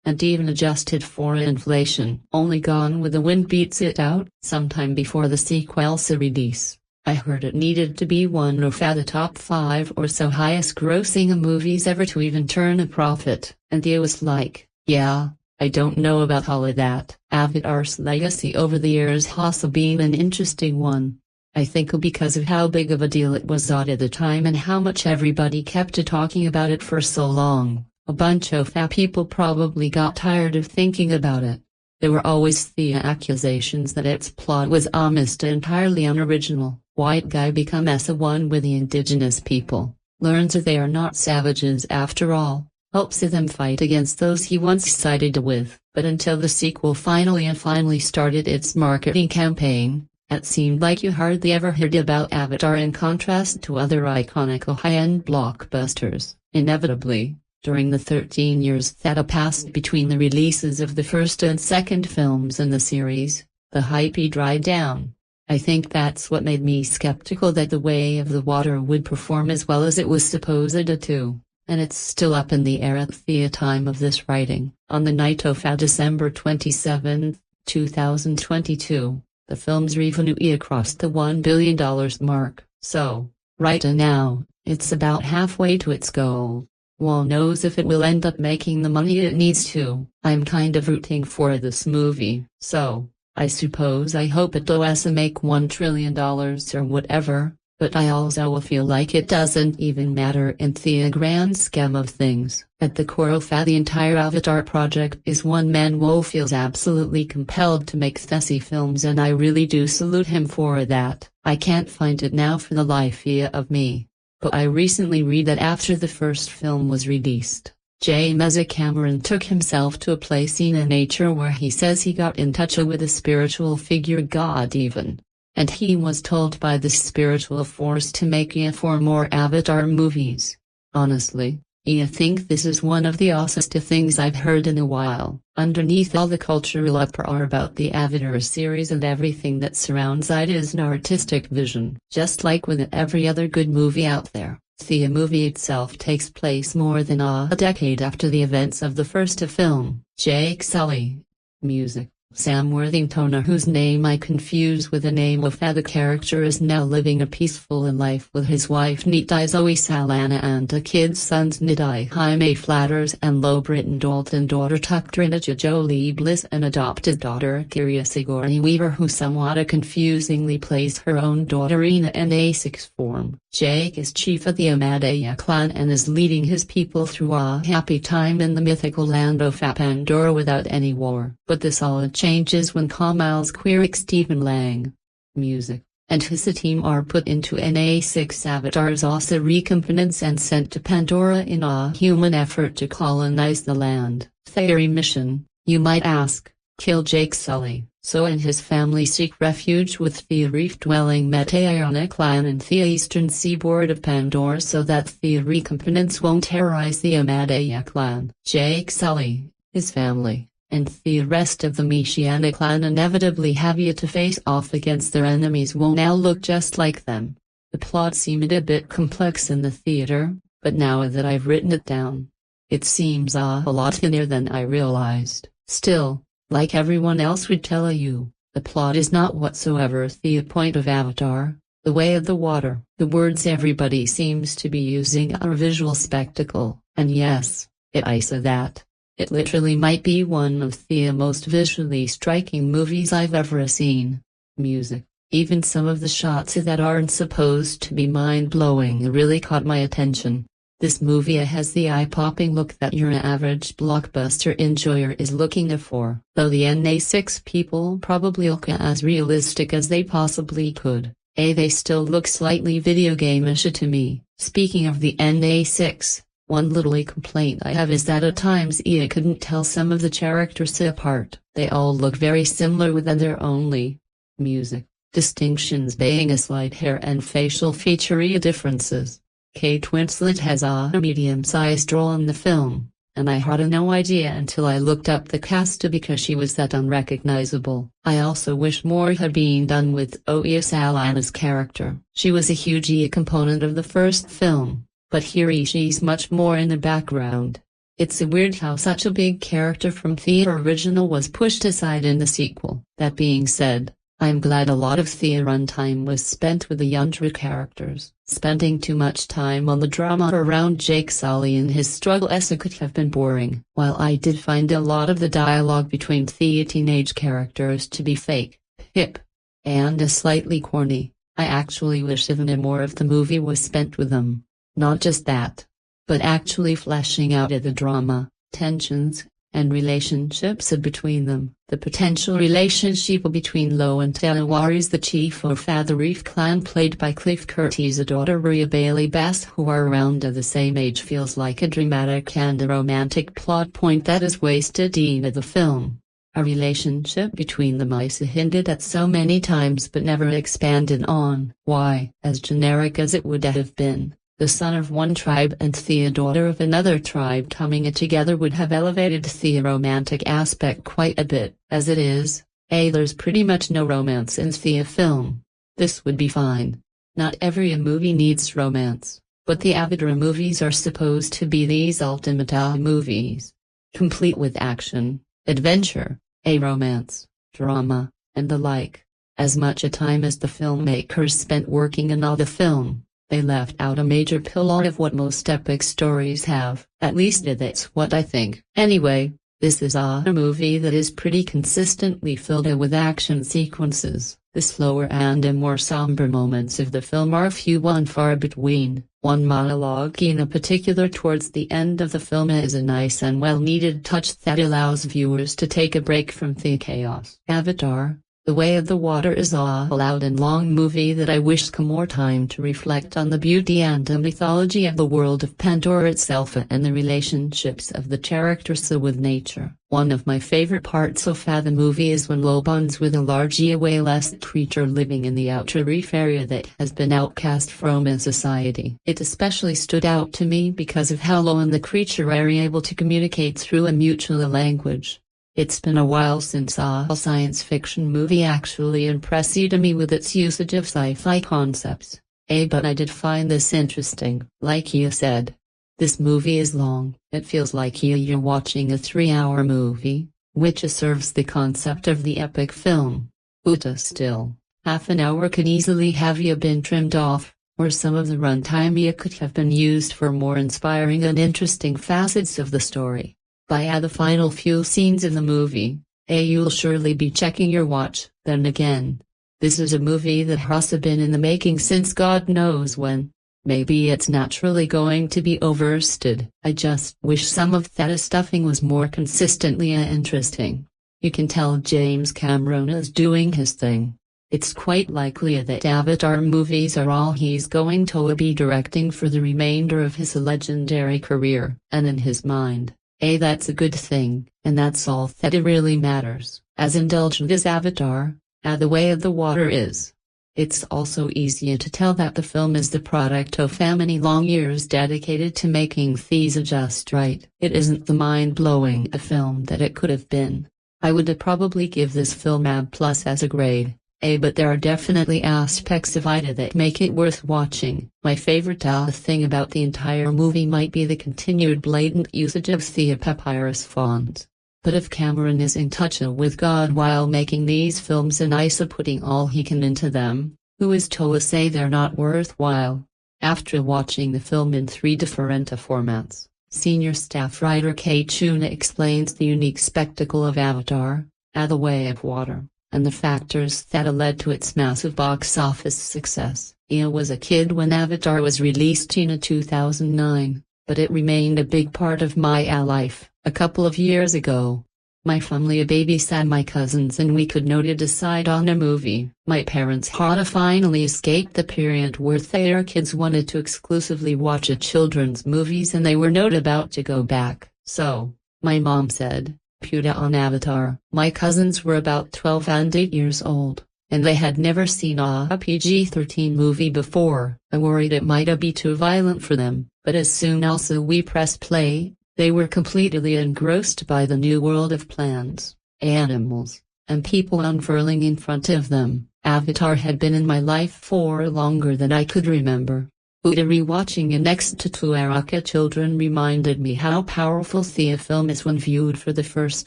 And even adjusted for inflation, only Gone with the Wind beats it out. Sometime before the sequel's release, I heard it needed to be one of the top 5 or so highest-grossing movies ever to even turn a profit, and I was like, yeah, I don't know about all of that. Avatar's legacy over the years has also been an interesting one. I think because of how big of a deal it was at the time and how much everybody kept talking about it for so long. A bunch of people probably got tired of thinking about it. There were always the accusations that its plot was almost entirely unoriginal. White guy becomes one with the indigenous people, learns that they are not savages after all, helps them fight against those he once sided with. But until the sequel finally started its marketing campaign, it seemed like you hardly ever heard about Avatar in contrast to other iconic high-end blockbusters. Inevitably, during the 13 years that passed between the releases of the first and second films in the series, the hype dried down. I think that's what made me skeptical that The Way of the Water would perform as well as it was supposed to, and it's still up in the air at the time of this writing. On the night of December 27, 2022, the film's revenue crossed the $1 billion mark, so, right now, it's about halfway to its goal. Who knows if it will end up making the money it needs to. I'm kind of rooting for this movie, so, I suppose I hope it does make $1 trillion or whatever, but I also feel like it doesn't even matter in the grand scheme of things. At the core of the entire Avatar project is one man who feels absolutely compelled to make these films, and I really do salute him for that. I can't find it now for the life of me. But I recently read that after the first film was released, James Cameron took himself to a place in nature where he says he got in touch with a spiritual figure, God even. And he was told by the spiritual force to make 4 more Avatar movies. Honestly, I think this is one of the awesomest things I've heard in a while. Underneath all the cultural uproar about the Avatar series and everything that surrounds it is an artistic vision. Just like with every other good movie out there, the movie itself takes place more than a decade after the events of the first film. Jake Sully. Music. Sam Worthington, whose name I confuse with the name of the character, is now living a peaceful life with his wife Zoe Saldaña and kids sons Jaime Flatters and Lo Britton Dalton, daughter Trinity Jolie Bliss, and adopted daughter Sigourney Weaver, who somewhat confusingly plays her own daughter in a sixth form. Jake is chief of the Amadea clan and is leading his people through a happy time in the mythical land of Pandora without any war. But this all changes when Kamal's queer Stephen Lang. Music. And his team are put into NA6 avatars also recompense and sent to Pandora in a human effort to colonize the land. Theory mission, you might ask, kill Jake Sully, so and his family seek refuge with the reef-dwelling Metaeona clan in the eastern seaboard of Pandora so that the recompense won't terrorize the Amadea clan. Jake Sully, his family, and the rest of the Messianic clan inevitably have to face off against their enemies will now look just like them. The plot seemed a bit complex in the theater, but now that I've written it down, it seems a lot thinner than I realized. Still, like everyone else would tell you, the plot is not whatsoever the point of Avatar, The Way of the Water. The words everybody seems to be using are a visual spectacle, and yes, I say that. It literally might be one of the most visually striking movies I've ever seen. Music. Even some of the shots that aren't supposed to be mind-blowing really caught my attention. This movie has the eye-popping look that your average blockbuster enjoyer is looking for. Though the NA6 people probably look as realistic as they possibly could, they still look slightly video game-ish to me. Speaking of the NA6, one little complaint I have is that at times I couldn't tell some of the characters apart. They all look very similar with their only music distinctions being a slight hair and facial feature differences. Kate Winslet has a medium-sized role in the film, and I had no idea until I looked up the cast because she was that unrecognizable. I also wish more had been done with Zoe Saldaña's character. She was a huge component of the first film, but here she's much more in the background. It's weird how such a big character from the original was pushed aside in the sequel. That being said, I'm glad a lot of the runtime was spent with the younger characters. Spending too much time on the drama around Jake Sully and his struggles could have been boring. While I did find a lot of the dialogue between the teenage characters to be fake, hip, and slightly corny, I actually wish even more of the movie was spent with them. Not just that, but actually fleshing out the drama, tensions, and relationships between them. The potential relationship between Lo and Tawaris, the chief of the Reef clan played by Cliff Curtis's daughter Rhea Bailey Bass, who are around the same age, feels like a dramatic and a romantic plot point that is wasted in the film. A relationship between them is hinted at so many times but never expanded on. Why, as generic as it would have been, the son of one tribe and the daughter of another tribe coming together would have elevated the romantic aspect quite a bit. As it is, there's pretty much no romance in the film. This would be fine. Not every movie needs romance, but the Avatar movies are supposed to be these ultimate movies, complete with action, adventure, romance, drama, and the like. As much time as the filmmakers spent working on the film, they left out a major pillar of what most epic stories have. At least that's what I think. Anyway, this is a movie that is pretty consistently filled with action sequences. The slower and more somber moments of the film are few and far between. One monologue in particular towards the end of the film is a nice and well-needed touch that allows viewers to take a break from the chaos. Avatar: The Way of the Water is a loud and long movie that I wish more time to reflect on the beauty and mythology of the world of Pandora itself and the relationships of the characters with nature. One of my favorite parts of the movie is when Lo bonds with a large whale-esque creature living in the outer reef area that has been outcast from society. It especially stood out to me because of how Lo and the creature are able to communicate through a mutual language. It's been a while since a science fiction movie actually impressed me with its usage of sci-fi concepts. But I did find this interesting. Like you said, this movie is long. It feels like you're watching a 3-hour movie, which serves the concept of the epic film. But still, half an hour could easily have been trimmed off, or some of the runtime could have been used for more inspiring and interesting facets of the story. By the final few scenes in the movie, you'll surely be checking your watch. Then again, this is a movie that has been in the making since God knows when. Maybe it's naturally going to be overstated. I just wish some of that stuffing was more consistently interesting. You can tell James Cameron is doing his thing. It's quite likely that Avatar movies are all he's going to be directing for the remainder of his legendary career. And in his mind, that's a good thing, and that's all that it really matters. As indulgent as Avatar: The Way of the Water is, it's also easier to tell that the film is the product of many long years dedicated to making things just right. It isn't the mind-blowing film that it could have been. I would probably give this film A+ as a grade, but there are definitely aspects of it that make it worth watching. My favorite thing about the entire movie might be the continued blatant usage of the papyrus fonts. But if Cameron is in touch with God while making these films and putting all he can into them, who is to say they're not worthwhile? After watching the film in 3 different formats, senior staff writer Kate Winslet explains the unique spectacle of Avatar: The Way of Water, and the factors that led to its massive box office success. I was a kid when Avatar was released in 2009, but it remained a big part of my life. A couple of years ago, my family babysat my cousins and we could not decide on a movie. My parents had finally escaped the period where their kids wanted to exclusively watch children's movies and they were not about to go back. So, my mom said, "Put on Avatar." My cousins were about 12 and 8 years old, and they had never seen a PG-13 movie before. I worried it might be too violent for them, but as soon as we pressed play, They were completely engrossed by the new world of plants, animals, and people unfurling in front of them. Avatar had been in my life for longer than I could remember. Rewatching it next to Two Araka Children reminded me how powerful the film is when viewed for the first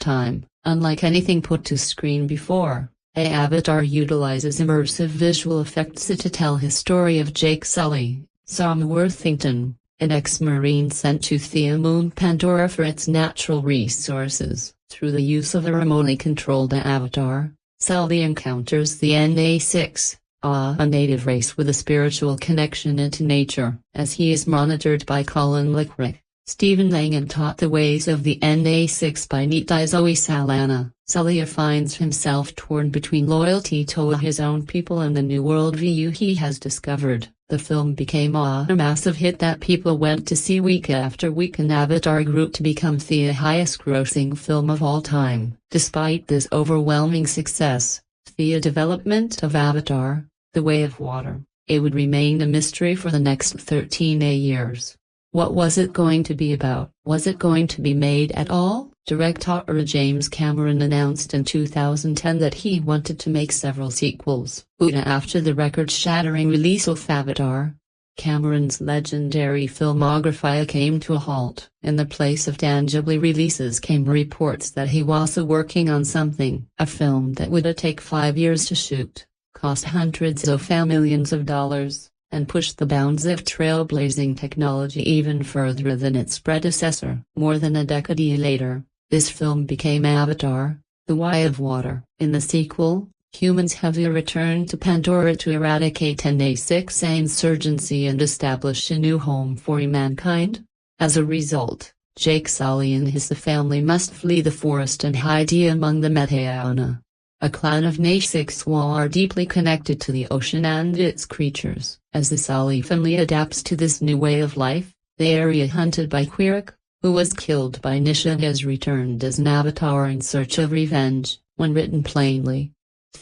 time. Unlike anything put to screen before, Avatar utilizes immersive visual effects to tell his story of Jake Sully, Sam Worthington, an ex-marine sent to the moon Pandora for its natural resources. Through the use of a remotely controlled avatar, Sully encounters the Na6, a native race with a spiritual connection into nature. As he is monitored by Colin Lickrick, Stephen Lang, and taught the ways of the Na6 by Nita Zoe Saldaña, Sully finds himself torn between loyalty to his own people and the new worldview he has discovered. The film became a massive hit that people went to see week after week, and Avatar grew to become the highest-grossing film of all time. Despite this overwhelming success, the development of Avatar, The Way of Water, it would remain a mystery for the next 13 years. What was it going to be about? Was it going to be made at all? Director James Cameron announced in 2010 that he wanted to make several sequels. After the record-shattering release of Avatar, Cameron's legendary filmography came to a halt. In the place of tangible releases came reports that he was working on something, a film that would take 5 years to shoot, cost hundreds of millions of dollars, and push the bounds of trailblazing technology even further than its predecessor. More than a decade later, this film became Avatar, The Way of Water. In the sequel, humans have returned to Pandora to eradicate Na6 insurgency and establish a new home for mankind. As a result, Jake Sully and his family must flee the forest and hide among the Metaona, a clan of Na6 who are deeply connected to the ocean and its creatures. As the Sully family adapts to this new way of life, the area hunted by Quirik, who was killed by Nisha, has returned as an avatar in search of revenge. When written plainly,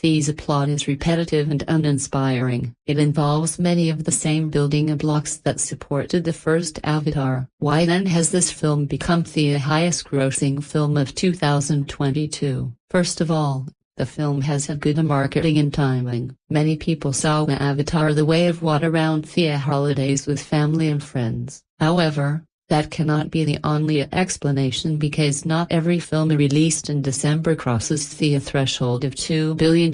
the plot is repetitive and uninspiring. It involves many of the same building blocks that supported the first Avatar. Why then has this film become the highest-grossing film of 2022? First of all, the film has had good marketing and timing. Many people saw Avatar: The Way of Water around the holidays with family and friends. However, that cannot be the only explanation, because not every film released in December crosses the threshold of $2 billion.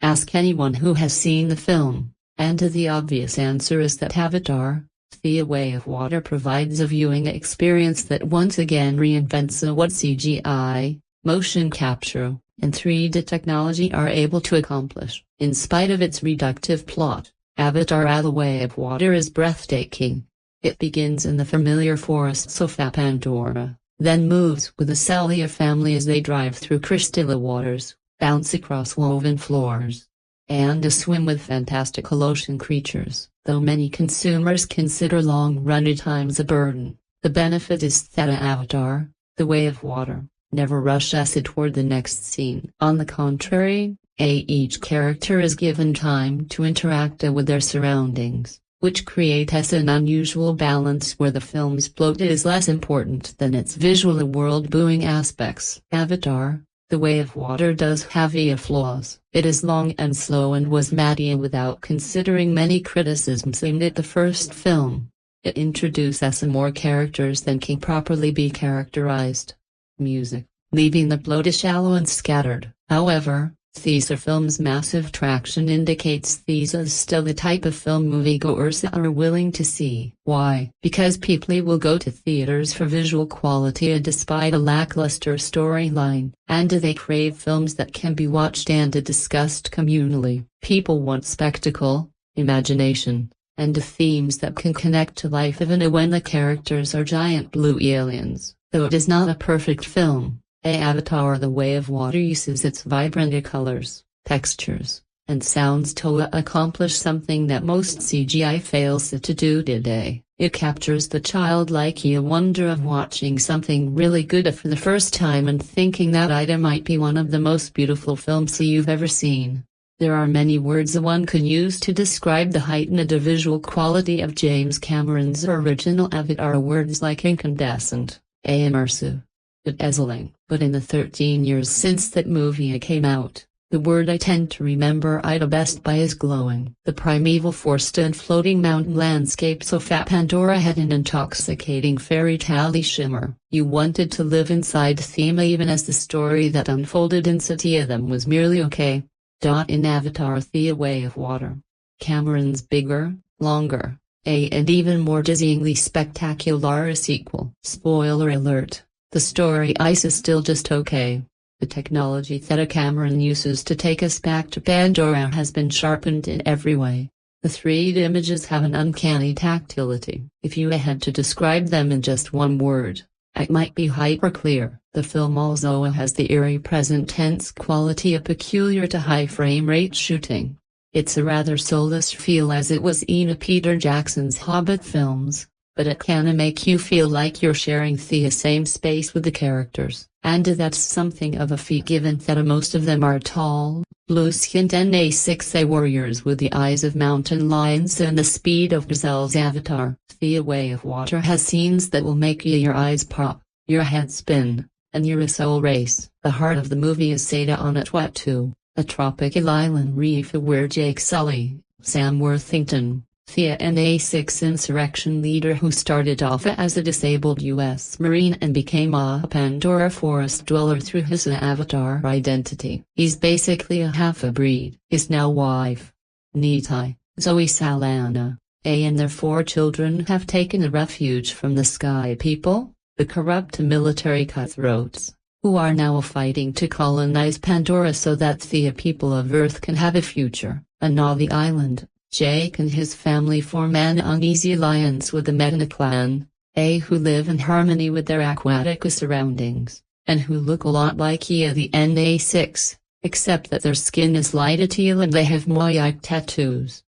Ask anyone who has seen the film, and the obvious answer is that Avatar: The Way of Water provides a viewing experience that once again reinvents what CGI, motion capture, and 3D technology are able to accomplish. In spite of its reductive plot, Avatar: The Way of Water is breathtaking. It begins in the familiar forests of Pandora, then moves with the Sully family as they drive through crystalline waters, bounce across woven floors, and swim with fantastical ocean creatures. Though many consumers consider long running times a burden, the benefit is that Avatar: The Way of Water never rushes toward the next scene. On the contrary, each character is given time to interact with their surroundings, which creates an unusual balance where the film's plot is less important than its visual world-building aspects. Avatar: The Way of Water does have flaws. It is long and slow and was muddy without considering many criticisms aimed at the first film. It introduces more characters than can properly be characterized. Music, leaving the plot shallow and scattered. However, the film's massive traction indicates this is still the type of film moviegoers are willing to see. Why? Because people will go to theaters for visual quality despite a lackluster storyline, and they crave films that can be watched and discussed communally. People want spectacle, imagination, and themes that can connect to life even when the characters are giant blue aliens. Though it is not a perfect film, Avatar: The Way of Water uses its vibrant colors, textures, and sounds to accomplish something that most CGI fails to do today. It captures the childlike wonder of watching something really good for the first time and thinking that it might be one of the most beautiful films you've ever seen. There are many words one can use to describe the heightened visual quality of James Cameron's original Avatar. Words like incandescent, Immersive. Dazzling. But in the 13 years since that movie came out, the word I tend to remember it best by is glowing. The primeval forest and floating mountain landscapes of Pandora had an intoxicating fairy tale shimmer. You wanted to live inside Thema even as the story that unfolded in City of Them was merely okay. In Avatar: The Way of Water, Cameron's bigger, longer, and even more dizzyingly spectacular sequel. Spoiler alert, the story is still just okay. The technology that Cameron uses to take us back to Pandora has been sharpened in every way. The 3D images have an uncanny tactility. If you had to describe them in just one word, it might be hyperclear. The film also has the eerie present tense quality peculiar to high frame rate shooting. It's a rather soulless feel as it was in Peter Jackson's Hobbit films, but it can make you feel like you're sharing the same space with the characters, and that's something of a feat given that most of them are tall, blue-skinned and A6A warriors with the eyes of mountain lions and the speed of gazelles. Avatar: The Way of Water has scenes that will make your eyes pop, your head spin, and your soul race. The heart of the movie is set on Tuatu, a tropical island reef where Jake Sully, Sam Worthington, an A6 insurrection leader who started off as a disabled U.S. Marine and became a Pandora forest dweller through his avatar identity. He's basically a half-breed. His now wife, Zoe Saldaña, and their 4 children have taken a refuge from the Sky People, the corrupt military cutthroats, who are now fighting to colonize Pandora so that the people of Earth can have a future. On the island, Jake and his family form an uneasy alliance with the Medina clan, who live in harmony with their aquatic surroundings, and who look a lot like the NA6, except that their skin is light teal and they have moai tattoos.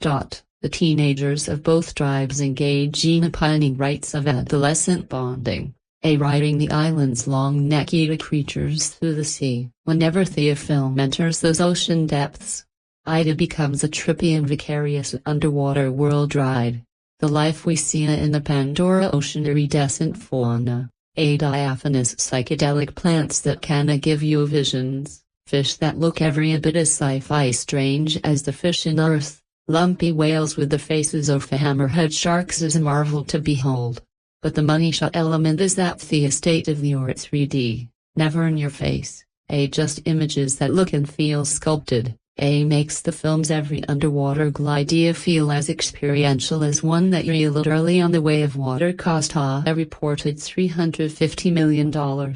The teenagers of both tribes engage in pining rites of adolescent bonding, riding the island's long-necked creatures through the sea. Whenever the film enters those ocean depths, it becomes a trippy and vicarious underwater world ride. The life we see in the Pandora ocean, iridescent fauna, diaphanous psychedelic plants that can give you visions, fish that look every bit as sci-fi strange as the fish in Earth, lumpy whales with the faces of hammerhead sharks is a marvel to behold. But the money shot element is that the state-of-the-art 3D, never in your face, just images that look and feel sculpted. Makes the film's every underwater glide feel as experiential as one that you literally on The Way of Water cost a reported $350 million.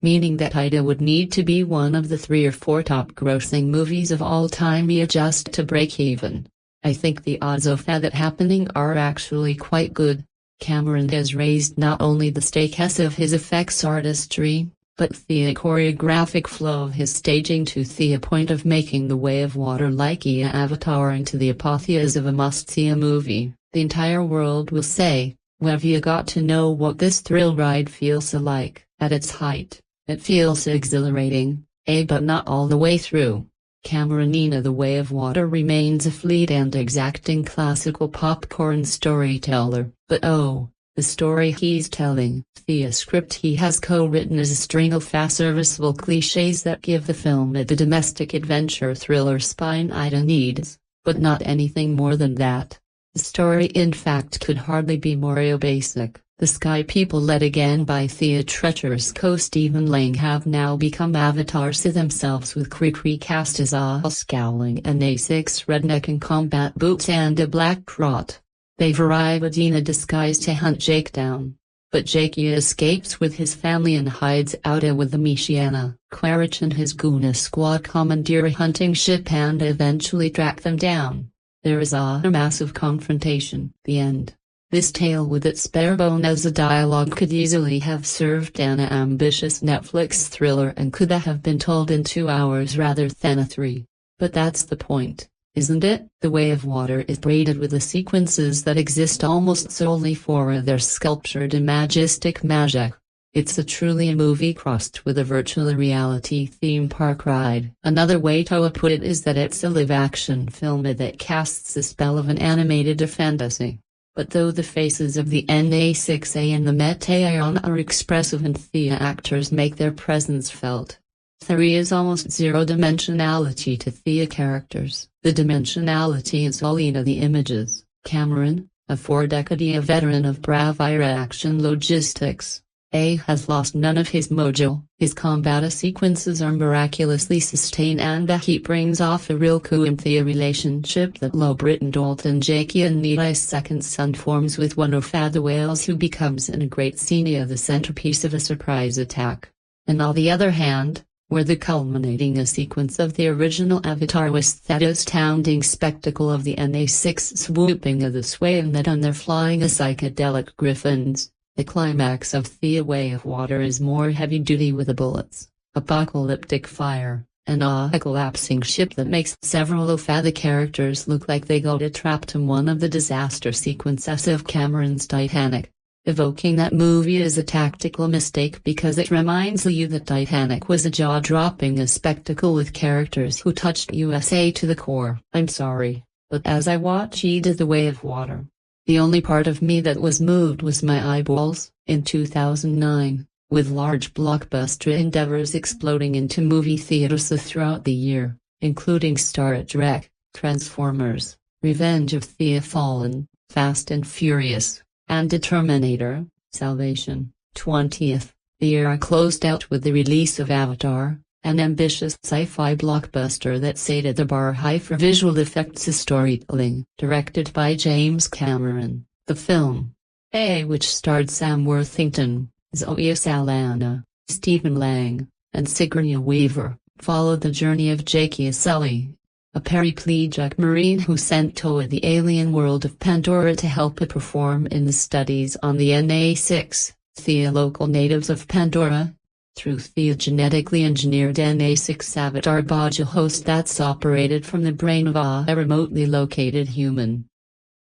Meaning that it would need to be one of the 3 or 4 top-grossing movies of all time just to break even. I think the odds of that happening are actually quite good. Cameron has raised not only the stakes of his effects artistry, but the choreographic flow of his staging to the point of making The Way of Water like Avatar into the apotheosis of a must-see movie. The entire world will say, "Have you got to know what this thrill ride feels like?" At its height, it feels exhilarating, but not all the way through. Cameronina The Way of Water remains a fleet and exacting classical popcorn storyteller, but the story he's telling, the script he has co-written is a string of fast serviceable cliches that give the film the domestic adventure thriller spine it needs, but not anything more than that. The story in fact could hardly be more basic. The Sky People, led again by the treacherous co-Stephen Lang, have now become avatars themselves, with Cree cast as a scowling and A6 redneck in combat boots and a black crot. They've arrived in a disguise to hunt Jake down, but Jake escapes with his family and hides out with the Michiana, Quaritch and his Guna squad commandeer a hunting ship and eventually track them down. There is a massive confrontation. The end. This tale with its bare bones dialogue could easily have served an ambitious Netflix thriller and could have been told in 2 hours rather than 3. But that's the point, isn't it? The Way of Water is braided with the sequences that exist almost solely for their sculptured and majestic magic. It's a truly a movie crossed with a virtual reality theme park ride. Another way to put it is that it's a live-action film that casts the spell of an animated fantasy. But though the faces of the Na6A and the Metaion are expressive and Thea actors make their presence felt, there is almost zero dimensionality to Thea characters. The dimensionality is all in the images. Cameron, a 4-decade veteran of bravura action logistics, has lost none of his mojo. His combat sequences are miraculously sustained, and he brings off a real coup in the relationship that Low Britain Dalton Jakey and Nita's second son forms with one of the whales, who becomes in a great scene the centerpiece of a surprise attack. And on the other hand, where the culminating a sequence of the original Avatar was that astounding spectacle of the Na6 swooping the sway and that on their flying psychedelic griffins, the climax of The Way of Water is more heavy-duty with the bullets, apocalyptic fire, and a collapsing ship that makes several of the characters look like they got trapped in one of the disaster sequences of Cameron's Titanic. Evoking that movie is a tactical mistake because it reminds you that Titanic was a jaw-dropping spectacle with characters who touched USA to the core. I'm sorry, but as I watched The Way of Water, the only part of me that was moved was my eyeballs. In 2009, with large blockbuster endeavors exploding into movie theaters throughout the year, including Star Trek, Transformers, Revenge of the Fallen, Fast and Furious, and Terminator, Salvation. 20th, the era closed out with the release of Avatar, an ambitious sci-fi blockbuster that set the bar high for visual effects storytelling. Directed by James Cameron, the film, which starred Sam Worthington, Zoe Saldaña, Stephen Lang, and Sigourney Weaver, followed the journey of Jake Sully, a paraplegic marine who sent to the alien world of Pandora to help it perform in the studies on the Na6, the local natives of Pandora. Through the genetically engineered Na6 avatar body host that's operated from the brain of a remotely located human.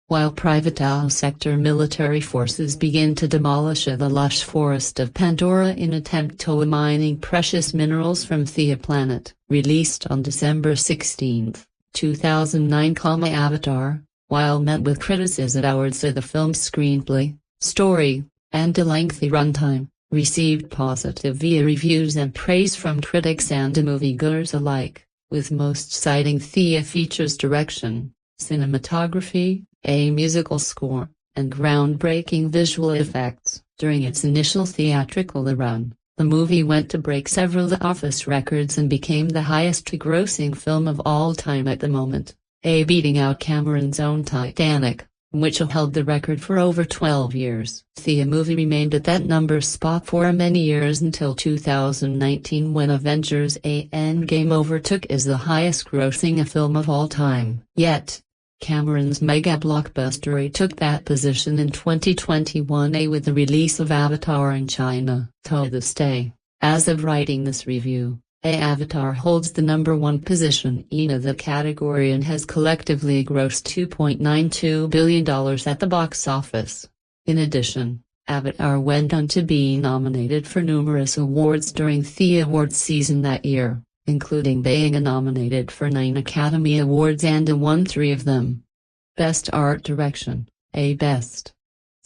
While private sector military forces begin to demolish the lush forest of Pandora in attempt to mining precious minerals from the planet. Released on December 16, 2009, Avatar, while met with criticism towards the film's screenplay, story, and a lengthy runtime, received positive reviews and praise from critics and moviegoers alike, with most citing the feature's direction, cinematography, a musical score, and groundbreaking visual effects. During its initial theatrical run, the movie went to break several office records and became the highest-grossing film of all time at the moment, beating out Cameron's own Titanic, which held the record for over 12 years. The movie remained at that number spot for many years until 2019, when Avengers: Endgame overtook as the highest-grossing film of all time. Yet, Cameron's mega-blockbuster took that position in 2021 with the release of Avatar in China. To this day, as of writing this review, Avatar holds the #1 position in the category and has collectively grossed $2.92 billion at the box office. In addition, Avatar went on to be nominated for numerous awards during the awards season that year, including being nominated for 9 Academy Awards and won 3 of them. Best Art Direction, Best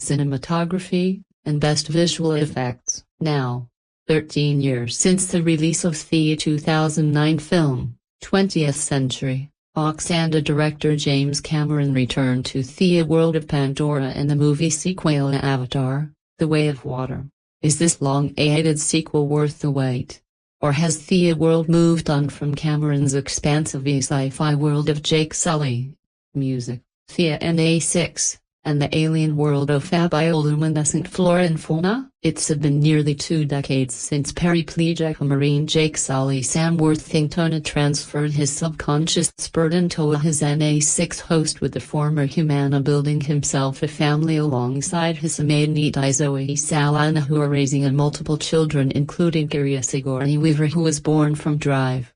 Cinematography, and Best Visual Effects. Now, 13 years since the release of the 2009 film, 20th Century Fox and director James Cameron returned to the world of Pandora and the movie sequel Avatar, The Way of Water. Is this long-awaited sequel worth the wait? Or has the world moved on from Cameron's expansive sci-fi world of Jake Sully? Music, the Na6, and the alien world of bioluminescent flora and fauna? It's been nearly 2 decades since paraplegic marine Jake Sully Sam Worthington transferred his subconscious burden to his Na6 host, with the former humana building himself a family alongside his maid Zoe Saldaña, who are raising multiple children, including Sigourney Weaver, who was born from Drive.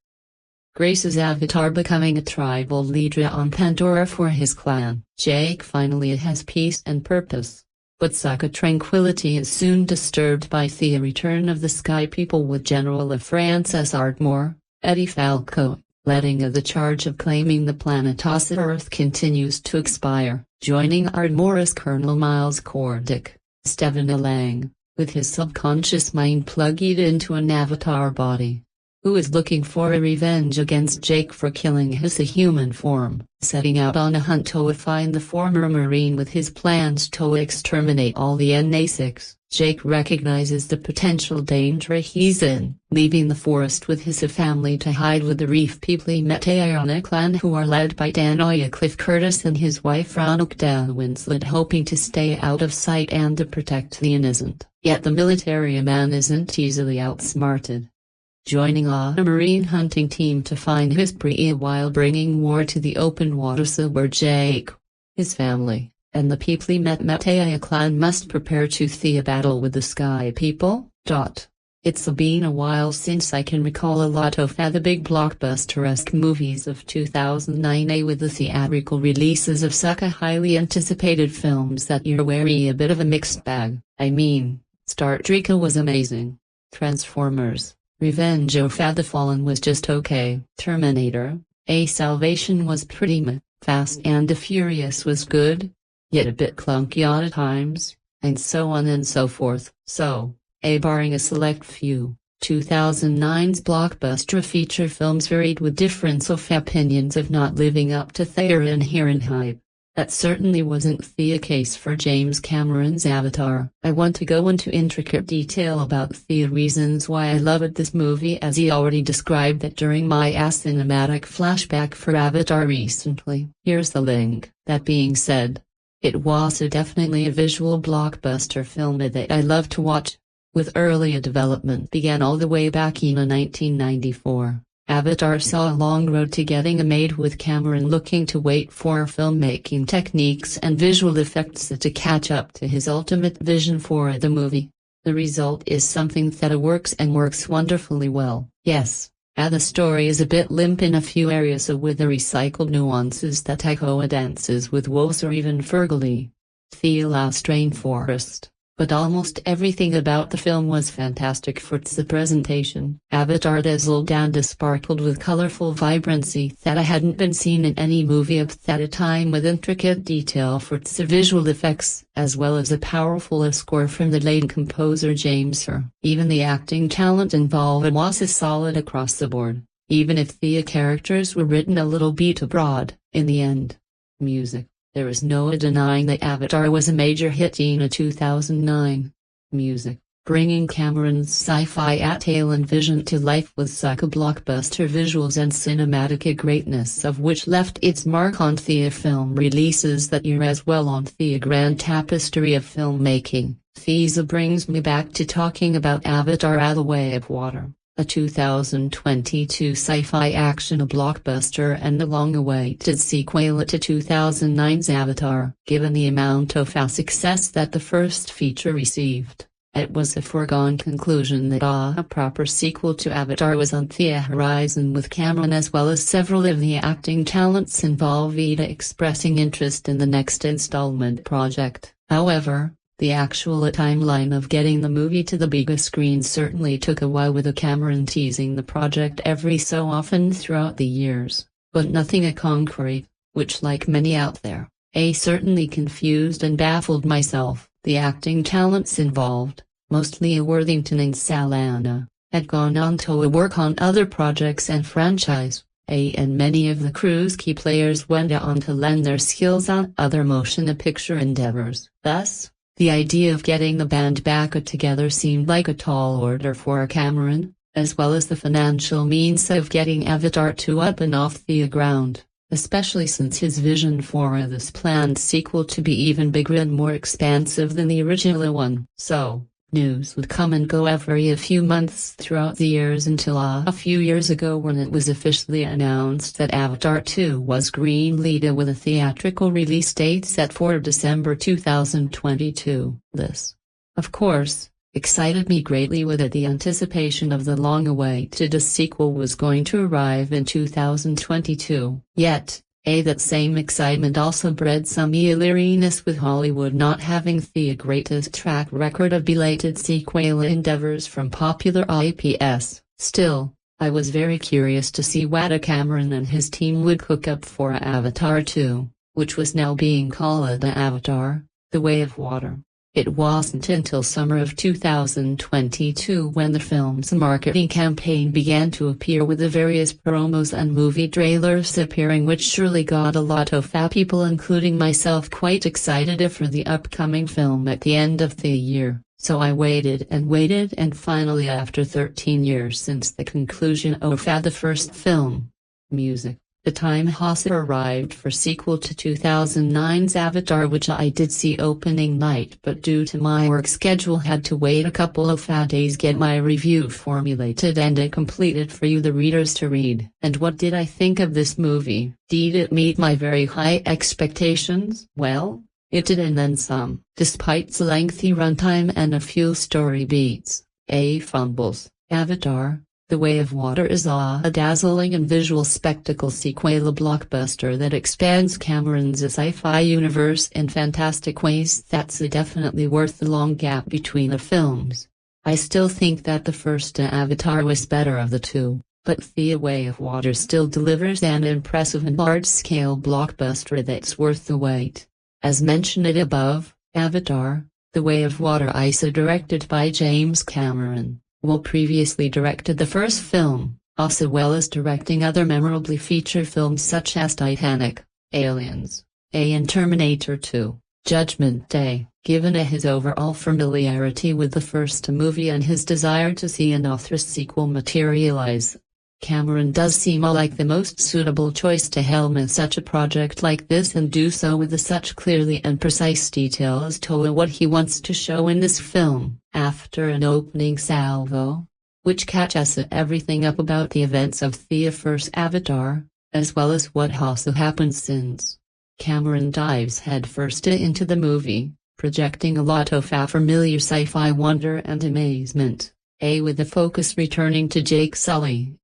Grace's avatar becoming a tribal leader on Pandora for his clan. Jake finally has peace and purpose. But Sokka tranquility is soon disturbed by the return of the Sky People, with General Francis Ardmore, Eddie Falco, letting of the charge of claiming the planetoid Earth continues to expire, joining Ardmore's Colonel Miles Cordic, Stephen Lang, with his subconscious mind plugged into an avatar body, who is looking for a revenge against Jake for killing his human form, setting out on a hunt to find the former Marine with his plans to exterminate all the NA6. Jake recognizes the potential danger he's in, leaving the forest with his family to hide with the Reef People Metaiona clan, who are led by Danoya Cliff Curtis and his wife Ranuk Kate Winslet, hoping to stay out of sight and to protect the innocent. Yet the military man isn't easily outsmarted, joining a marine hunting team to find his prey while bringing war to the open waters where Jake, his family, and the people Metaiona clan must prepare to battle with the Sky People. It's been a while since I can recall a lot of the big blockbuster-esque movies of 2009 with the theatrical releases of such highly anticipated films that you're wary a bit of a mixed bag. I mean, Star Trek was amazing. Transformers, Revenge of the Fallen was just okay. Terminator, Salvation was pretty meh. Fast and the Furious was good, yet a bit clunky at times, and so on and so forth. So, barring a select few, 2009's blockbuster feature films varied with difference of opinions of not living up to their inherent hype. That certainly wasn't the case for James Cameron's Avatar. I want to go into intricate detail about the reasons why I loved this movie, as he already described that during my cinematic flashback for Avatar recently. Here's the link. That being said, it was definitely a visual blockbuster film that I love to watch. With early development began all the way back in 1994. Avatar saw a long road to getting made, with Cameron looking to wait for filmmaking techniques and visual effects to catch up to his ultimate vision for the movie. The result is something that works and works wonderfully well. Yes, the story is a bit limp in a few areas with the recycled nuances that coincides with Woes or even Fergali, the last rainforest. But almost everything about the film was fantastic for its presentation. Avatar dazzled and sparkled with colorful vibrancy that I hadn't been seen in any movie of that time, with intricate detail for its visual effects, as well as a powerful score from the late composer James Sir. Even the acting talent involved was solid across the board, even if the characters were written a little bit abroad. In the end, music. There is no denying that Avatar was a major hit in 2009. Music, bringing Cameron's sci-fi tale and vision to life with such blockbuster visuals and cinematic greatness, of which left its mark on the film releases that year, as well on the grand tapestry of filmmaking. These brings me back to talking about Avatar: The Way of Water, a 2022 sci-fi action blockbuster and a long-awaited sequel to 2009's Avatar. Given the amount of success that the first feature received, it was a foregone conclusion that a proper sequel to Avatar was on the horizon, with Cameron as well as several of the acting talents involved expressing interest in the next installment project. However, the actual timeline of getting the movie to the big screen certainly took a while, with Cameron teasing the project every so often throughout the years, but nothing concrete, which, like many out there, certainly confused and baffled myself. The acting talents involved, mostly Worthington and Saldaña, had gone on to work on other projects and franchise, and many of the crew's key players went on to lend their skills on other motion picture endeavors. Thus, the idea of getting the band back together seemed like a tall order for Cameron, as well as the financial means of getting Avatar 2 up and off the ground, especially since his vision for this planned sequel to be even bigger and more expansive than the original one. So, news would come and go every few months throughout the years, until a few years ago when it was officially announced that Avatar 2 was greenlit with a theatrical release date set for December 2022. This, of course, excited me greatly, with it the anticipation of the long-awaited sequel was going to arrive in 2022. Yet, that same excitement also bred some leeriness, with Hollywood not having the greatest track record of belated sequel endeavors from popular IPs. Still, I was very curious to see what Cameron and his team would cook up for Avatar 2, which was now being called Avatar: The Way of Water. It wasn't until summer of 2022 when the film's marketing campaign began to appear, with the various promos and movie trailers appearing, which surely got a lot of people, including myself, quite excited for the upcoming film at the end of the year. So I waited and finally, after 13 years since the conclusion of the first film, music, the time has arrived for sequel to 2009's Avatar, which I did see opening night, but due to my work schedule had to wait a couple of days get my review formulated and completed for you the readers to read. And what did I think of this movie? Did it meet my very high expectations? Well, it did, and then some. Despite the lengthy runtime and a few story beats, fumbles, Avatar: The Way of Water is a dazzling and visual spectacle sequel blockbuster that expands Cameron's sci-fi universe in fantastic ways that's definitely worth the long gap between the films. I still think that the first Avatar was better of the two, but The Way of Water still delivers an impressive and large-scale blockbuster that's worth the wait. As mentioned above, Avatar: The Way of Water is directed by James Cameron, who previously directed the first film, as well as directing other memorable feature films such as Titanic, Aliens, and Terminator 2, Judgment Day. Given his overall familiarity with the first movie and his desire to see an author's sequel materialize, Cameron does seem like the most suitable choice to helm such a project like this, and do so with such clearly and precise detail as to what he wants to show in this film. After an opening salvo, which catches everything up about the events of the first Avatar, as well as what has happened since, Cameron dives headfirst into the movie, projecting a lot of familiar sci-fi wonder and amazement, with the focus returning to Jake Sully,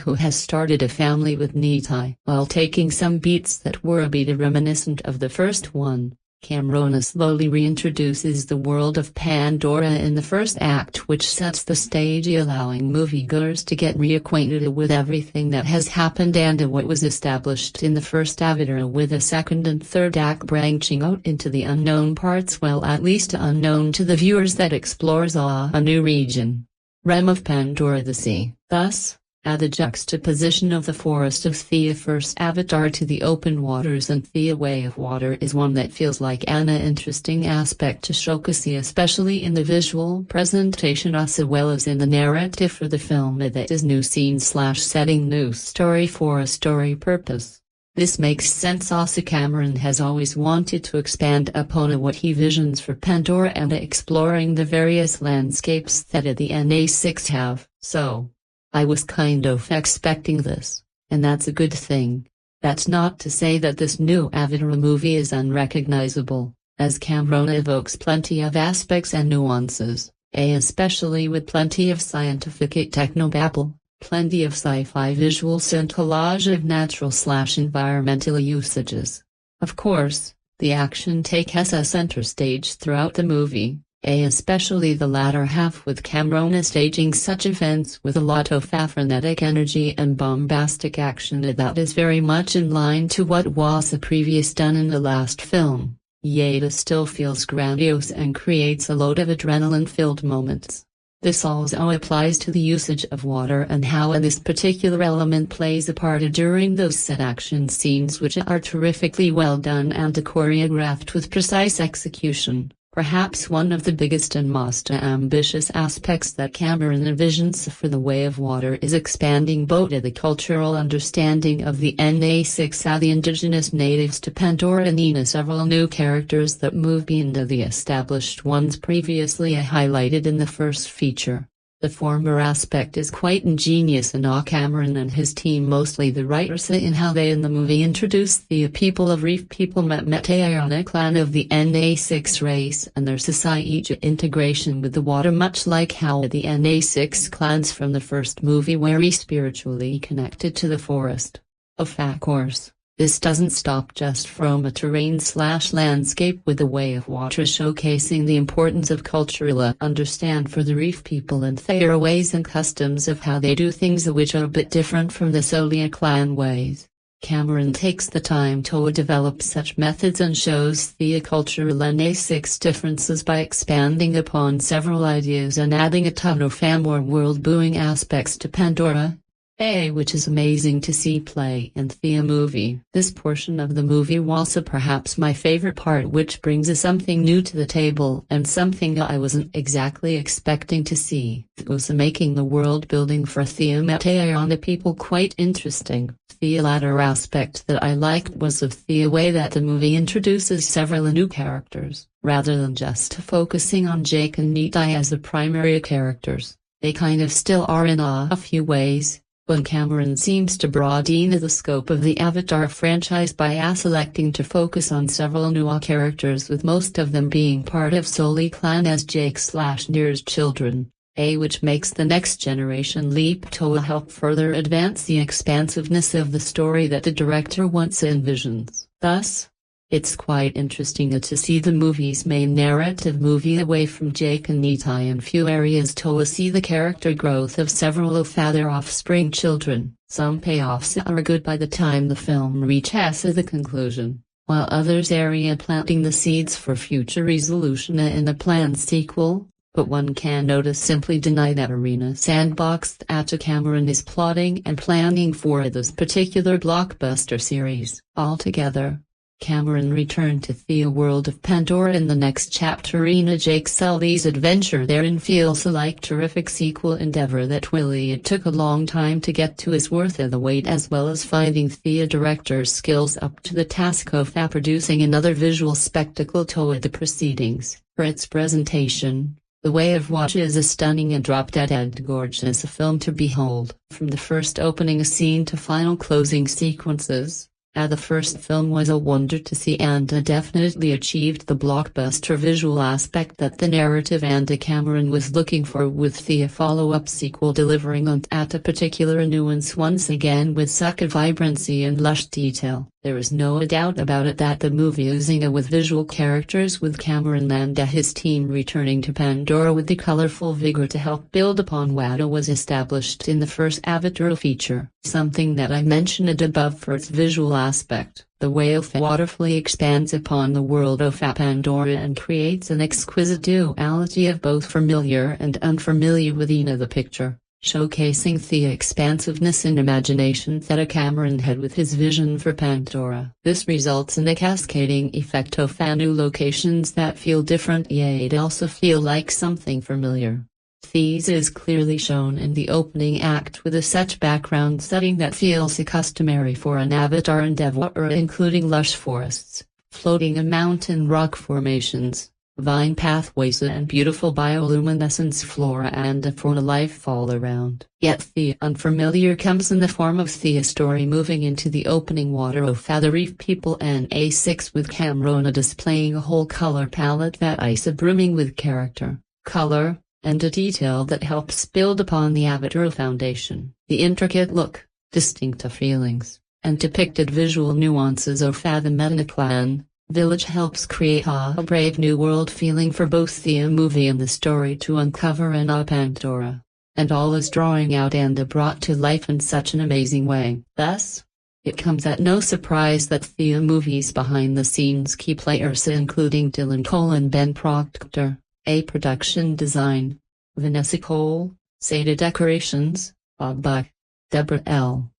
who has started a family with Nita. While taking some beats that were a bit reminiscent of the first one, Cameron slowly reintroduces the world of Pandora in the first act, which sets the stage, allowing moviegoers to get reacquainted with everything that has happened and what was established in the first Avatar, with a second and third act branching out into the unknown parts, well, at least unknown to the viewers, that explores a new region, realm of Pandora, the sea. Thus, the juxtaposition of the forest of the first Avatar to the open waters and The Way of Water is one that feels like an interesting aspect to showcase, especially in the visual presentation as well as in the narrative for the film, that is new scene/setting, new story for a story purpose. This makes sense, as Cameron has always wanted to expand upon what he visions for Pandora and exploring the various landscapes that the NA6 have, so I was kind of expecting this, and that's a good thing. That's not to say that this new Avatar movie is unrecognizable, as Cameron evokes plenty of aspects and nuances, especially with plenty of scientific technobabble, plenty of sci-fi visuals and collage of natural/environmental usages. Of course, the action takes a center stage throughout the movie, especially the latter half, with Cameron staging such events with a lot of frenetic energy and bombastic action that is very much in line to what was previous done in the last film, yet it still feels grandiose and creates a load of adrenaline-filled moments. This also applies to the usage of water and how this particular element plays a part during those set action scenes, which are terrifically well done and choreographed with precise execution. Perhaps one of the biggest and most ambitious aspects that Cameron envisions for The Way of Water is expanding both the cultural understanding of the NA6, the indigenous natives to Pandora, and in several new characters that move beyond the established ones previously highlighted in the first feature. The former aspect is quite ingenious, and Cameron and his team, mostly the writers, in how they in the movie introduce the people of Reef people Metayana clan of the NA6 race and their society integration with the water, much like how the NA6 clans from the first movie were spiritually connected to the forest. Of course, This doesn't stop just from a terrain/landscape with a way of water showcasing the importance of cultural understand for the reef people and their ways and customs of how they do things which are a bit different from the Solia clan ways. Cameron takes the time to develop such methods and shows the cultural and ASICS differences by expanding upon several ideas and adding a ton of more world-building aspects to Pandora. Which is amazing to see play in the movie. This portion of the movie was perhaps my favorite part, which brings us something new to the table and something I wasn't exactly expecting to see. It was making the world building for the Mete on the people quite interesting. The latter aspect that I liked was of the way that the movie introduces several new characters, rather than just focusing on Jake and Nita as the primary characters. They kind of still are in a few ways. When Cameron seems to broaden the scope of the Avatar franchise by selecting to focus on several new characters, with most of them being part of Solia clan as Jake/Nir's children, which makes the next generation leap to help further advance the expansiveness of the story that the director once envisions. Thus, it's quite interesting to see the movie's main narrative moving away from Jake and Nita in few areas to see the character growth of several of their offspring children. Some payoffs are good by the time the film reaches the conclusion, while others are planting the seeds for future resolution in the planned sequel. But one can simply deny that arena sandbox that Cameron is plotting and planning for this particular blockbuster series. Altogether, Cameron returned to the world of Pandora in the next chapter. Jake Sully's adventure therein feels like terrific sequel endeavor that it took a long time to get to is worth the wait, as well as finding the director's skills up to the task of producing another visual spectacle to the proceedings. For its presentation, The Way of Water is a stunning and drop-dead gorgeous film to behold. From the first opening scene to final closing sequences, the first film was a wonder to see and definitely achieved the blockbuster visual aspect that the narrative and Cameron was looking for, with the follow-up sequel delivering on a particular nuance once again with such a vibrancy and lush detail. There is no doubt about it that the movie oozing with visual characters, with Cameron and his team returning to Pandora with the colorful vigor to help build upon what was established in the first Avatar feature. Something that I mentioned above for its visual aspect. The Way of Water fully expands upon the world of Pandora and creates an exquisite duality of both familiar and unfamiliar within the picture, showcasing the expansiveness and imagination that Cameron had with his vision for Pandora. This results in a cascading effect of new locations that feel different yet also feel like something familiar. This is clearly shown in the opening act with a such background setting that feels customary for an Avatar endeavor, including lush forests, floating and mountain rock formations, vine pathways and beautiful bioluminescence flora and fauna life all around. Yet the unfamiliar comes in the form of the story moving into the opening water of the reef people and A6, with Cameron displaying a whole color palette that is brimming with character, color, and a detail that helps build upon the Avatar foundation. The intricate look, distinct feelings, and depicted visual nuances of the Meta clan village helps create a brave new world feeling for both the movie and the story to uncover in Pandora. And all is drawing out and brought to life in such an amazing way. Thus, it comes at no surprise that the movie's behind-the-scenes key players, including Dylan Cole and Ben Proctor, production design, Vanessa Cole, Seda Decorations, Bob Buck, Deborah L.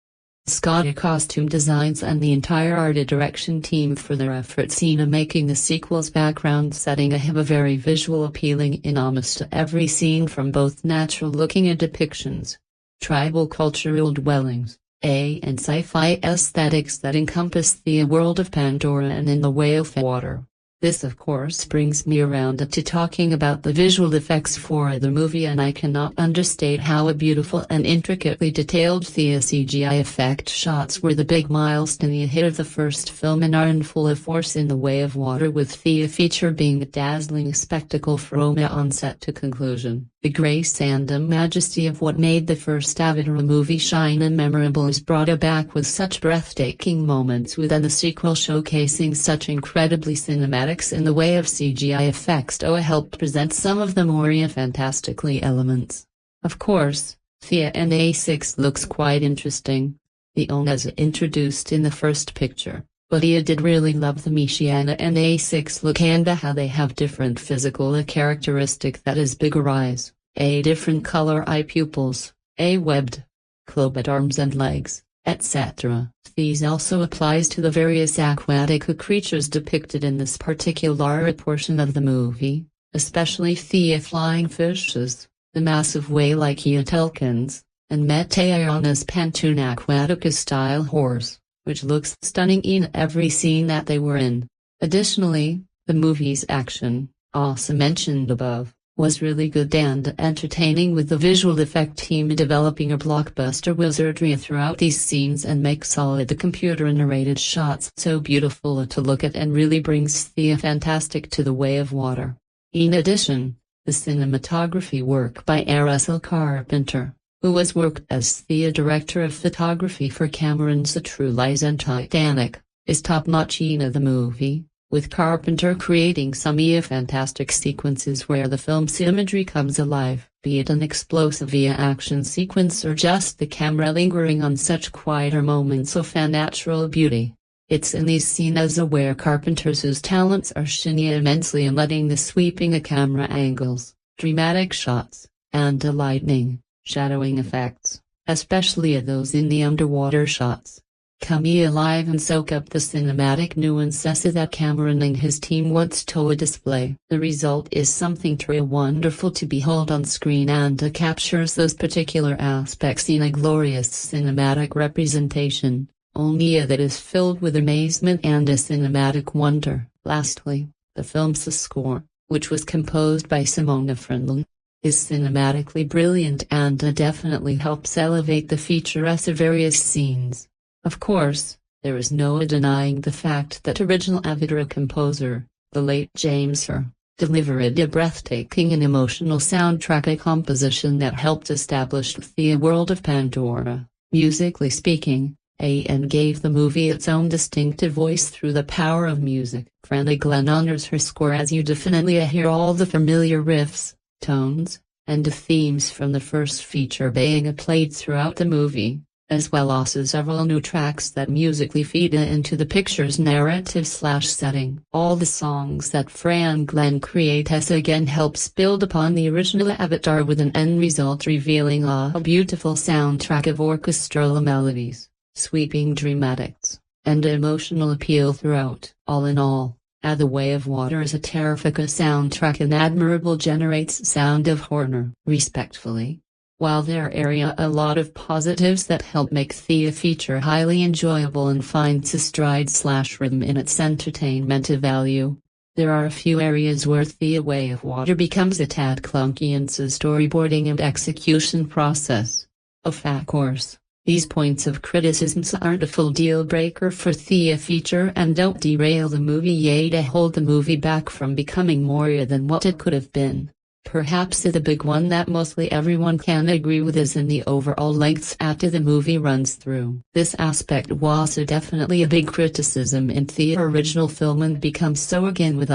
Scott costume designs, and the entire art direction team for their efforts in making the sequel's background setting have a very visual appealing in almost every scene, from both natural-looking depictions, tribal cultural dwellings, and sci-fi aesthetics that encompass the world of Pandora and in The Way of Water. This of course brings me around to talking about the visual effects for the movie, and I cannot understate how beautiful and intricately detailed the CGI effect shots were. The big milestone hit of the first film and are in full force in The Way of Water, with the feature being a dazzling spectacle from onset to conclusion. The grace and majesty of what made the first Avatar movie shine and memorable is brought back with such breathtaking moments within the sequel, showcasing such incredibly cinematics in the way of CGI effects. Toa helped present some of the more fantastically elements. Of course, Thea and A6 looks quite interesting. The Onas introduced in the first picture, but I did really love the Michiana and A6 look and how they have different physical characteristic, that is bigger eyes, a different color eye pupils, a webbed, clobed arms and legs, etc. These also applies to the various aquatic creatures depicted in this particular portion of the movie, especially the flying fishes, the massive whale-like Eotelkins, and Metaiana's Pantun Aquatica-style horse, which looks stunning in every scene that they were in. Additionally, the movie's action, also mentioned above, was really good and entertaining, with the visual effect team developing a blockbuster wizardry throughout these scenes and make solid the computer-narrated shots so beautiful to look at and really brings the fantastic to the way of water. In addition, the cinematography work by Russell Carpenter, who has worked as the director of photography for Cameron's True Lies and Titanic, is top-notch in the movie, with Carpenter creating some fantastic sequences where the film's imagery comes alive, be it an explosive action sequence or just the camera lingering on such quieter moments of natural beauty. It's in these scenes where Carpenter's talents are shining immensely in letting the sweeping camera angles, dramatic shots, and the lightning, shadowing effects, especially those in the underwater shots, come alive and soak up the cinematic nuances that Cameron and his team wants to display. The result is something truly wonderful to behold on screen and captures those particular aspects in a glorious cinematic representation, only that is filled with amazement and a cinematic wonder. Lastly, the film's score, which was composed by Simona Friendlin, is cinematically brilliant and definitely helps elevate the featurette of various scenes. Of course, there is no denying the fact that original Avatar composer, the late James Furr, delivered a breathtaking and emotional soundtrack composition that helped establish the world of Pandora, musically speaking, and gave the movie its own distinctive voice through the power of music. Franny Glenn honors her score as you definitely hear all the familiar riffs, tones, and themes from the first feature being played throughout the movie, as well as several new tracks that musically feed into the picture's narrative/setting. All the songs that Fran Glenn creates again helps build upon the original Avatar, with an end result revealing a beautiful soundtrack of orchestral melodies, sweeping dramatics, and emotional appeal throughout. All in all, The Way of Water is a terrific soundtrack and admirable generates sound of Horner. Respectfully, while there are a lot of positives that help make the feature highly enjoyable and finds a stride/rhythm in its entertainment value, there are a few areas where The Way of Water becomes a tad clunky in its storyboarding and execution process. Of course, these points of criticisms aren't a full deal breaker for the feature and don't derail the movie to hold the movie back from becoming more than what it could have been. Perhaps the big one that mostly everyone can agree with is in the overall lengths the movie runs through. This aspect was definitely a big criticism in the original film and becomes so again with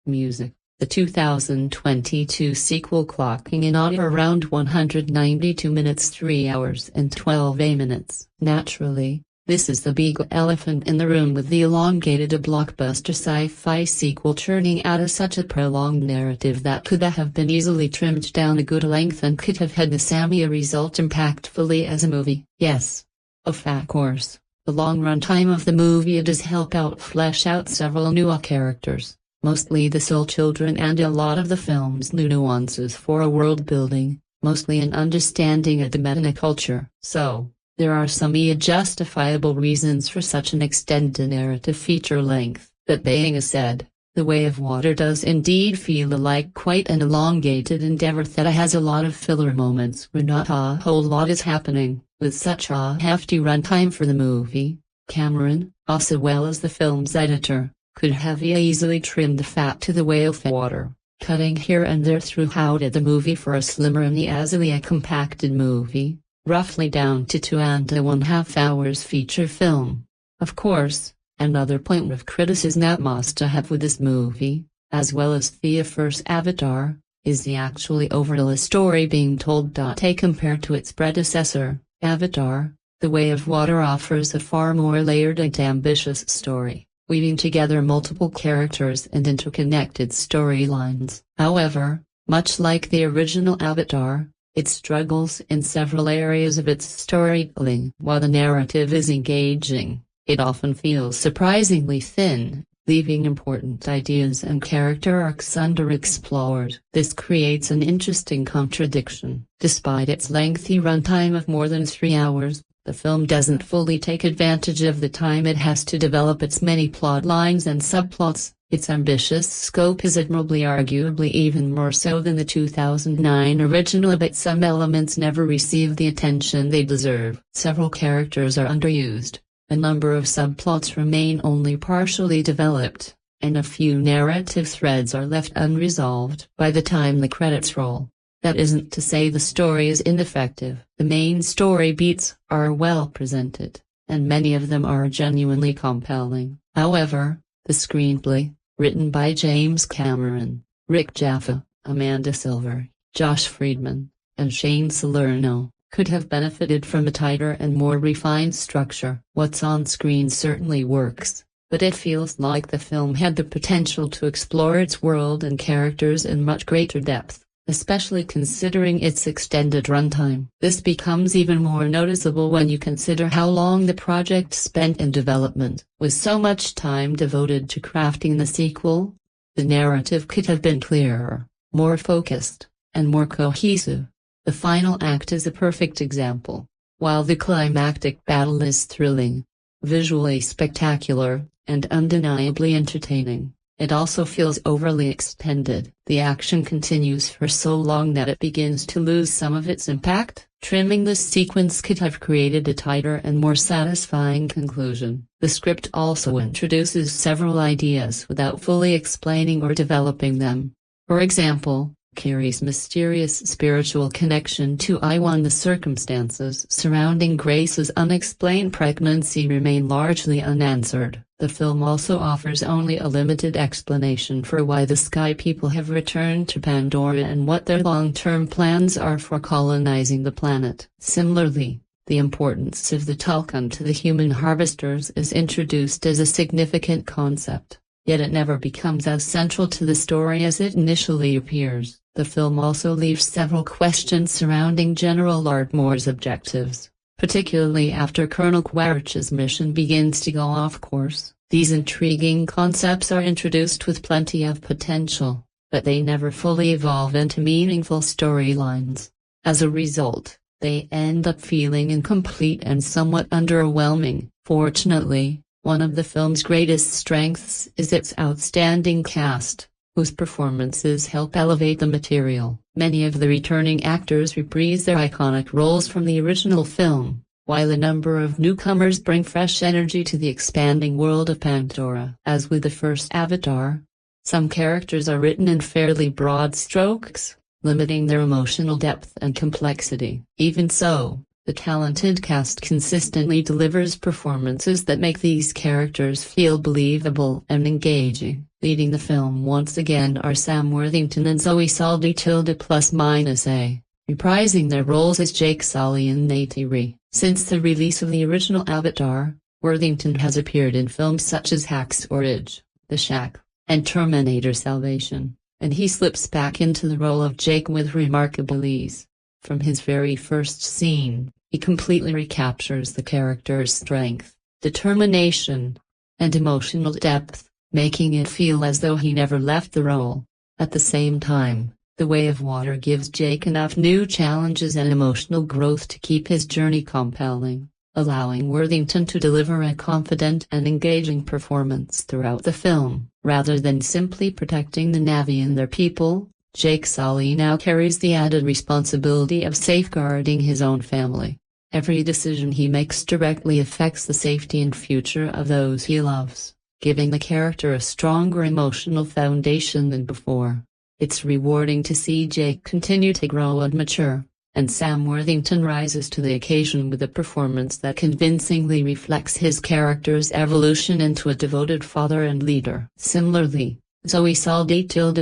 music. The 2022 sequel clocking in at around 192 minutes, 3 hours and 12 minutes. Naturally, this is the big elephant in the room, with the elongated blockbuster sci-fi sequel churning out such a prolonged narrative that could have been easily trimmed down a good length and could have had the same result impactfully as a movie. Yes, of course, the long run time of the movie does help out flesh out several new characters, mostly the soul children, and a lot of the film's new nuances for world building, mostly an understanding of the meta culture. So, there are some justifiable reasons for such an extended narrative feature length. That being said, The Way of Water does indeed feel like quite an elongated endeavor that has a lot of filler moments where not a whole lot is happening. With such a hefty runtime for the movie, Cameron, as well as the film's editor, could have easily trimmed the fat to The Way of Water, cutting here and there throughout the movie for a slimmer and easily compacted movie, roughly down to 2.5 hours feature film. Of course, another point of criticism that must have with this movie, as well as the first Avatar, is the actually overall story being told. Compared to its predecessor, Avatar, The Way of Water offers a far more layered and ambitious story, weaving together multiple characters and interconnected storylines. However, much like the original Avatar, it struggles in several areas of its storytelling. While the narrative is engaging, it often feels surprisingly thin, leaving important ideas and character arcs underexplored. This creates an interesting contradiction. Despite its lengthy runtime of more than 3 hours, the film doesn't fully take advantage of the time it has to develop its many plot lines and subplots. Its ambitious scope is admirably, arguably even more so than the 2009 original, but some elements never receive the attention they deserve. Several characters are underused, a number of subplots remain only partially developed, and a few narrative threads are left unresolved by the time the credits roll. That isn't to say the story is ineffective. The main story beats are well presented, and many of them are genuinely compelling. However, the screenplay, written by James Cameron, Rick Jaffa, Amanda Silver, Josh Friedman, and Shane Salerno, could have benefited from a tighter and more refined structure. What's on screen certainly works, but it feels like the film had the potential to explore its world and characters in much greater depth, especially considering its extended runtime. This becomes even more noticeable when you consider how long the project spent in development. With so much time devoted to crafting the sequel, the narrative could have been clearer, more focused, and more cohesive. The final act is a perfect example. While the climactic battle is thrilling, visually spectacular, and undeniably entertaining, it also feels overly extended. The action continues for so long that it begins to lose some of its impact. Trimming this sequence could have created a tighter and more satisfying conclusion. The script also introduces several ideas without fully explaining or developing them. For example, Carrie's mysterious spiritual connection to Iwan. The circumstances surrounding Grace's unexplained pregnancy remain largely unanswered. The film also offers only a limited explanation for why the Sky People have returned to Pandora and what their long-term plans are for colonizing the planet. Similarly, the importance of the Tulkun to the human harvesters is introduced as a significant concept, yet it never becomes as central to the story as it initially appears. The film also leaves several questions surrounding General Ardmore's objectives, particularly after Colonel Quaritch's mission begins to go off course. These intriguing concepts are introduced with plenty of potential, but they never fully evolve into meaningful storylines. As a result, they end up feeling incomplete and somewhat underwhelming. Fortunately, one of the film's greatest strengths is its outstanding cast, whose performances help elevate the material. Many of the returning actors reprise their iconic roles from the original film, while a number of newcomers bring fresh energy to the expanding world of Pandora. As with the first Avatar, some characters are written in fairly broad strokes, limiting their emotional depth and complexity. Even so, the talented cast consistently delivers performances that make these characters feel believable and engaging. Leading the film once again are Sam Worthington and Zoe Saldaña, reprising their roles as Jake Sully and Neytiri. Since the release of the original Avatar, Worthington has appeared in films such as Hacksaw Ridge, The Shack, and Terminator Salvation, and he slips back into the role of Jake with remarkable ease. From his very first scene, he completely recaptures the character's strength, determination, and emotional depth, making it feel as though he never left the role. At the same time, The Way of Water gives Jake enough new challenges and emotional growth to keep his journey compelling, allowing Worthington to deliver a confident and engaging performance throughout the film. Rather than simply protecting the Na'vi and their people, Jake Sully now carries the added responsibility of safeguarding his own family. Every decision he makes directly affects the safety and future of those he loves, giving the character a stronger emotional foundation than before. It's rewarding to see Jake continue to grow and mature, and Sam Worthington rises to the occasion with a performance that convincingly reflects his character's evolution into a devoted father and leader. Similarly, Zoe Saldaña,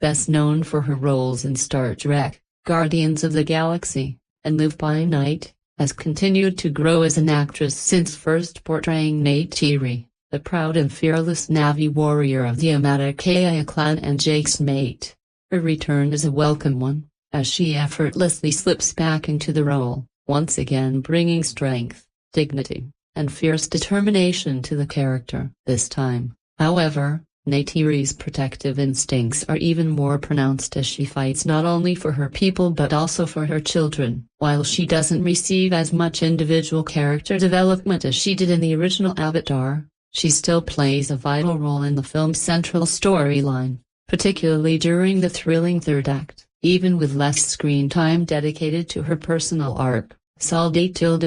best known for her roles in Star Trek, Guardians of the Galaxy, and Live by Night, has continued to grow as an actress since first portraying Neytiri, the proud and fearless Na'vi warrior of the Amatakaya clan and Jake's mate. Her return is a welcome one, as she effortlessly slips back into the role, once again bringing strength, dignity, and fierce determination to the character. This time, however, Neytiri's protective instincts are even more pronounced as she fights not only for her people but also for her children. While she doesn't receive as much individual character development as she did in the original Avatar, she still plays a vital role in the film's central storyline, particularly during the thrilling third act. Even with less screen time dedicated to her personal arc, Saldaña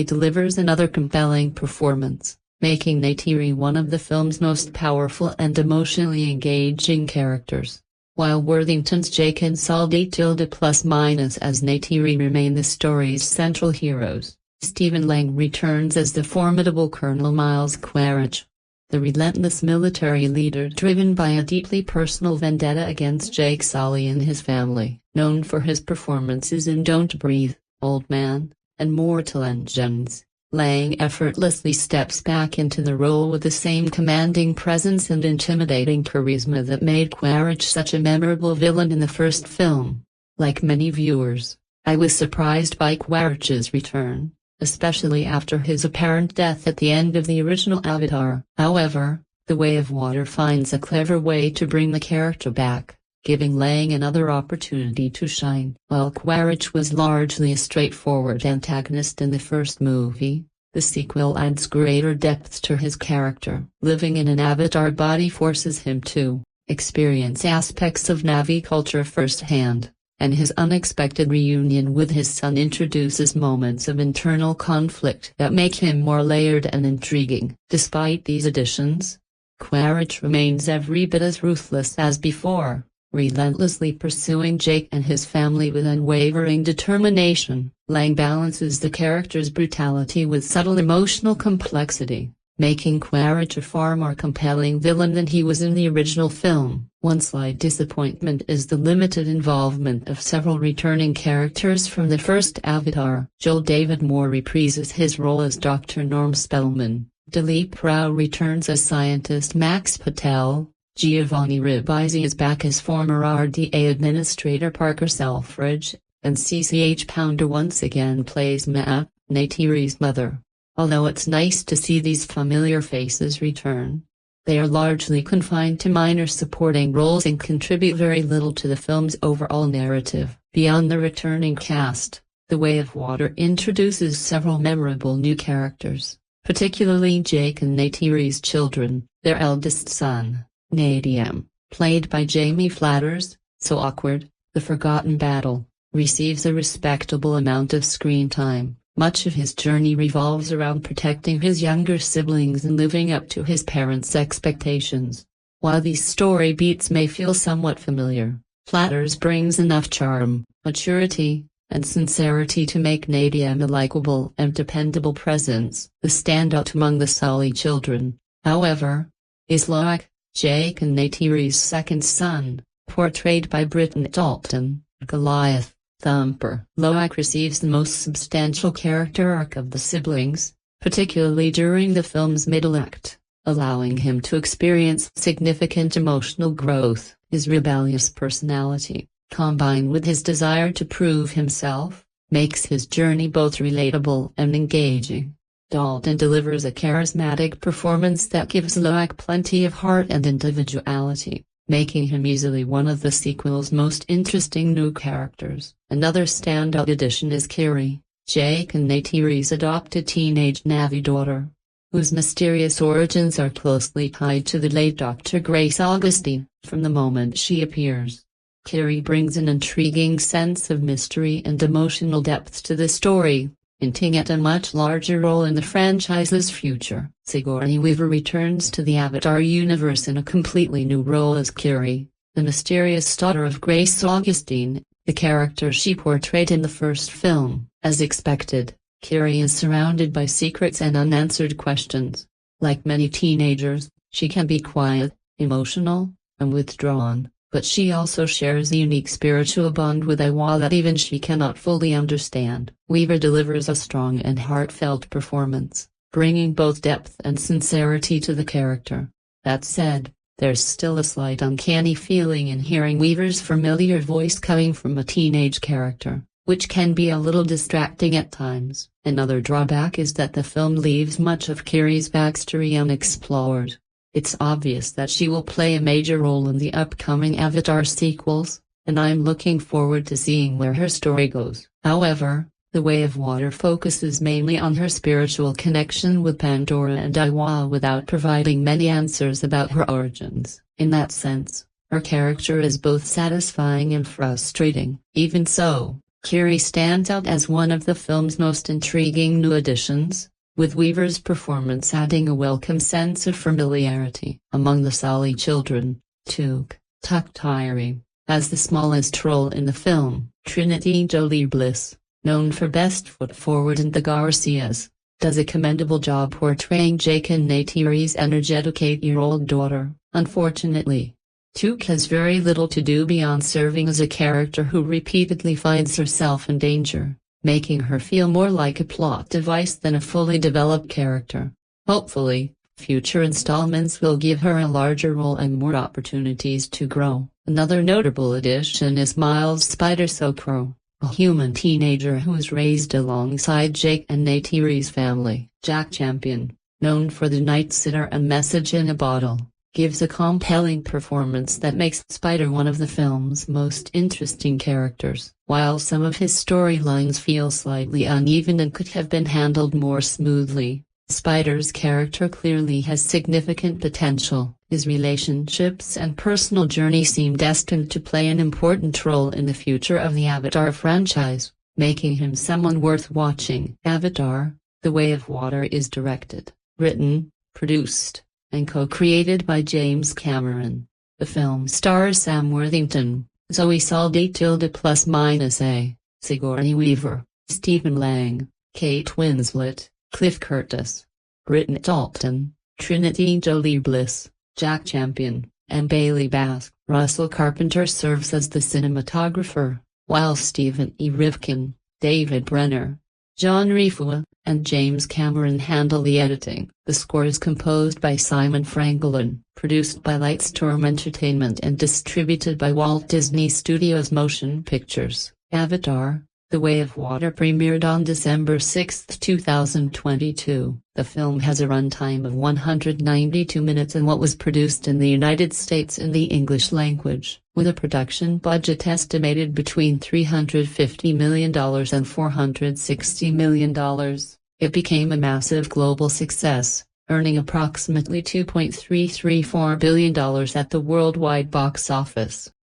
delivers another compelling performance, making Neytiri one of the film's most powerful and emotionally engaging characters. While Worthington's Jake and Saldaña as Neytiri remain the story's central heroes, Stephen Lang returns as the formidable Colonel Miles Quaritch, the relentless military leader driven by a deeply personal vendetta against Jake Sully and his family. Known for his performances in Don't Breathe, Old Man, and Mortal Engines, Lang effortlessly steps back into the role with the same commanding presence and intimidating charisma that made Quaritch such a memorable villain in the first film. Like many viewers, I was surprised by Quaritch's return, especially after his apparent death at the end of the original Avatar. However, The Way of Water finds a clever way to bring the character back, giving Lang another opportunity to shine. While Quaritch was largely a straightforward antagonist in the first movie, the sequel adds greater depth to his character. Living in an Avatar body forces him to experience aspects of Na'vi culture firsthand, and his unexpected reunion with his son introduces moments of internal conflict that make him more layered and intriguing. Despite these additions, Quaritch remains every bit as ruthless as before, relentlessly pursuing Jake and his family with unwavering determination. Lang balances the character's brutality with subtle emotional complexity, making Quaritch a far more compelling villain than he was in the original film. One slight disappointment is the limited involvement of several returning characters from the first Avatar. Joel David Moore reprises his role as Dr. Norm Spellman, Dileep Rao returns as scientist Max Patel, Giovanni Ribisi is back as former RDA Administrator Parker Selfridge, and CCH Pounder once again plays Ma'a, Neytiri's mother. Although it's nice to see these familiar faces return, they are largely confined to minor supporting roles and contribute very little to the film's overall narrative. Beyond the returning cast, The Way of Water introduces several memorable new characters, particularly Jake and Neytiri's children. Their eldest son, Nadiam, played by Jamie Flatters, so awkward, the forgotten battle, receives a respectable amount of screen time. Much of his journey revolves around protecting his younger siblings and living up to his parents' expectations. While these story beats may feel somewhat familiar, Flatters brings enough charm, maturity, and sincerity to make Nadiam a likable and dependable presence. The standout among the Sully children, however, is Loak, Jake and Neytiri's second son, portrayed by Britton Dalton, Goliath. Thumper. Loak receives the most substantial character arc of the siblings, particularly during the film's middle act, allowing him to experience significant emotional growth. His rebellious personality, combined with his desire to prove himself, makes his journey both relatable and engaging. Dalton delivers a charismatic performance that gives Loak plenty of heart and individuality, making him easily one of the sequel's most interesting new characters. Another standout addition is Kiri, Jake and Neytiri's adopted teenage Na'vi daughter, whose mysterious origins are closely tied to the late Dr. Grace Augustine. From the moment she appears, Kiri brings an intriguing sense of mystery and emotional depth to the story, hinting at a much larger role in the franchise's future. Sigourney Weaver returns to the Avatar universe in a completely new role as Kiri, the mysterious daughter of Grace Augustine, the character she portrayed in the first film. As expected, Kiri is surrounded by secrets and unanswered questions. Like many teenagers, she can be quiet, emotional, and withdrawn, but she also shares a unique spiritual bond with Aiwa that even she cannot fully understand. Weaver delivers a strong and heartfelt performance, bringing both depth and sincerity to the character. That said, there's still a slight uncanny feeling in hearing Weaver's familiar voice coming from a teenage character, which can be a little distracting at times. Another drawback is that the film leaves much of Kiri's backstory unexplored. It's obvious that she will play a major role in the upcoming Avatar sequels, and I'm looking forward to seeing where her story goes. However, The Way of Water focuses mainly on her spiritual connection with Pandora and Aiwa without providing many answers about her origins. In that sense, her character is both satisfying and frustrating. Even so, Kiri stands out as one of the film's most intriguing new additions, with Weaver's performance adding a welcome sense of familiarity. Among the Sally children, Tuk Tyri has the smallest role in the film. Trinity Jolie Bliss, known for Best Foot Forward and The Garcias, does a commendable job portraying Jake and Neytiri's energetic 8-year-old daughter. Unfortunately, Tuk has very little to do beyond serving as a character who repeatedly finds herself in danger, making her feel more like a plot device than a fully developed character. Hopefully, future installments will give her a larger role and more opportunities to grow. Another notable addition is Miles Spider Sokro, a human teenager who is raised alongside Jake and Neytiri's family. Jack Champion, known for The Night Sitter and Message in a Bottle, gives a compelling performance that makes Spider one of the film's most interesting characters. While some of his storylines feel slightly uneven and could have been handled more smoothly, Spider's character clearly has significant potential. His relationships and personal journey seem destined to play an important role in the future of the Avatar franchise, making him someone worth watching. Avatar: The Way of Water is directed, written, produced, and co-created by James Cameron. The film stars Sam Worthington, Zoe Saldaña +A, Sigourney Weaver, Stephen Lang, Kate Winslet, Cliff Curtis, Britton Dalton, Trinity Jolie Bliss, Jack Champion, and Bailey Bask. Russell Carpenter serves as the cinematographer, while Stephen E. Rivkin, David Brenner, John Rifua, and James Cameron handle the editing. The score is composed by Simon Franklin, produced by Lightstorm Entertainment and distributed by Walt Disney Studios Motion Pictures. Avatar: The Way of Water premiered on December 6, 2022. The film has a runtime of 192 minutes and what was produced in the United States in the English language, with a production budget estimated between $350 million and $460 million. It became a massive global success, earning approximately $2.334 billion at the worldwide box office.